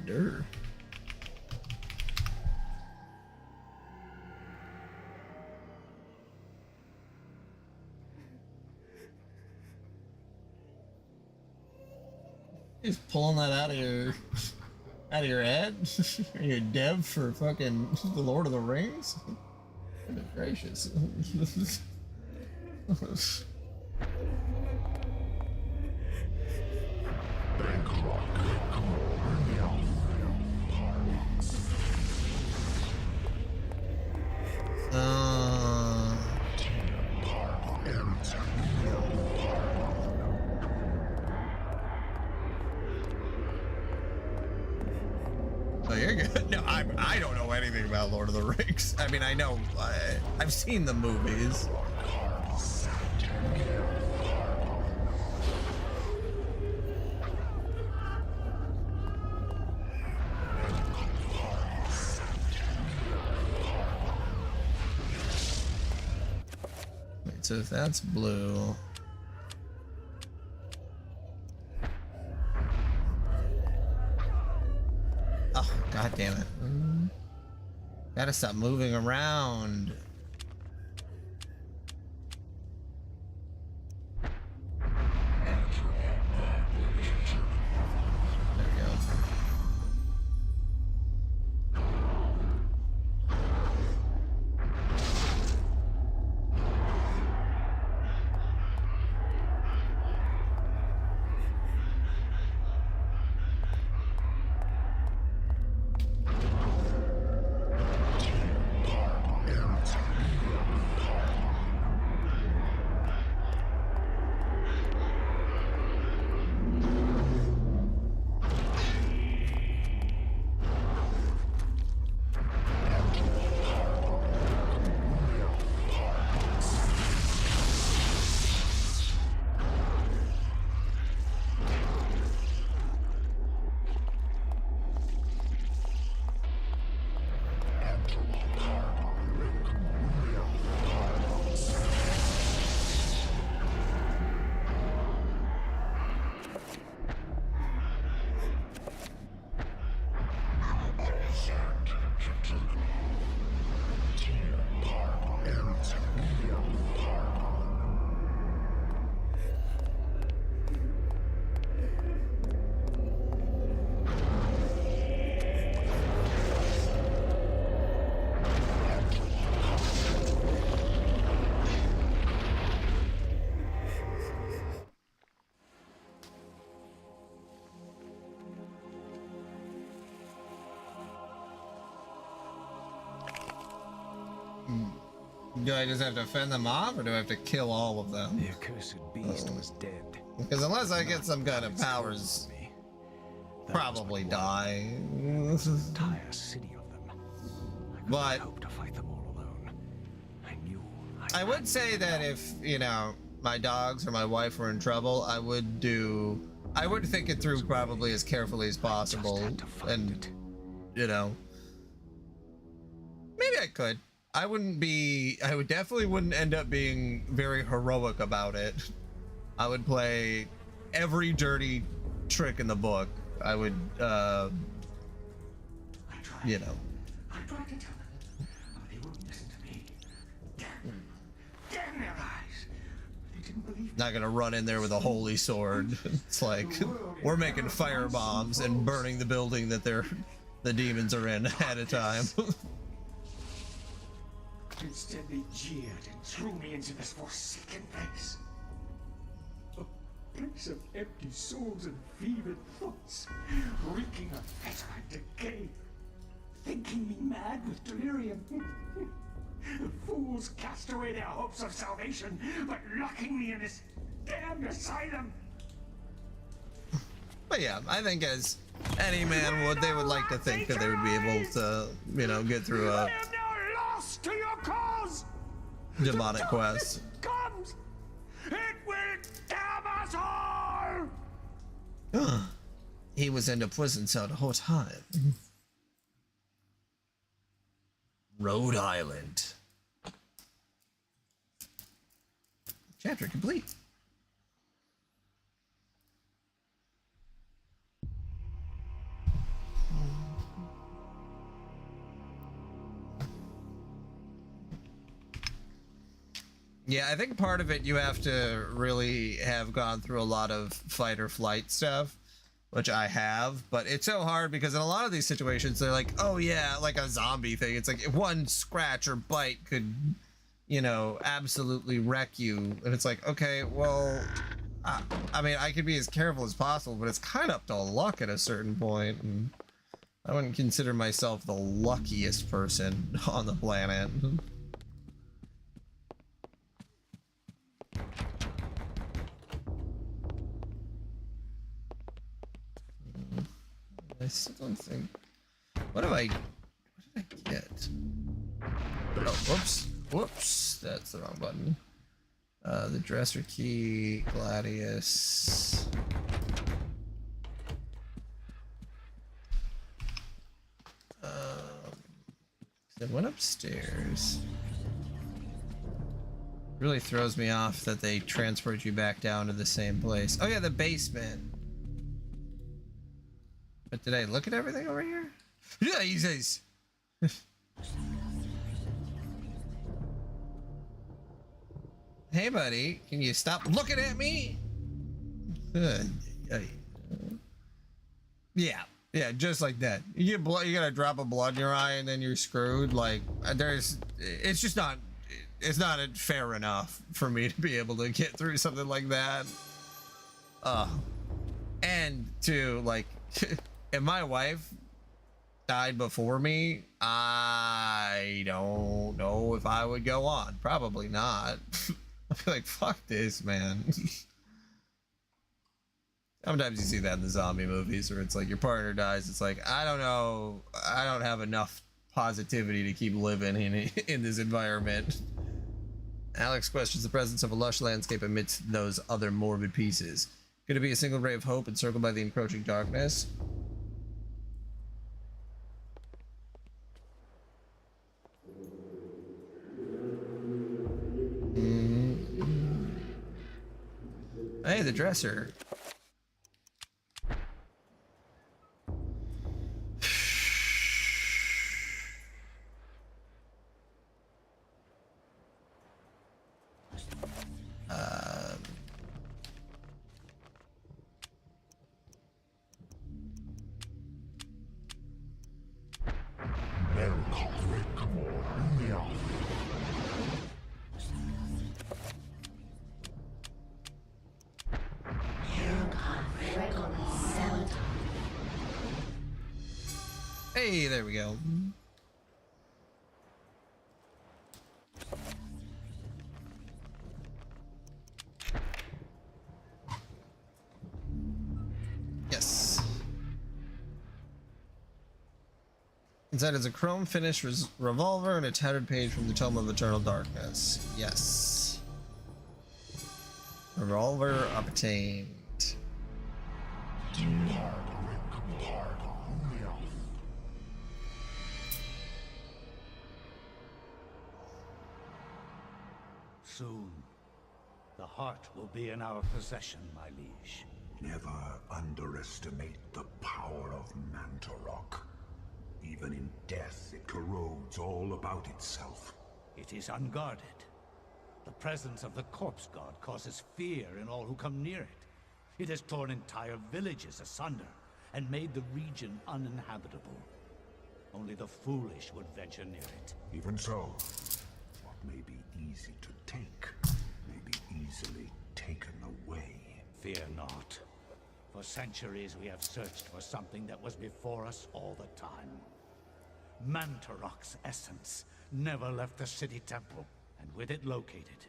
Dirt. Just pulling that out of your head? Are you a dev for fucking the Lord of the Rings? Goodness gracious. Oh, you're good. No, I don't know anything about Lord of the Rings. I mean, I know, I've seen the movies. Wait, so if that's blue... Oh, god damn it. Gotta stop moving around. There we go. Do I just have to fend them off, or do I have to kill all of them? The accursed beast was dead. Because unless I get some kind of powers, probably die. Entire city of them. But hope to fight them all alone. I knew. I would say that if, you know, my dogs or my wife were in trouble, I would think it through probably as carefully as possible. And, you know, maybe I could. I would definitely wouldn't end up being very heroic about it. I would play every dirty trick in the book. I would, you know. I tried to tell them, but they wouldn't listen to me. Damn their eyes. They didn't believe. Not gonna run in there with a holy sword. It's like, we're making fire bombs and burning the building that the demons are in at a time. Instead, they jeered and threw me into this forsaken place. A place of empty souls and fevered thoughts, reeking of fetor and decay, thinking me mad with delirium. The fools cast away their hopes of salvation, but locking me in this damned asylum. But yeah, I think as any man would, they would like to think that they would be able to, you know, get through a To your cause! demonic quest. Comes! It will damn us all! He was in the prison cell the whole time. Rhode Island. Chapter complete. Yeah, I think part of it you have to really have gone through a lot of fight or flight stuff, which I have, but it's so hard because in a lot of these situations they're like, oh yeah, like a zombie thing. It's like one scratch or bite could, you know, absolutely wreck you. And it's like, okay, well, I mean, I could be as careful as possible, but it's kind of up to luck at a certain point. And I wouldn't consider myself the luckiest person on the planet. I still don't think. What did I get? Oh, whoops, that's the wrong button. The dresser key, Gladius. It went upstairs. Really throws me off that they transport you back down to the same place. Oh yeah, the basement. But did I look at everything over here? Yeah, he says. Hey, buddy, can you stop looking at me? Yeah, just like that. You get blood, you got a drop of blood in your eye, and then you're screwed. Like, it's just not. It's not fair enough for me to be able to get through something like that. And to like. If my wife died before me, I don't know if I would go on. Probably not. I'd be like, fuck this, man. Sometimes you see that in the zombie movies where it's like your partner dies. It's like, I don't know. I don't have enough positivity to keep living in this environment. Alex questions the presence of a lush landscape amidst those other morbid pieces. Could it be a single ray of hope encircled by the encroaching darkness? Hey, the dresser. Hey, there we go. Inside is a chrome finished revolver and a tattered page from the Tome of Eternal Darkness. Yes. Revolver obtained. Soon, the heart will be in our possession, my liege. Never underestimate the power of Mantarok. Even in death, it corrodes all about itself. It is unguarded. The presence of the corpse god causes fear in all who come near it. It has torn entire villages asunder and made the region uninhabitable. Only the foolish would venture near it. Even so, what may be easy to take may be easily taken away. Fear not. For centuries we have searched for something that was before us all the time. Mantarok's essence never left the city temple, and with it located,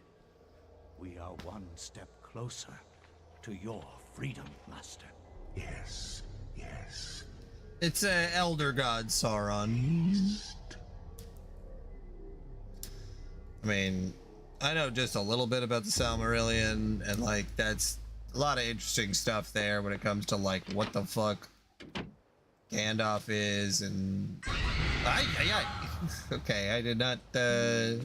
we are one step closer to your freedom, Master. Yes, yes. It's an elder god, Sauron. I mean, I know just a little bit about the Silmarillion, and like that's a lot of interesting stuff there when it comes to like what the fuck Gandalf is, and okay, I did not. Oh,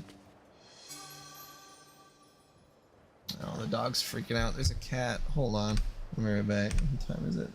the dog's freaking out. There's a cat. Hold on, I'll be right back. What time is it?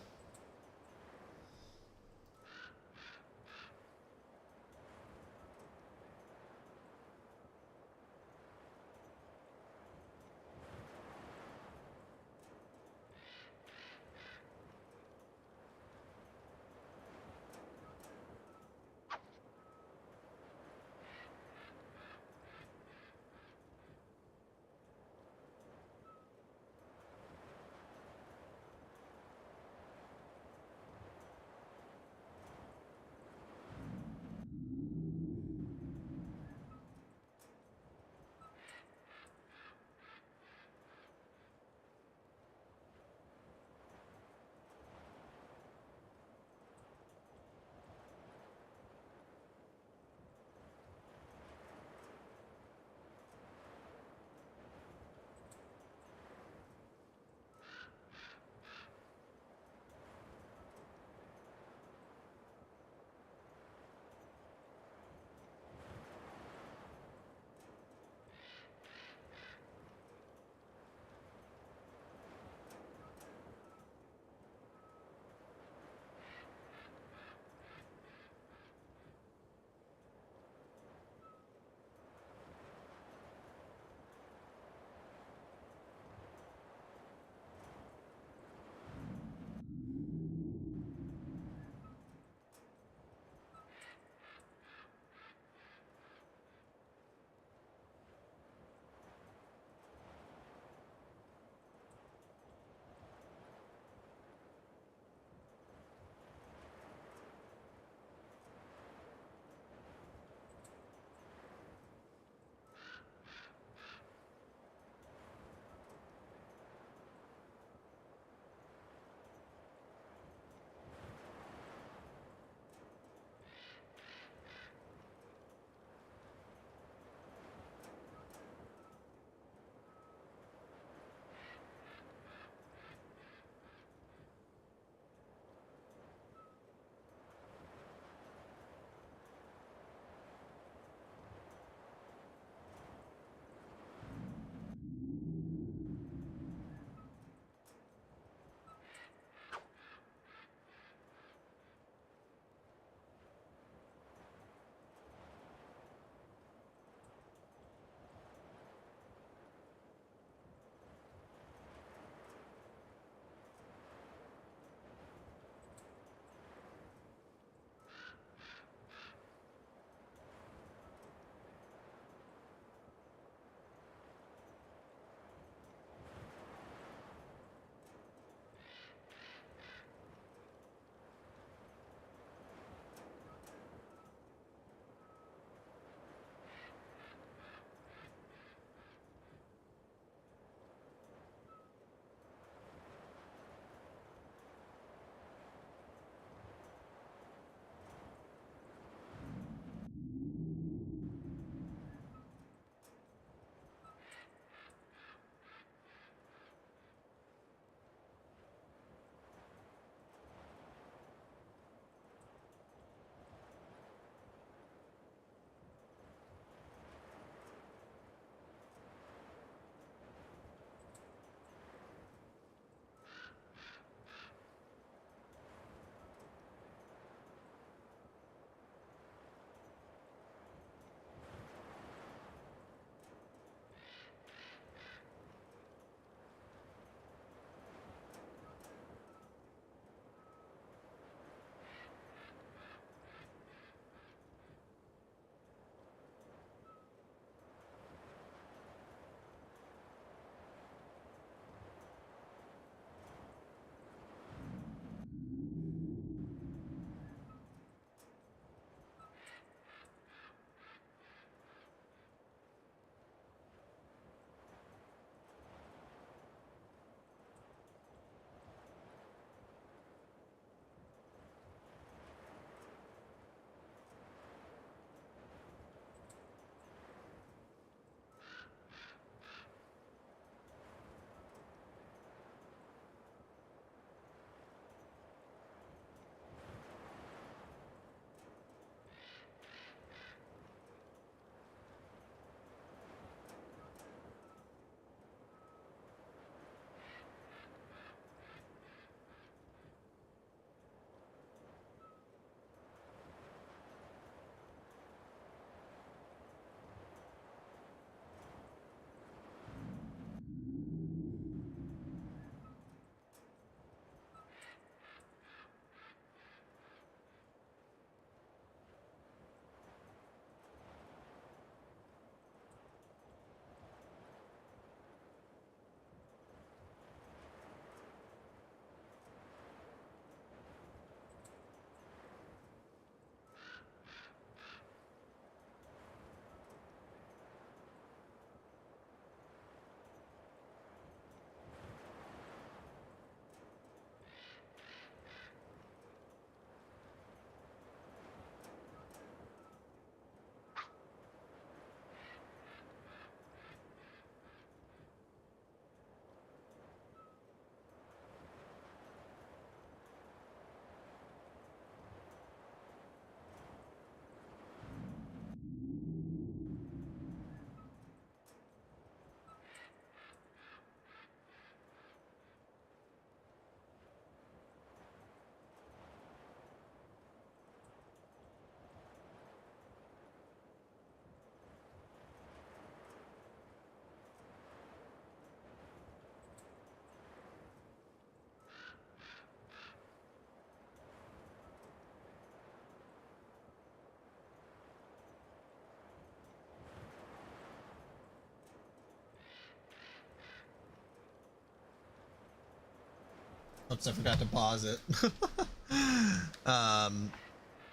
Oops, I forgot to pause it.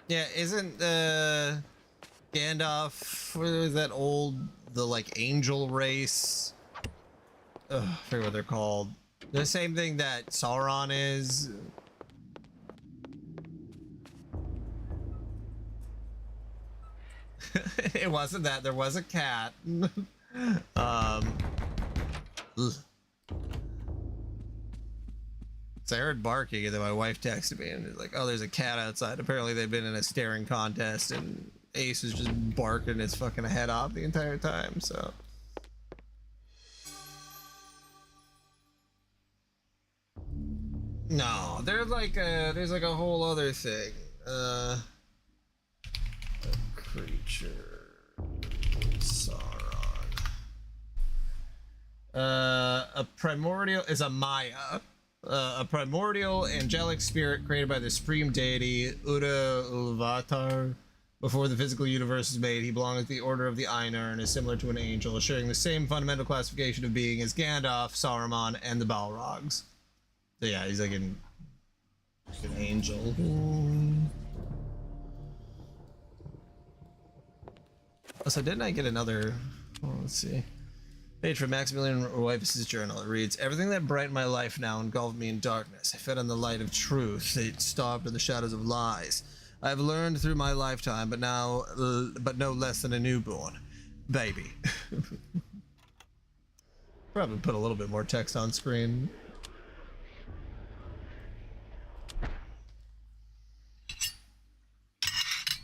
Yeah, isn't Gandalf, what is that the like angel race? Ugh, I forget what they're called. The same thing that Sauron is. It wasn't that. There was a cat. Ugh. So I heard barking, and then my wife texted me, and it's like, "Oh, there's a cat outside." Apparently, they've been in a staring contest, and Ace was just barking his fucking head off the entire time. So. No, there's like a whole other thing. A creature. Sauron. A primordial is a Maya. A primordial angelic spirit created by the supreme deity Uda Ulvatar. Before the physical universe is made, he belongs to the Order of the Einar and is similar to an angel, sharing the same fundamental classification of being as Gandalf, Saruman, and the Balrogs. So yeah, he's like an angel. So didn't I get another? Oh, let's see. Page from Maximilian Roivas' journal. It reads, "Everything that brightened my life now engulfed me in darkness. I fed on the light of truth. It starved in the shadows of lies. I have learned through my lifetime, but no less than a newborn baby." Probably put a little bit more text on screen.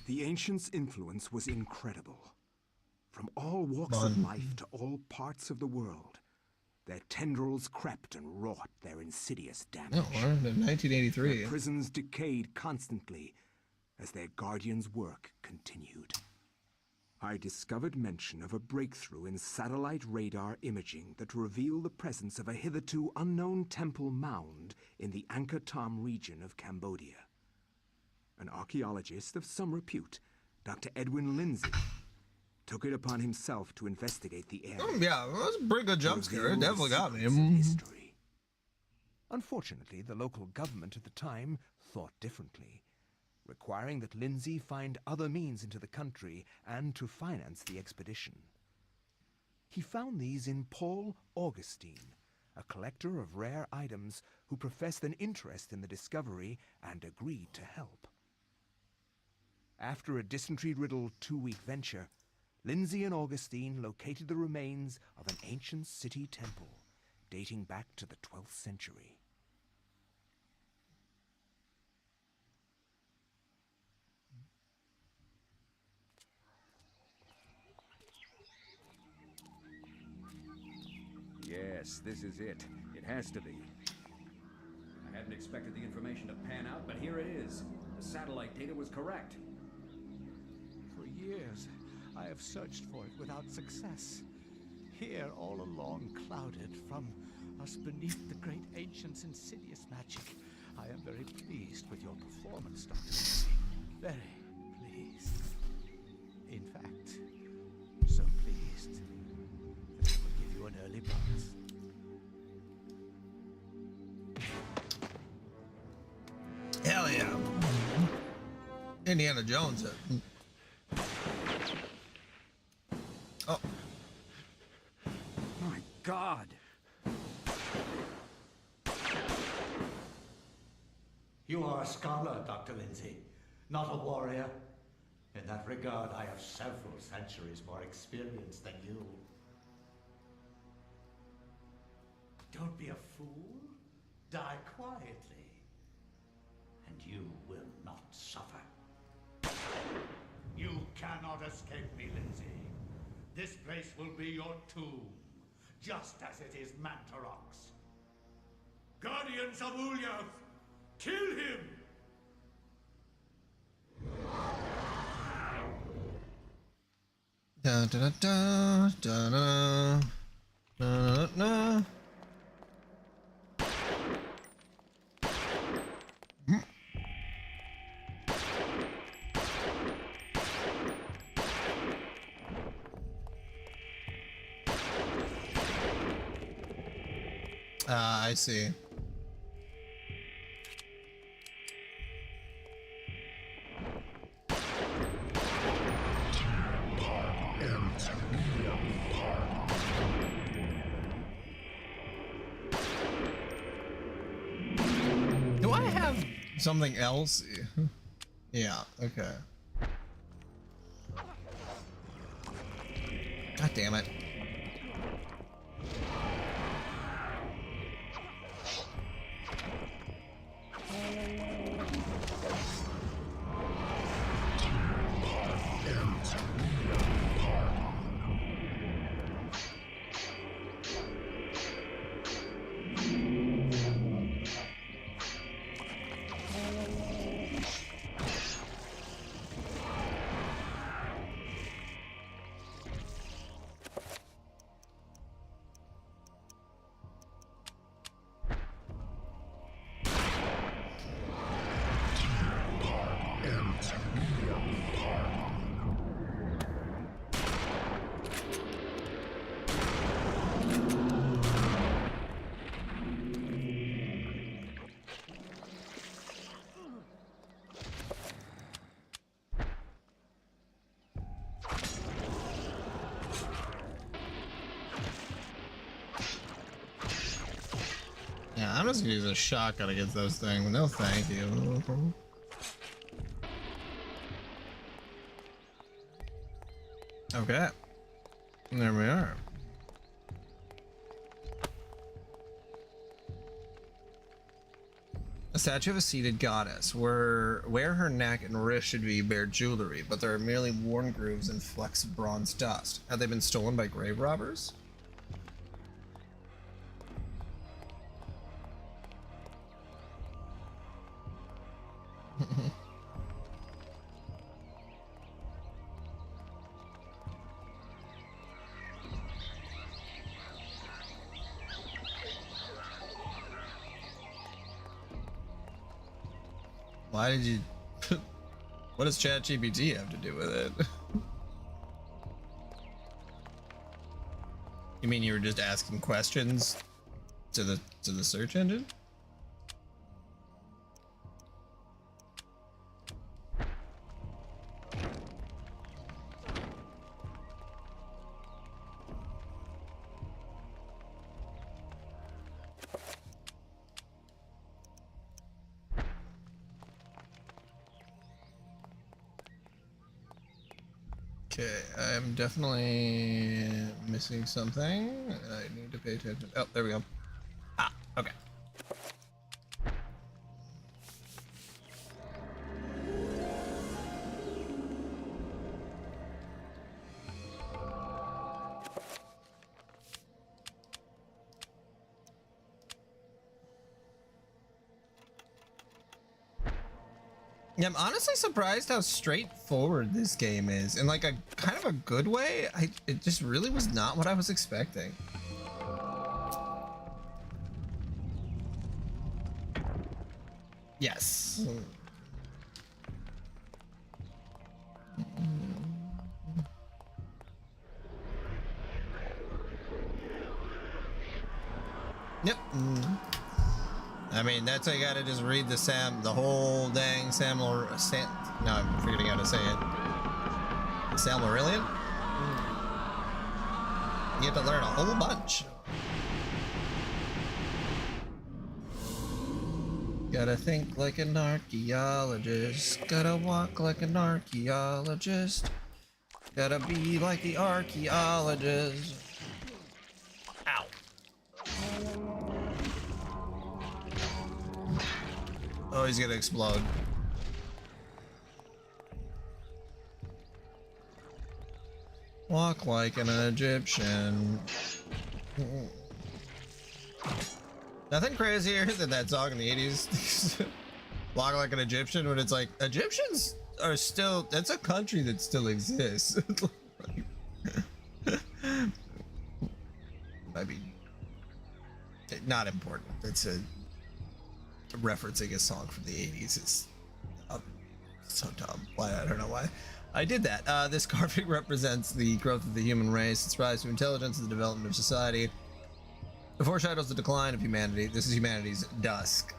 The ancients' influence was incredible. From all walks of life to all parts of the world, their tendrils crept and wrought their insidious damage. No, in 1983. Their prisons decayed constantly as their guardians' work continued. I discovered mention of a breakthrough in satellite radar imaging that revealed the presence of a hitherto unknown temple mound in the Angkor Thom region of Cambodia. An archaeologist of some repute, Dr. Edwin Lindsay, took it upon himself to investigate the area. Yeah, that was a pretty good jump scare. It definitely got me. History. Unfortunately, the local government at the time thought differently, requiring that Lindsay find other means into the country and to finance the expedition. He found these in Paul Augustine, a collector of rare items who professed an interest in the discovery and agreed to help. After a dysentery-riddled 2-week venture, Lindsay and Augustine located the remains of an ancient city temple dating back to the 12th century. Yes, this is it. It has to be. I hadn't expected the information to pan out, but here it is. The satellite data was correct. For years, I have searched for it without success. Here, all along, clouded from us beneath the great ancient's insidious magic. I am very pleased with your performance, Dr. Lindsay. Very pleased. In fact, so pleased that I will give you an early bonus. Hell yeah. Indiana Jones. Oh. My God! You are a scholar, Dr. Lindsay, not a warrior. In that regard, I have several centuries more experience than you. Don't be a fool. Die quietly. And you will not suffer. You cannot escape me, Lindsay. This place will be your tomb, just as it is Mantarok's. Guardians of Ulyav, kill him! Da da da da da da da. I see. Do I have something else? Yeah, okay. God damn it. Yeah, I'm just gonna use a shotgun against those things. No, thank you. Okay. There we are. A statue of a seated goddess, where her neck and wrist should be bare jewelry, but there are merely worn grooves and flecks of bronze dust. Have they been stolen by grave robbers? Why did you... What does ChatGPT have to do with it? You mean you were just asking questions to the search engine? Okay, I'm definitely missing something. I need to pay attention. Oh, there we go. Ah, okay. Yeah, I'm honestly surprised how straightforward this game is, in like a kind of a good way. It just really was not what I was expecting. Yes. Yep. I mean, that's how you gotta just read the whole dang no, I'm forgetting how to say it. Silmarillion? You have to learn a whole bunch. Gotta think like an archaeologist. Gotta walk like an archaeologist. Gotta be like the archaeologist. Ow. Oh, he's gonna explode. Walk like an Egyptian. Nothing crazier than that song in the 80s. Walk like an Egyptian, when it's like, Egyptians are still, that's a country that still exists. I mean, not important. It's referencing a song from the 80s. It's so dumb. Why? I don't know why I did that. This carving represents the growth of the human race, its rise to intelligence, and the development of society. It foreshadows the decline of humanity. This is humanity's dusk.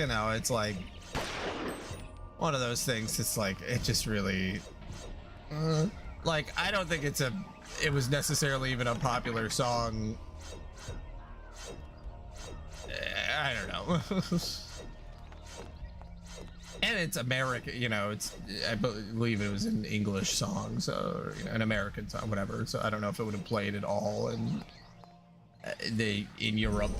you know, it's like one of those things. It's like it just really, like I don't think it was necessarily even a popular song. I don't know. And it's American, you know, I believe it was an English song, so, you know, an American song, whatever. So I don't know if it would have played at all in Europe.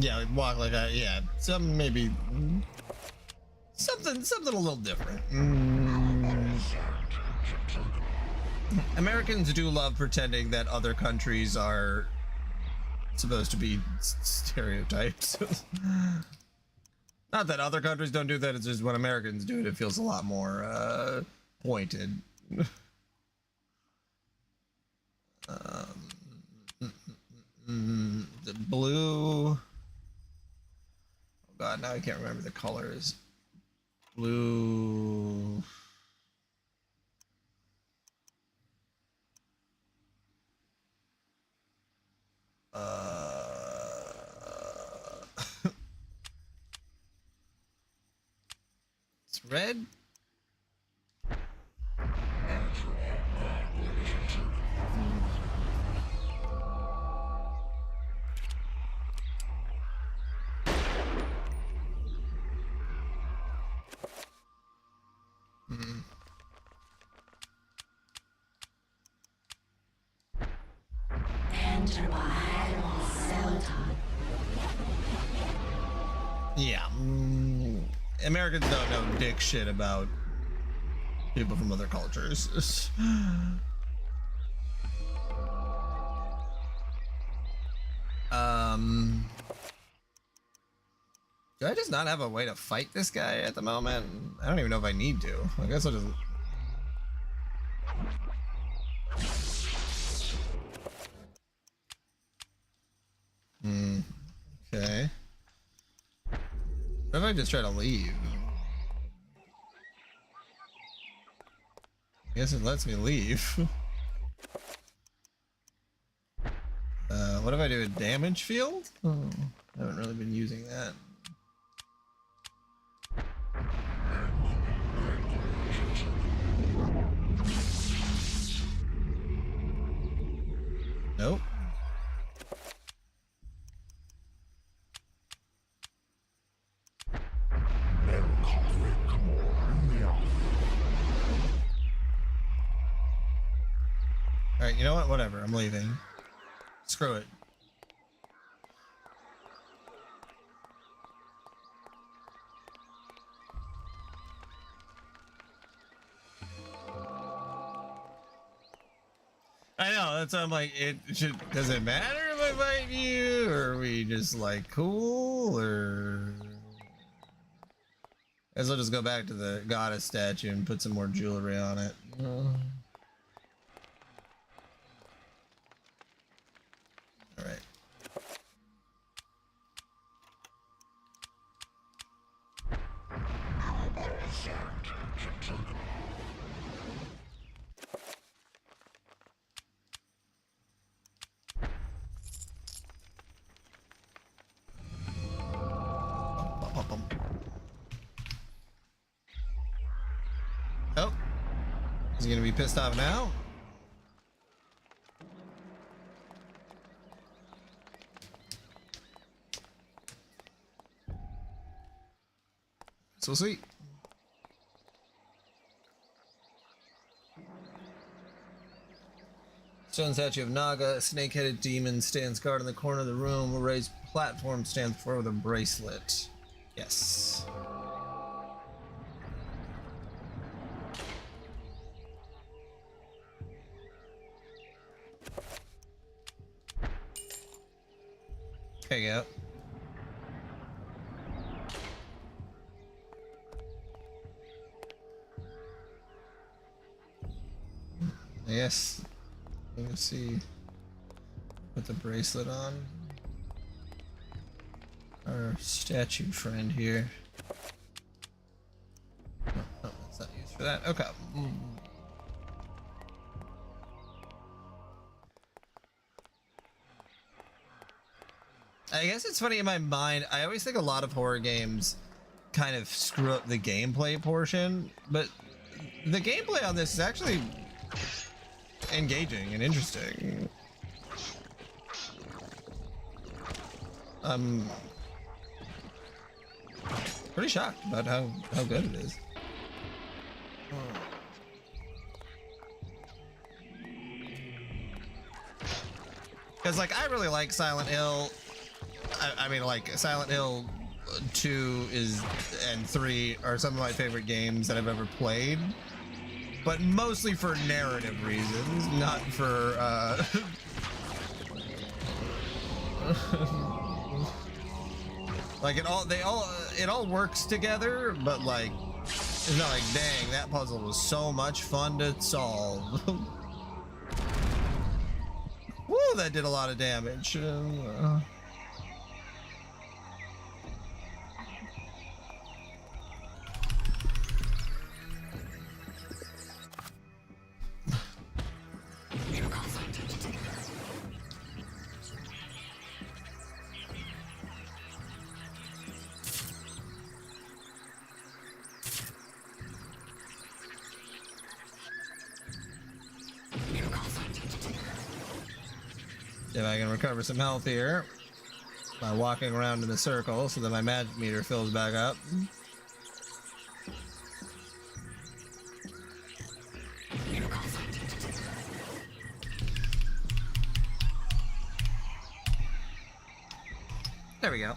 Yeah, like walk like that. Yeah, maybe something a little different. Americans do love pretending that other countries are supposed to be stereotypes. Not that other countries don't do that. It's just when Americans do it, it feels a lot more pointed. The blue. Oh God, now I can't remember the colors. Blue. It's red. Yeah. Americans don't know dick shit about people from other cultures. Do I just not have a way to fight this guy at the moment? I don't even know if I need to. I guess I'll just... Okay. What if I just try to leave? I guess it lets me leave. What if I do a damage field? Oh, I haven't really been using that. Nope. Alright, you know what? Whatever. I'm leaving. Screw it. I know, that's why I'm like, does it matter if I fight you? Or are we just like cool? Or I guess I'll just go back to the goddess statue and put some more jewelry on it. Alright. Oh, is he gonna be pissed off now? So sweet. Stone statue of Naga, a snake-headed demon stands guard in the corner of the room. A raised platform stands before the bracelet. Yes. There you go. Yes. You can see. Put the bracelet on. Our statue friend here. Oh, that's not used for that. Okay. I guess it's funny in my mind. I always think a lot of horror games kind of screw up the gameplay portion, but the gameplay on this is actually engaging and interesting. I'm pretty shocked about how good it is. Because like I really like Silent Hill. I mean, like Silent Hill 2 and 3 are some of my favorite games that I've ever played, but mostly for narrative reasons, not for like it all works together, but like it's not like, dang, that puzzle was so much fun to solve. Woo, that did a lot of damage. If I can recover some health here by walking around in a circle so that my magic meter fills back up. There we go.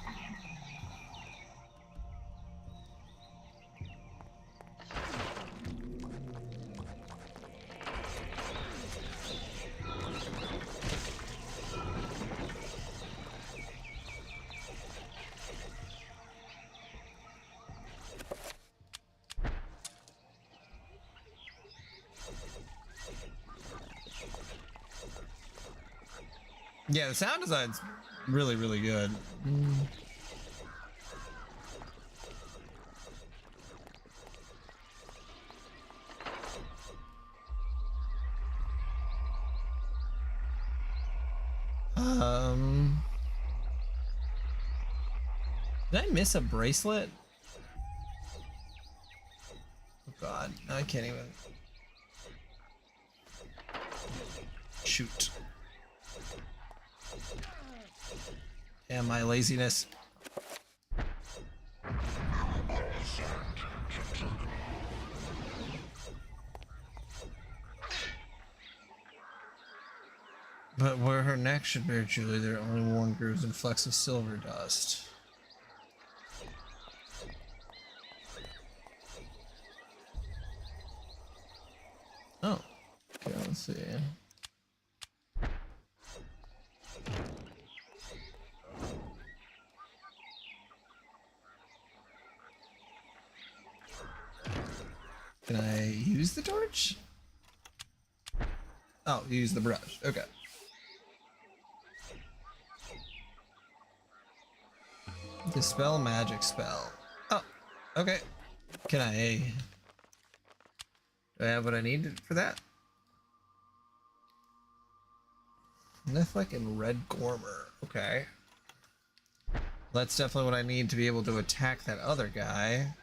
Yeah, the sound design's really, really good. Did I miss a bracelet? Oh god, I can't even. Shoot. Damn my laziness. But where her neck should bear jewelry, there are only worn grooves and flecks of silver dust. Oh, okay, let's see. Can I use the torch? Oh, use the brush. Okay. Dispel magic spell. Oh, okay. Can I... Do I have what I need for that? Niflick and Red Gormer. Okay. That's definitely what I need to be able to attack that other guy.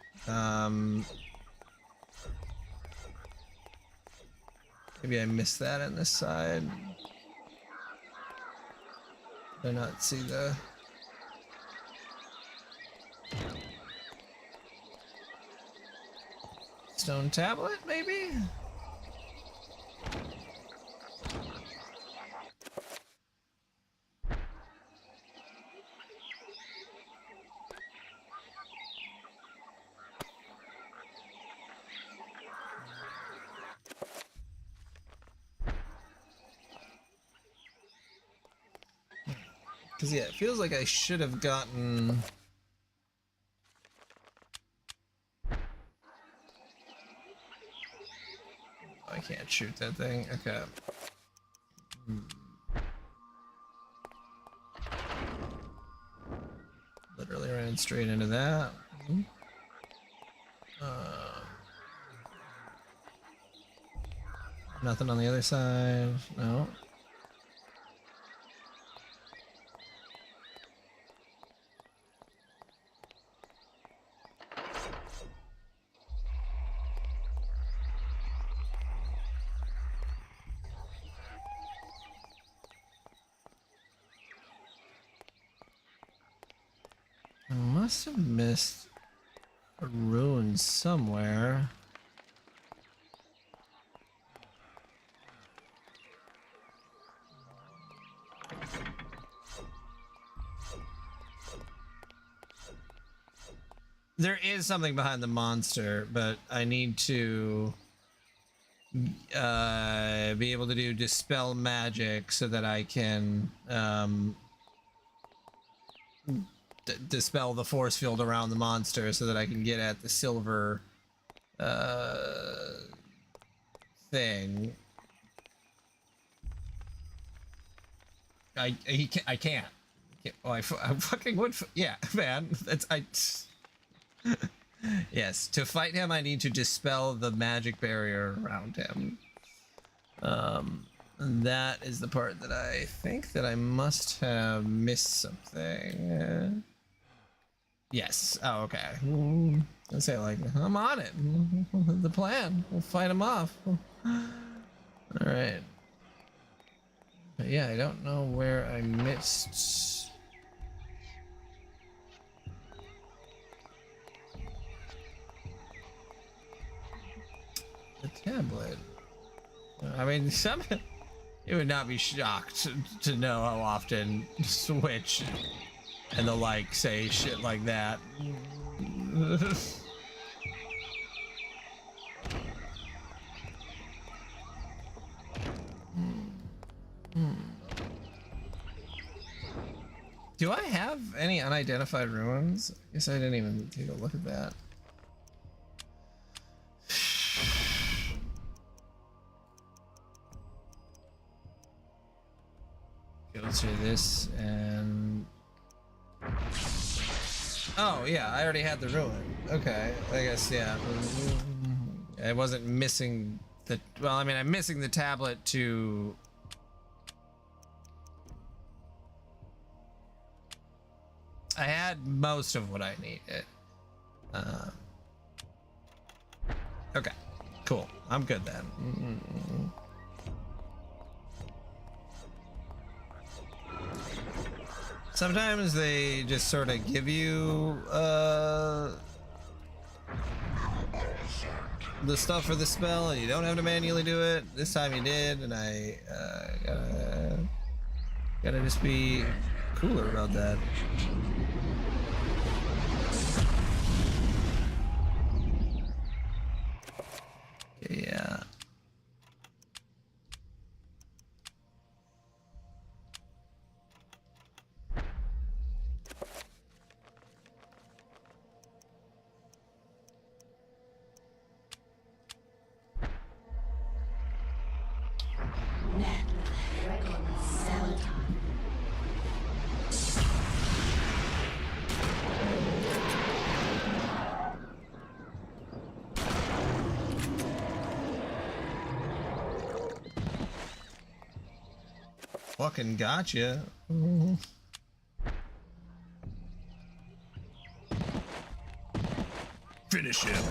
Maybe I missed that on this side. Did I not see the... Stone tablet, maybe? Because, yeah, it feels like I should have gotten... I can't shoot that thing. Okay. Literally ran straight into that. Nothing on the other side. No. I must have missed a ruin somewhere. There is something behind the monster, but I need to be able to do dispel magic so that I can dispel the force field around the monster so that I can get at the silver thing. I can't. Oh, I fucking would. Yeah, man. That's Yes, to fight him, I need to dispel the magic barrier around him. And that is the part that I think that I must have missed something. Yes. Oh, okay. I'll say like, I'm on it. The plan. We'll fight him off. All right. But yeah, I don't know where I missed. The tablet. I mean, it would not be shocked to know how often Switch and the like say shit like that. Do I have any unidentified ruins? I guess I didn't even take a look at that. Go through this and... Oh, yeah, I already had the ruin. Okay, I guess, yeah. I wasn't missing the... Well, I mean, I'm missing the tablet to... I had most of what I needed. Okay, cool. I'm good then. Sometimes they just sort of give you the stuff for the spell and you don't have to manually do it. This time you did, and I gotta just be cooler about that. Yeah. Fucking gotcha. Finish him.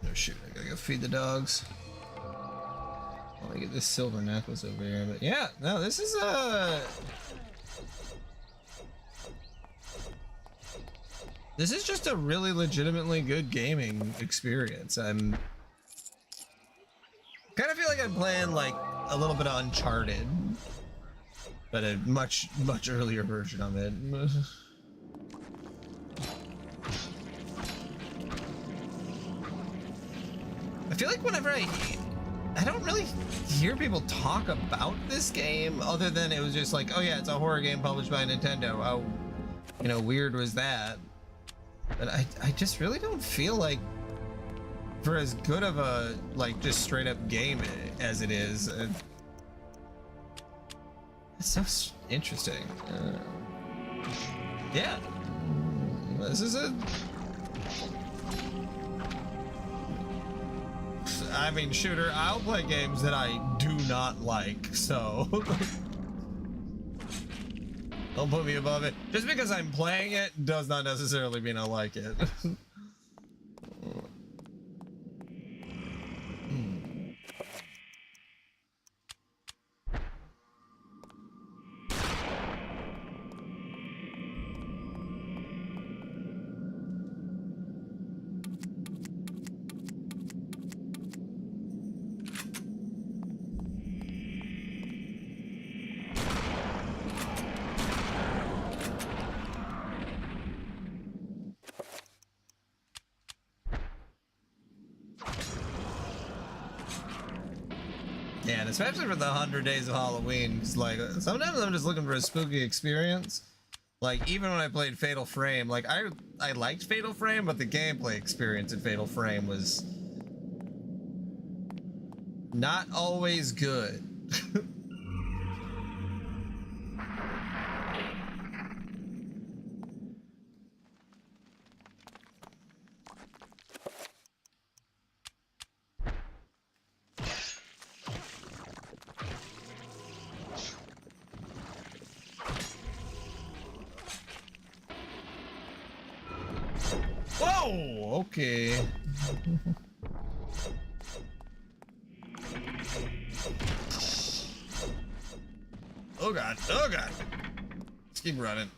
Oh shoot, I gotta go feed the dogs. Let me get this silver necklace over here. But yeah, no, this is this is just a really legitimately good gaming experience. I'm kind of feel like I'm playing like a little bit of Uncharted, but a much earlier version of it. I feel like whenever I I don't really hear people talk about this game other than it was just like, oh yeah, it's a horror game published by Nintendo. How, you know, weird was that? But I just really don't feel like, for as good of a, like, just straight up game as it is, it's so interesting. Yeah, this is a, I mean, shooter, I'll play games that I do not like, so don't put me above it. Just because I'm playing it does not necessarily mean I like it. Yeah, and especially for the 100 Days of Halloween, 'cause, like, sometimes I'm just looking for a spooky experience. Like, even when I played Fatal Frame, like, I liked Fatal Frame, but the gameplay experience in Fatal Frame was not always good. Whoa! Okay. Oh god, oh god. Let's keep running.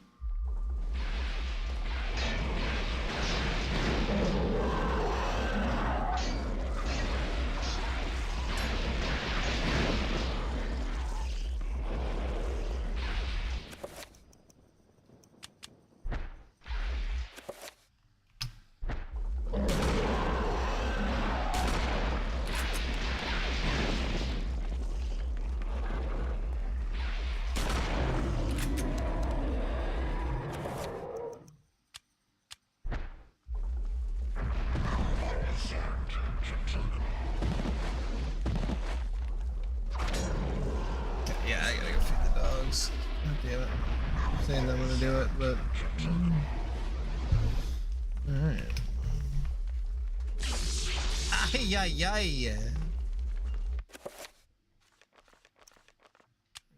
Yeah, I gotta go feed the dogs. God damn it. I'm saying I'm gonna do it, but... Alright. Ay, ay, ay.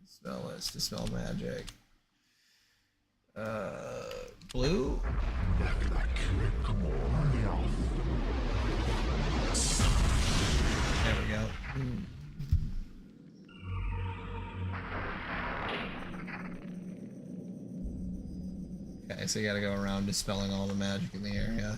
Spell list to spell magic. Blue? There we go. Okay, so you gotta go around dispelling all the magic in the area.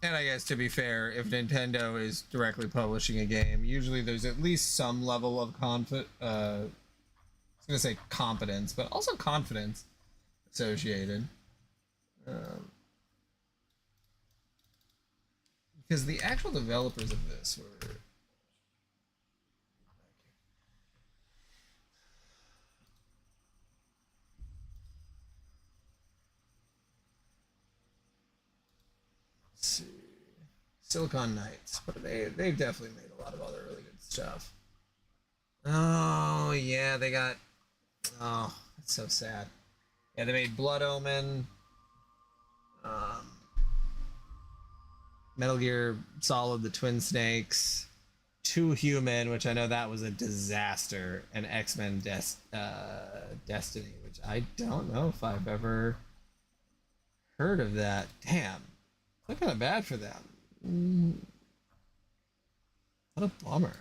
And I guess, to be fair, if Nintendo is directly publishing a game, usually there's at least some level of I was gonna say competence, but also confidence associated. Because the actual developers of this were... Let's see. Silicon Knights. What are they? They've definitely made a lot of other really good stuff. Oh, yeah, they got... Oh, that's so sad. Yeah, they made Blood Omen, Metal Gear Solid, the Twin Snakes, Two Human, which I know that was a disaster, and X-Men Destiny, which I don't know if I've ever heard of that. Damn. I feel kind of bad for them. What a bummer.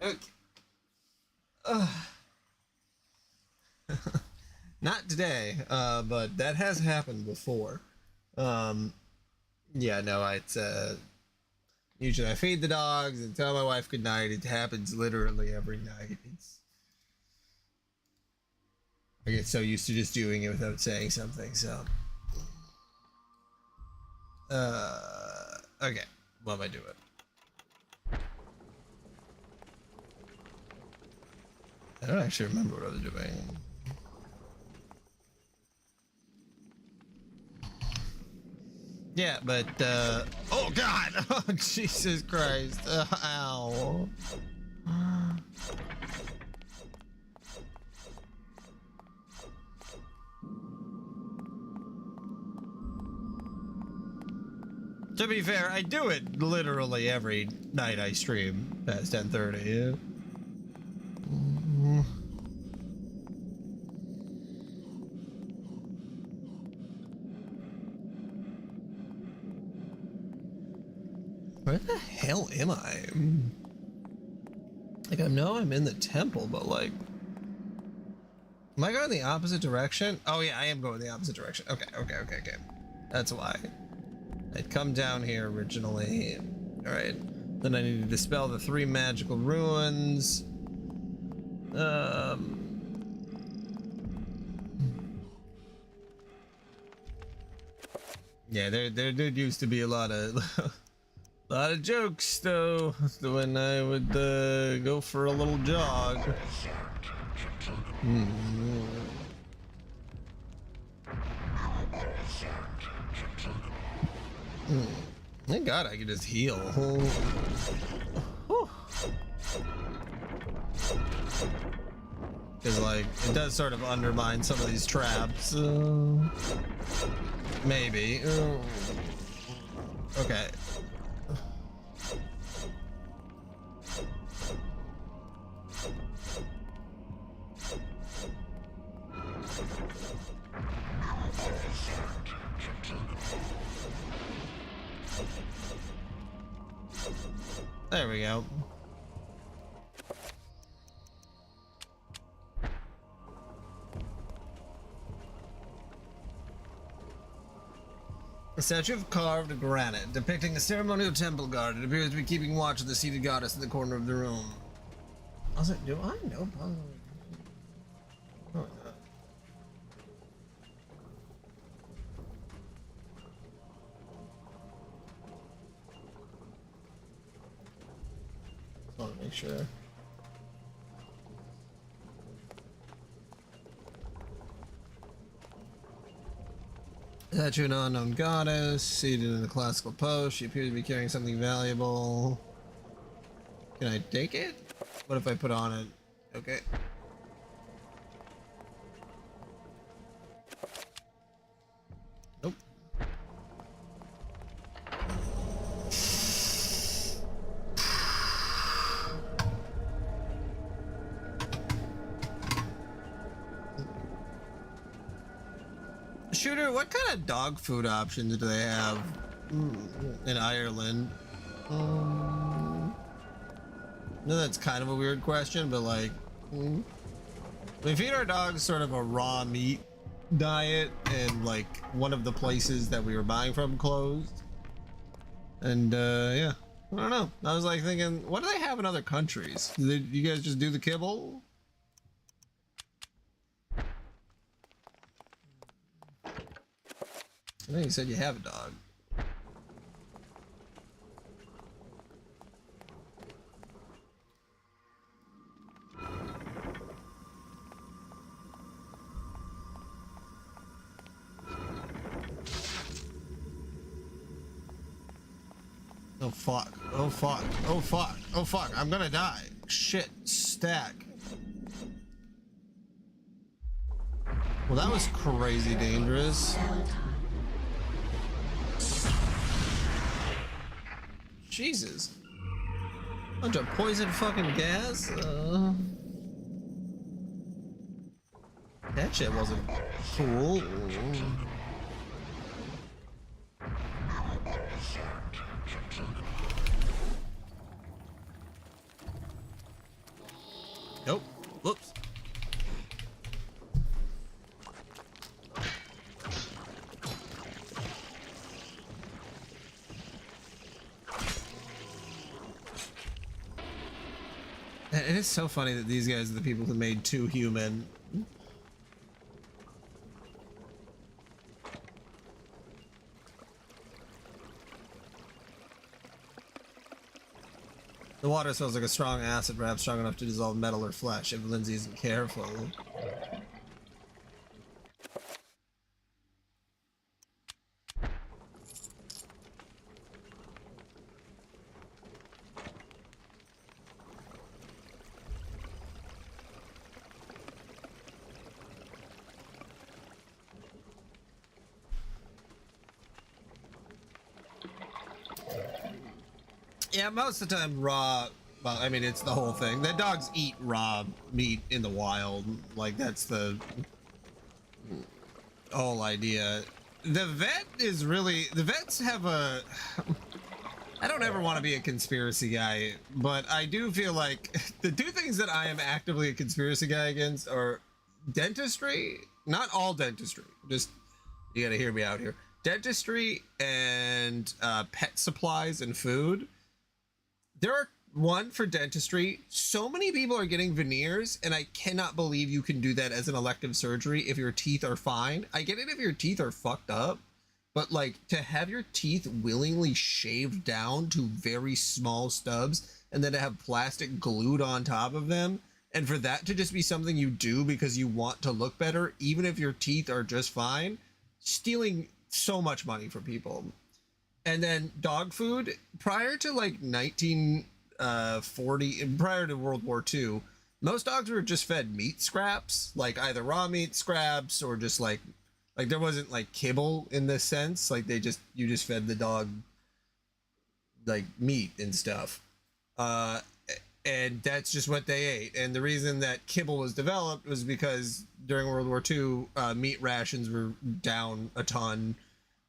Okay. Not today, but that has happened before. Yeah, no, it's usually I feed the dogs and tell my wife good night. It happens literally every night. I get so used to just doing it without saying something, so. Okay. What am I doing? I don't actually remember what I was doing. Yeah, but, oh God! Oh, Jesus Christ. Ow. To be fair, I do it literally every night I stream past 10:30. Yeah. Where the hell am I? Like, I know I'm in the temple, but like, am I going the opposite direction? Oh yeah, I am going the opposite direction. Okay. That's why. I'd come down here originally. All right. Then I need to dispel the 3 magical ruins. Yeah, there did used to be a lot of jokes though when I would go for a little jog. Thank God I could just heal. Because like it does sort of undermine some of these traps. Maybe. Okay. There we go. A statue of carved granite depicting a ceremonial temple guard. It appears to be keeping watch of the seated goddess in the corner of the room. I was like, do I know? Oh, I want to make sure. Statue of an unknown goddess, seated in a classical pose. She appears to be carrying something valuable. Can I take it? What if I put on it? Okay. Nope. Shooter, what kind of dog food options do they have in Ireland? I know that's kind of a weird question, but like, we feed our dogs sort of a raw meat diet, and like one of the places that we were buying from closed. And yeah, I don't know. I was like thinking, what do they have in other countries? Do you guys just do the kibble? I know you said you have a dog. Oh fuck, oh fuck, oh fuck, oh fuck, I'm gonna die. Shit, stack. Well, that was crazy dangerous. Jesus. Bunch of poison fucking gas? That shit wasn't cool. Nope. Whoops. It is so funny that these guys are the people who made 2 Human. The water smells like a strong acid, perhaps strong enough to dissolve metal or flesh if Lindsay isn't careful. Yeah, most of the time raw, well, I mean, it's the whole thing. The dogs eat raw meat in the wild. Like, that's the whole idea. The vet is really, the vets have a, I don't ever want to be a conspiracy guy, but I do feel like the 2 things that I am actively a conspiracy guy against are dentistry, not all dentistry, just, you gotta hear me out here. Dentistry and pet supplies and food. There are, one, for dentistry, so many people are getting veneers, and I cannot believe you can do that as an elective surgery if your teeth are fine. I get it if your teeth are fucked up, but like to have your teeth willingly shaved down to very small stubs and then to have plastic glued on top of them, and for that to just be something you do because you want to look better, even if your teeth are just fine, stealing so much money from people. And then dog food, prior to like 1940, prior to World War II, most dogs were just fed meat scraps, like either raw meat scraps or just like there wasn't like kibble in this sense. Like you just fed the dog like meat and stuff. And that's just what they ate. And the reason that kibble was developed was because during World War II, meat rations were down a ton.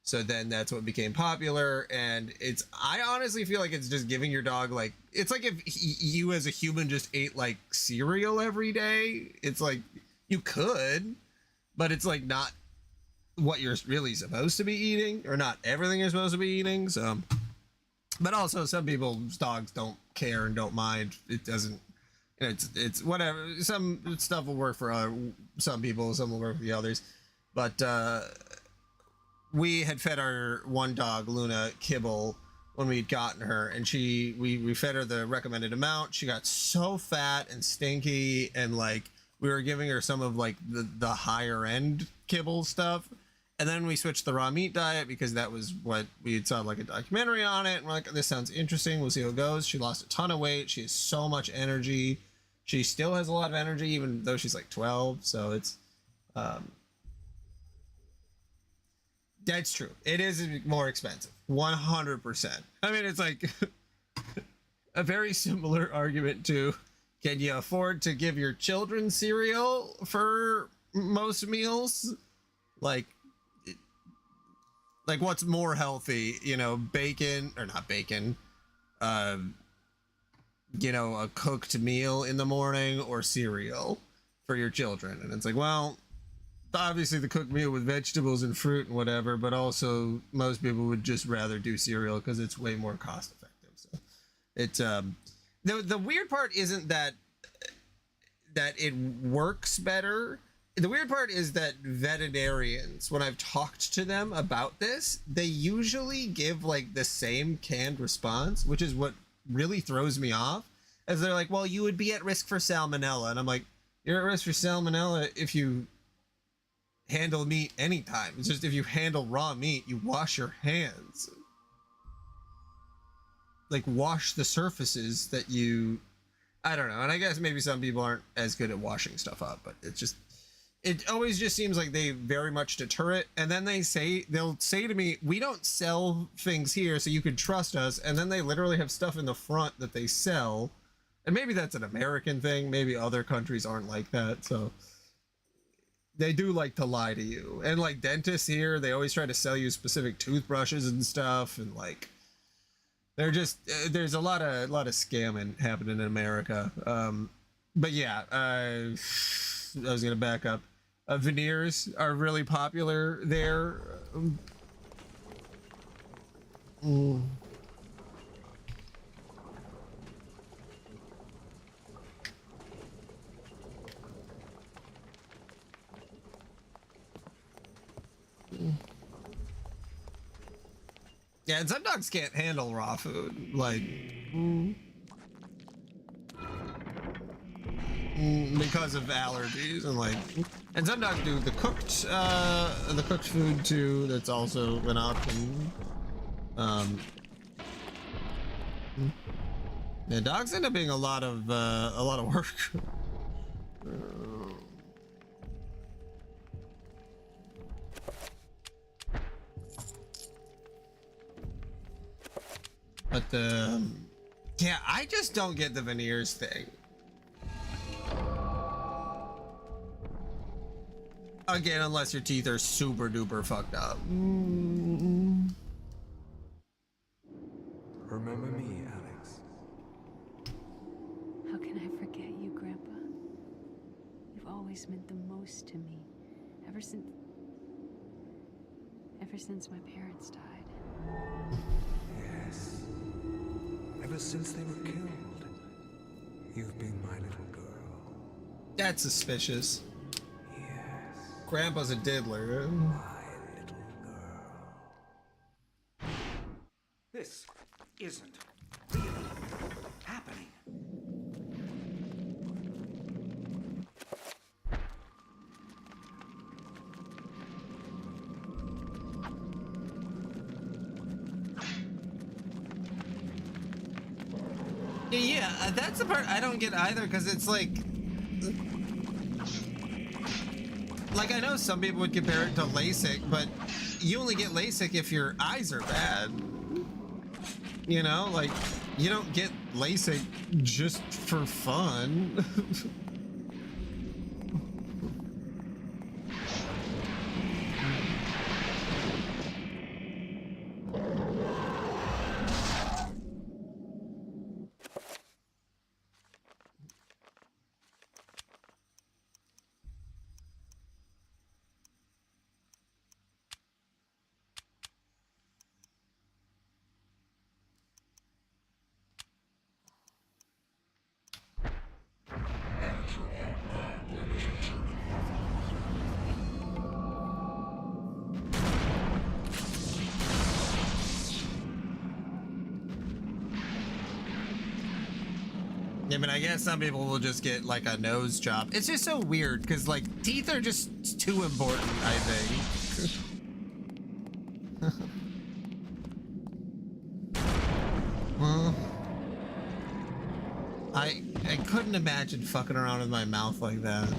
So then that's what became popular, and I honestly feel like it's just giving your dog, like, it's like if you as a human just ate like cereal every day. It's like, you could, but it's like not what you're really supposed to be eating, or not everything you're supposed to be eating. So, but also some people's dogs don't care and don't mind. It doesn't, it's whatever. Some stuff will work for some people, some will work for the others, but we had fed our one dog, Luna, kibble when we'd gotten her, and we fed her the recommended amount. She got so fat and stinky, and like we were giving her some of like the higher end kibble stuff, and then we switched the raw meat diet because that was what we had saw like a documentary on it, and we're like, this sounds interesting, we'll see how it goes. She lost a ton of weight. She has so much energy. She still has a lot of energy even though she's like 12, so it's that's true. It is more expensive. 100%. I mean, it's like a very similar argument to, can you afford to give your children cereal for most meals? Like what's more healthy, bacon, or not bacon, a cooked meal in the morning, or cereal for your children? And it's like, well, obviously the cooked meal with vegetables and fruit and whatever, but also most people would just rather do cereal because it's way more cost effective. So it's the weird part isn't that it works better. The weird part is that veterinarians, when I've talked to them about this, they usually give like the same canned response, which is what really throws me off, as they're like, well, you would be at risk for salmonella. And I'm like, you're at risk for salmonella if you handle meat anytime. It's just if you handle raw meat, you wash your hands. Like, wash the surfaces that you, I don't know. And I guess maybe some people aren't as good at washing stuff up, but it's just, it always just seems like they very much deter it. And then they'll say to me, we don't sell things here, so you can trust us. And then they literally have stuff in the front that they sell. And maybe that's an American thing. Maybe other countries aren't like that. So they do like to lie to you. And like dentists here, they always try to sell you specific toothbrushes and stuff. And like, they're just, there's a lot of scamming happening in America. But yeah, I was gonna back up. Veneers are really popular there. Yeah, and some dogs can't handle raw food, like because of allergies and like, and some dogs do the cooked food too. That's also an option. Yeah, dogs end up being a lot of work. But yeah, I just don't get the veneers thing. Again, unless your teeth are super duper fucked up. Remember me, Alex. How can I forget you, Grandpa? You've always meant the most to me, ever since my parents died. Yes. Ever since they were killed, you've been my little girl. That's suspicious. Grandpa's a diddler. This isn't really happening. Yeah, that's the part I don't get either, because it's like I know some people would compare it to LASIK, but you only get LASIK if your eyes are bad. You know, like, you don't get LASIK just for fun. I mean, I guess some people will just get like a nose job. It's just so weird because like teeth are just too important, I think. Well, I couldn't imagine fucking around with my mouth like that.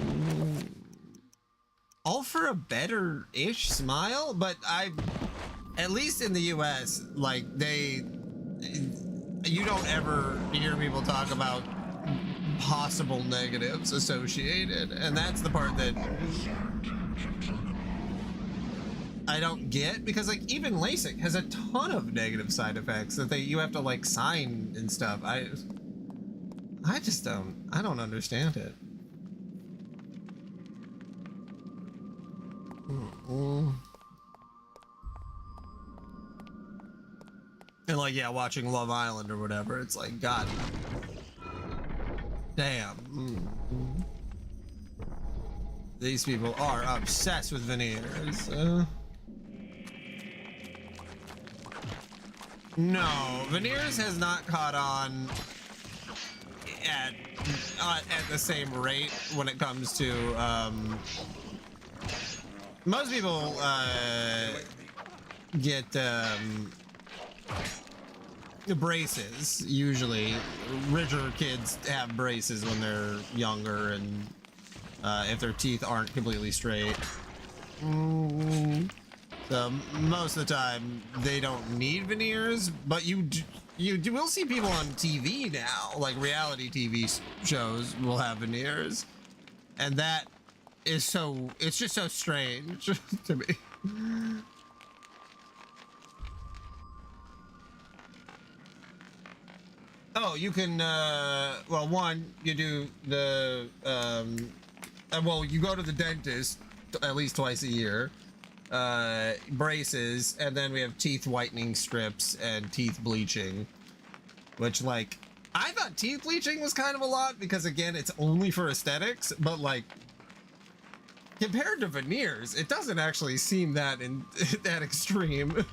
All for a better-ish smile, but at least in the US, like you don't ever hear people talk about possible negatives associated, and that's the part that I don't get, because like even LASIK has a ton of negative side effects that you have to like sign and stuff. I don't understand it. And like, yeah, watching Love Island or whatever, it's like, God damn. These people are obsessed with veneers. No, veneers has not caught on at the same rate when it comes to most people get braces. Usually richer kids have braces when they're younger, and if their teeth aren't completely straight. So most of the time they don't need veneers, but you will see people on TV now, like reality TV shows will have veneers, and that is it's just so strange to me. Oh, you can, well, one, you do the, well, you go to the dentist at least twice a year, braces, and then we have teeth whitening strips and teeth bleaching, which, like, I thought teeth bleaching was kind of a lot because, again, it's only for aesthetics, but, like, compared to veneers, it doesn't actually seem that that extreme.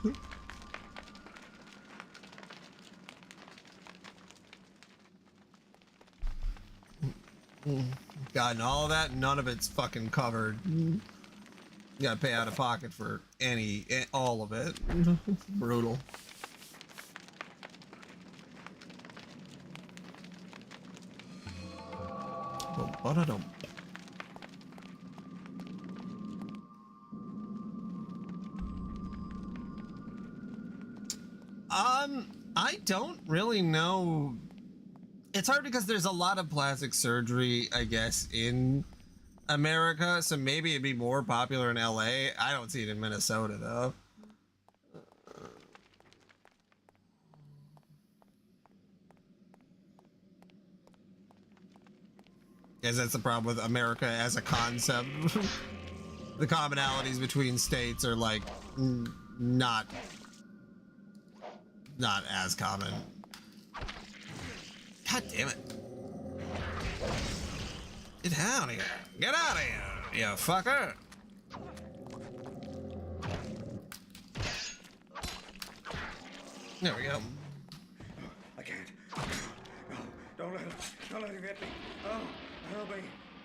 God, and all that, none of it's fucking covered. You gotta pay out of pocket for all of it. Brutal. Ba-da-dum. I don't really know. It's hard because there's a lot of plastic surgery, I guess, in America, so maybe it'd be more popular in LA. I don't see it in Minnesota, though. Guess that's the problem with America as a concept. The commonalities between states are, like, not as common. God damn it. Get out of here. Get out of here, you fucker. There we go. I can't. No, don't let him get me. Oh, help me.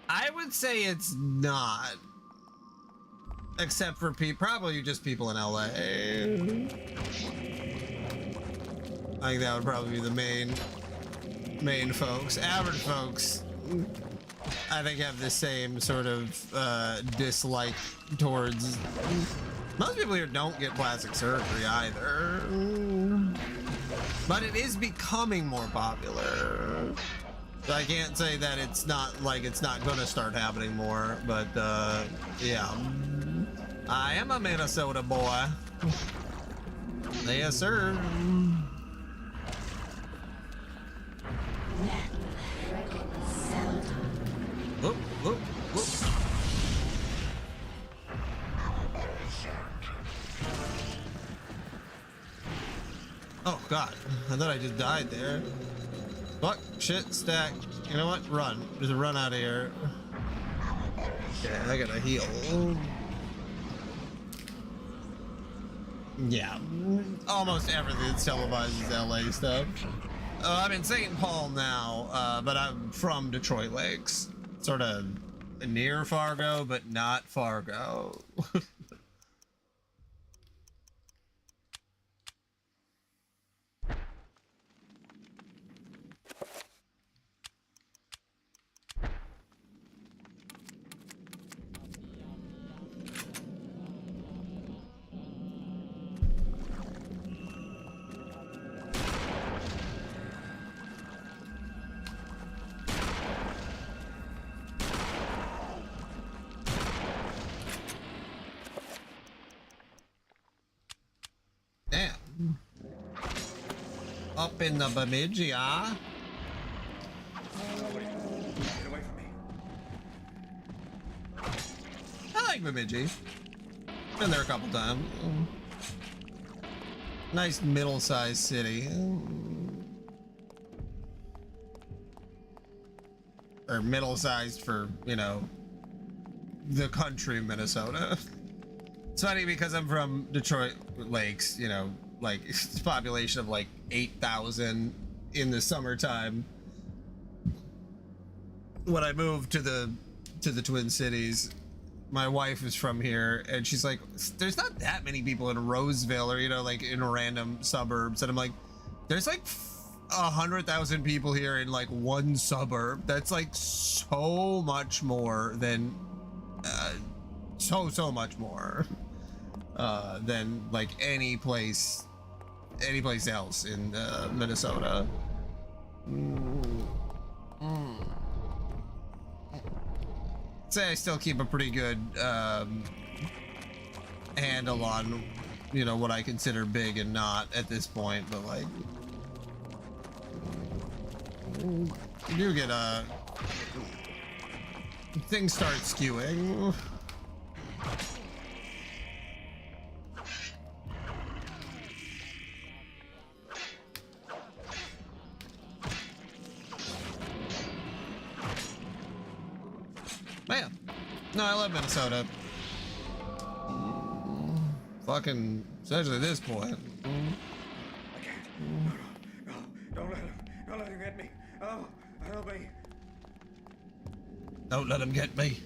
I would say it's not. Except for probably just people in LA. I think that would probably be the main folks. Average folks, I think, have the same sort of dislike towards. Most people here don't get plastic surgery either, but it is becoming more popular. So I can't say that it's not going to start happening more, but yeah, I am a Minnesota boy. Yes, sir. Whoop, whoop, whoop. Oh god, I thought I just died there. Fuck, shit, stack. You know what? Run. Just run out of here. Okay, I gotta heal. Yeah, almost everything that's televised is LA stuff. I'm in St. Paul now, but I'm from Detroit Lakes. Sort of near Fargo, but not Fargo. Up in the Bemidji, huh? Get away from me. I like Bemidji. Been there a couple times. Nice middle-sized city. Or middle-sized for, you know, the country of Minnesota. It's funny because I'm from Detroit Lakes, you know, like it's a population of like 8,000 in the summertime. When I moved to the Twin Cities, my wife is from here, and she's like, "There's not that many people in Roseville, or you know, like in random suburbs." And I'm like, "There's like 100,000 people here in like one suburb. That's like so much more than, so much more than like any place else in Minnesota." Say I still keep a pretty good handle on, you know, what I consider big and not at this point, but like, You get things start skewing. Man, no, I love Minnesota. Fucking, especially at this point. I can't. No, don't let him get me. Oh, help me. Don't let him get me.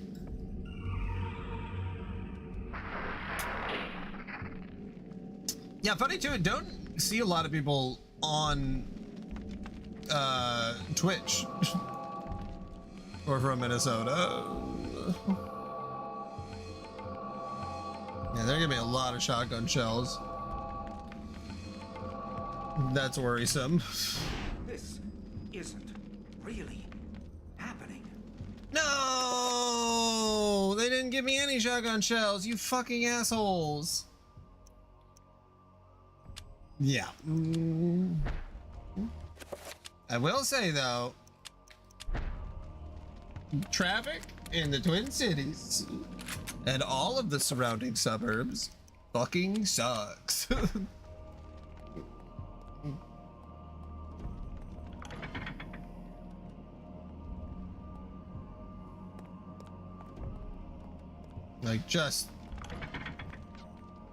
Yeah, funny too, I don't see a lot of people on Twitch or from Minnesota. Yeah, they're giving me a lot of shotgun shells. That's worrisome. This isn't really happening. No! They didn't give me any shotgun shells, you fucking assholes. Yeah. I will say though, traffic in the Twin Cities and all of the surrounding suburbs fucking sucks. Like, just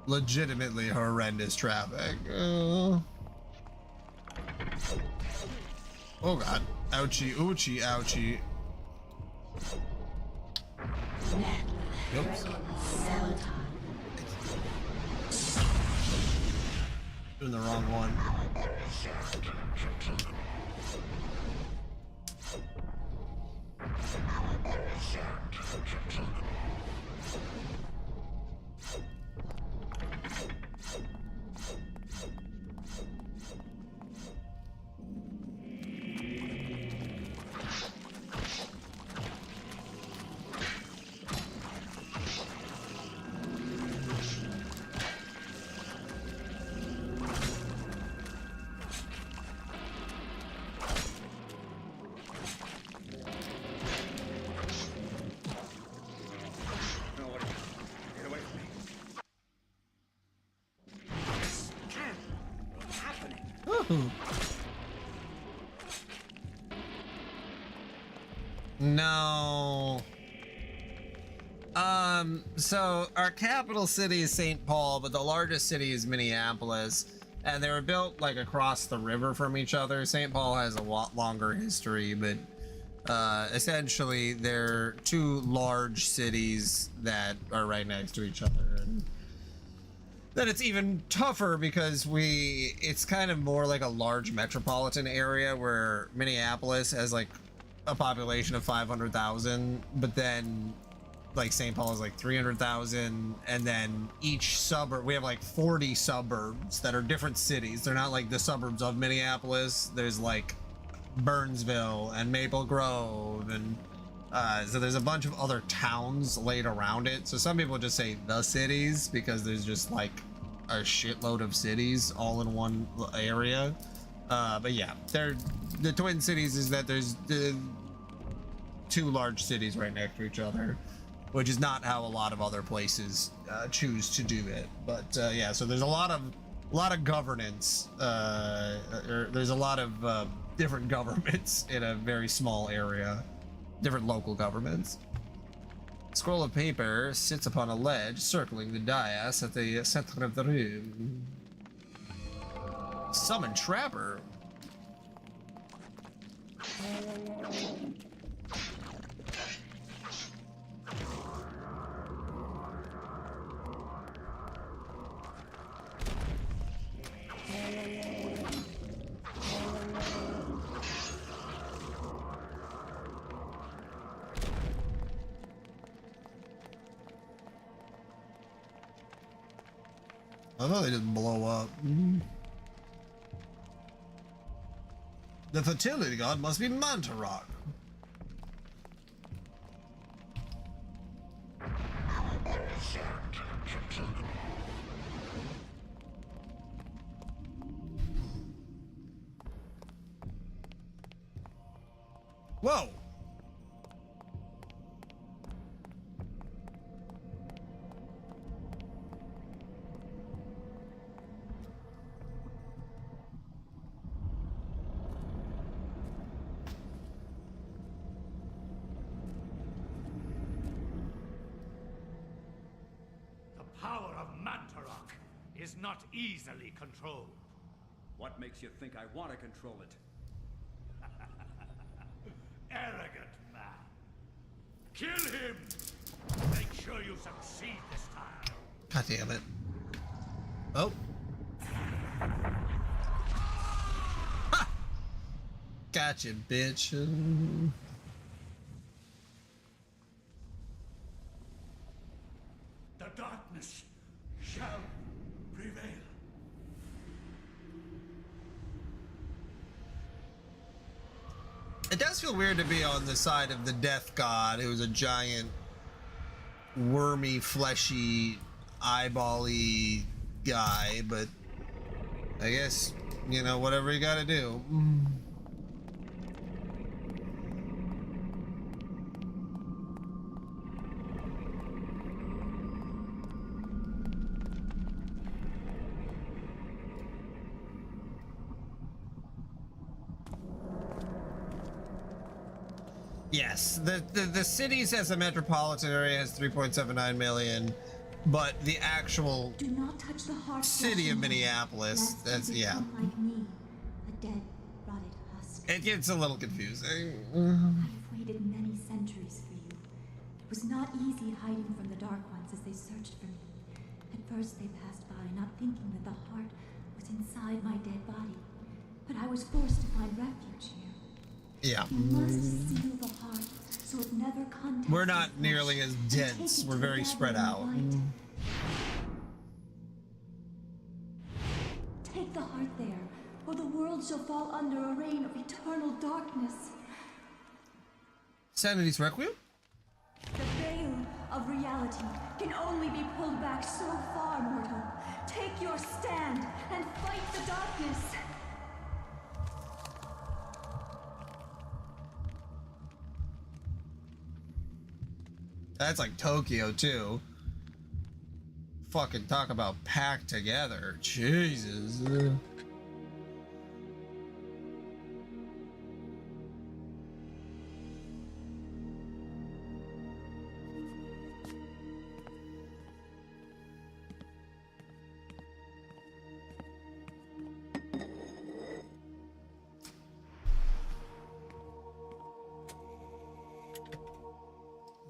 legitimately horrendous traffic. Oh god. Ouchie, ouchie, ouchie. Oops. Doing the wrong one. No. So our capital city is St. Paul, but the largest city is Minneapolis, and they were built like across the river from each other. St. Paul has a lot longer history, but essentially they're two large cities that are right next to each other. And then it's even tougher because it's kind of more like a large metropolitan area where Minneapolis has like a population of 500,000, but then like St. Paul is like 300,000, and then each suburb, we have like 40 suburbs that are different cities. They're not like the suburbs of Minneapolis. There's like Burnsville and Maple Grove, and so there's a bunch of other towns laid around it. So some people just say the cities because there's just like a shitload of cities all in one area. But yeah, the Twin Cities is that there's two large cities right next to each other, which is not how a lot of other places choose to do it. But yeah, so there's a lot of governance. There's a lot of different governments in a very small area, different local governments. Scroll of paper sits upon a ledge circling the dais at the center of the room. Summon Trapper. I thought they didn't blow up. The fertility god must be Manta Rock. Whoa! The power of Mantarok is not easily controlled. What makes you think I want to control it? Arrogant man. Kill him! Make sure you succeed this time. God damn it. Oh. Ha! Gotcha, bitch. The darkness shall prevail. It does feel weird to be on the side of the death god, who's a giant, wormy, fleshy, eyeball-y guy, but I guess, you know, whatever you gotta do. Yes, the cities as a metropolitan area has 3.79 million, but the actual Do not touch the heart city of Minneapolis, that's, yeah. Like me, a dead, rotted husk. It gets a little confusing. I've waited many centuries for you. It was not easy hiding from the Dark Ones as they searched for me. At first they passed by, not thinking that the heart was inside my dead body. But I was forced to find refuge here. Yeah. You must seal the heart so it never contacts. We're not nearly as dense. We're very spread out. Take the heart there, or the world shall fall under a reign of eternal darkness. Sanity's Requiem? The veil of reality can only be pulled back so far, mortal. Take your stand and fight the darkness. That's like Tokyo, too. Fucking talk about packed together. Jesus.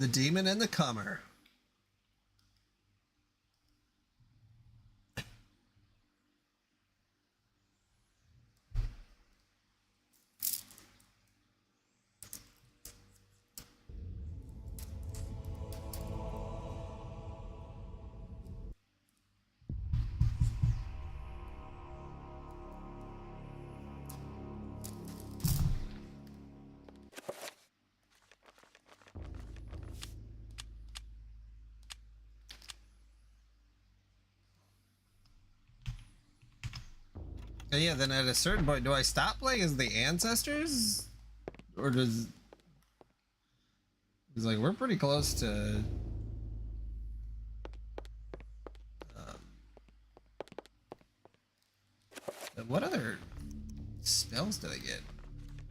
The Demon and the Comer. And yeah, then at a certain point, do I stop playing as the ancestors? Or does... It's like, we're pretty close to... what other spells did I get?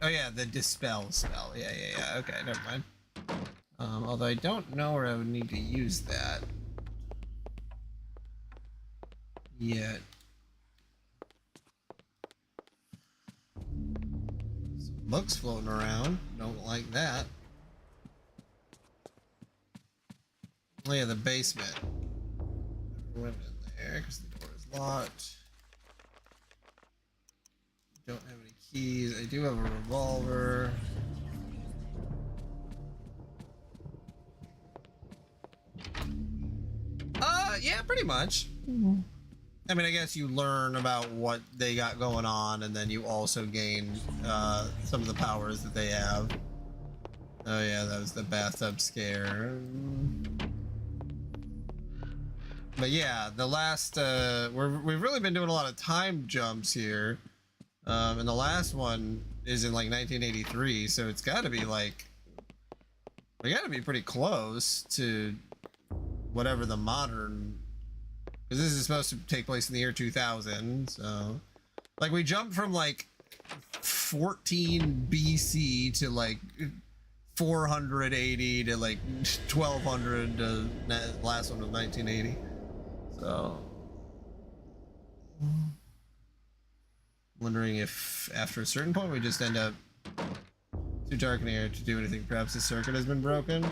Oh yeah, the Dispel spell. Yeah. Okay, never mind. Although I don't know where I would need to use that yet. Books floating around. Don't like that. Oh yeah, the basement. Never went in there because the door is locked. Don't have any keys. I do have a revolver. Yeah, pretty much. I mean, I guess you learn about what they got going on, and then you also gain some of the powers that they have. Oh yeah, that was the bathtub scare. But yeah, the last we've really been doing a lot of time jumps here. And the last one, is in like 1983, so it's got to be like, we got to be pretty close to whatever the modern, because this is supposed to take place in the year 2000, so like we jumped from like 14 BC to like 480 to like 1200 to last one was 1980. So wondering if after a certain point we just end up too dark in here to do anything. Perhaps the circuit has been broken.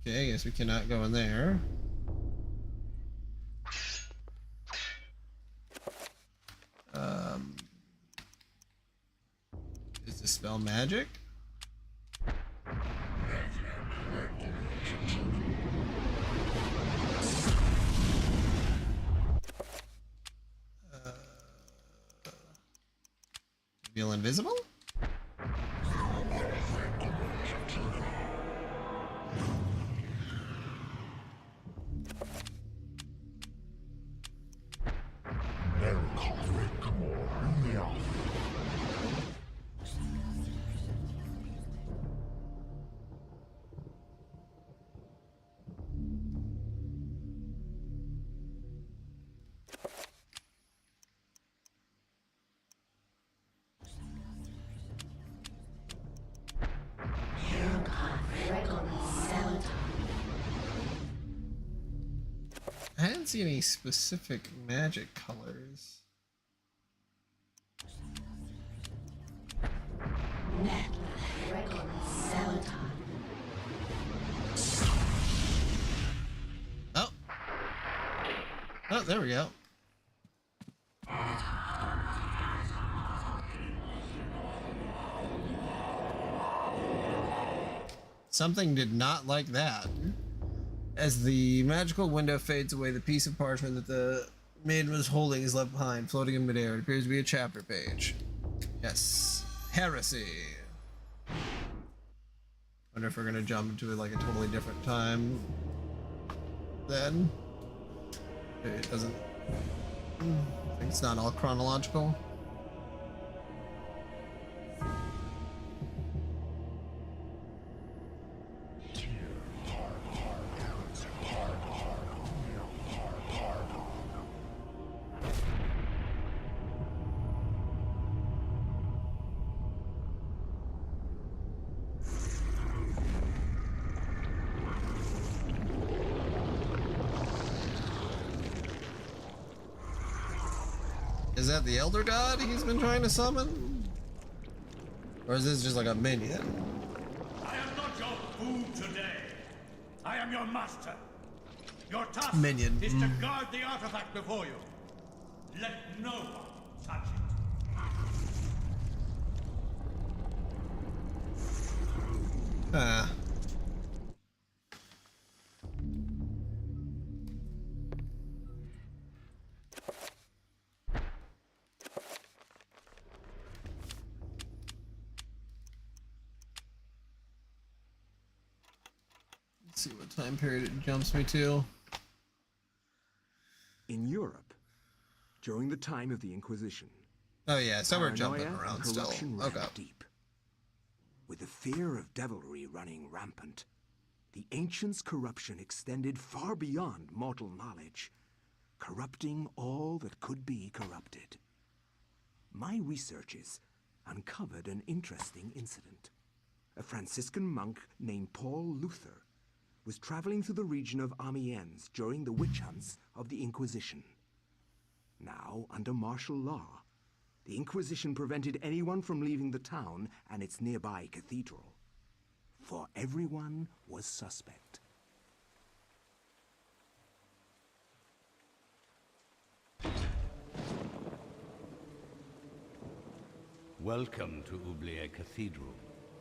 Okay, I guess we cannot go in there. Is the spell magic? Feel invisible? I didn't see any specific magic colors. Oh. Oh, there we go. Something did not like that. As the magical window fades away, the piece of parchment that the maiden was holding is left behind, floating in midair. It appears to be a chapter page. Yes. Heresy. Wonder if we're gonna jump into like a totally different time then. It doesn't... I think it's not all chronological. Is that the Elder God he's been trying to summon? Or is this just like a minion? I am not your food today. I am your master. Your task Minion. is to guard the artifact before you. Let no one touch it. Ah. Let's see what time period it jumps me to. In Europe, during the time of the Inquisition. Oh yeah, so we're jumping paranoia around and still. corruption ran Okay. deep. With the fear of devilry running rampant, the ancients' corruption extended far beyond mortal knowledge, corrupting all that could be corrupted. My researches uncovered an interesting incident. A Franciscan monk named Paul Luther was traveling through the region of Amiens during the witch hunts of the Inquisition. Now, under martial law, the Inquisition prevented anyone from leaving the town and its nearby cathedral, for everyone was suspect. Welcome to Oubliette Cathedral,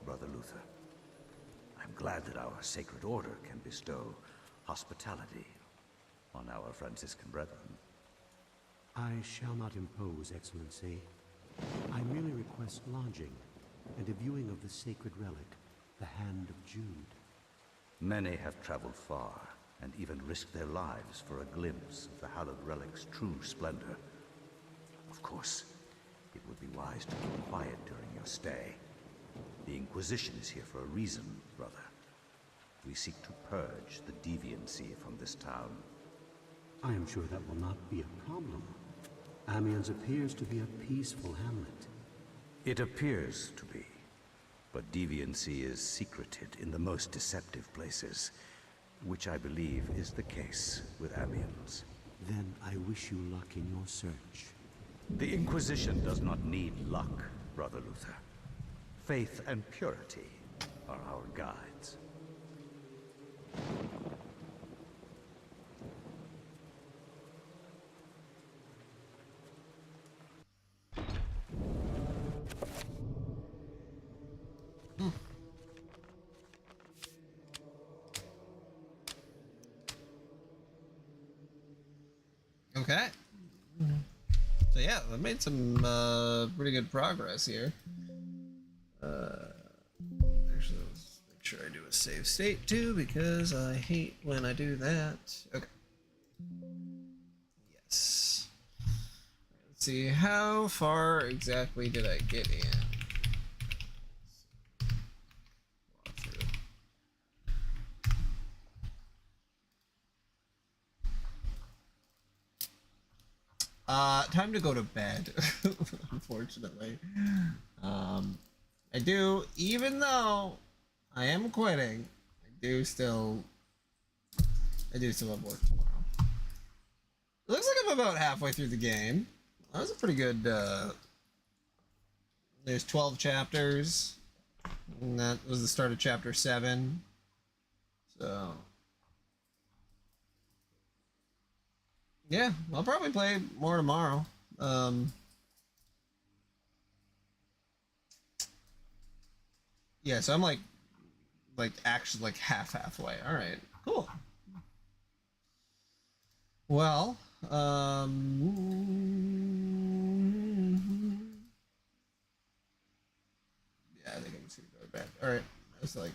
Brother Luther. I'm glad that our sacred order can bestow hospitality on our Franciscan brethren. I shall not impose, Excellency. I merely request lodging and a viewing of the sacred relic, the Hand of Jude. Many have traveled far and even risked their lives for a glimpse of the hallowed relic's true splendor. Of course, It would be wise to keep quiet during your stay. The Inquisition is here for a reason, brother. We seek to purge the deviancy from this town. I am sure that will not be a problem. Amiens appears to be a peaceful hamlet. It appears to be, but deviancy is secreted in the most deceptive places, which I believe is the case with Amiens. Then I wish you luck in your search. The Inquisition does not need luck, Brother Luther. Faith and purity are our guides. Okay. So yeah, I made some pretty good progress here. Actually, let's make sure I do a save state too, because I hate when I do that. Okay. Yes. Let's see, how far exactly did I get in? Time to go to bed, unfortunately. I do, even though I am quitting, I do still have work tomorrow. It looks like I'm about halfway through the game. That was a pretty good, there's 12 chapters, and that was the start of chapter 7, so... Yeah, I'll probably play more tomorrow. Yeah, so I'm like actually like halfway. All right, cool. Well, yeah, I think I'm just gonna go to bed. All right, it's like,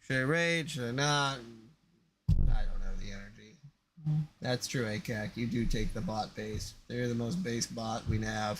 should I raid? Should I not? I don't have the energy. That's true, ACAC. You do take the bot base. They're the most base bot we have.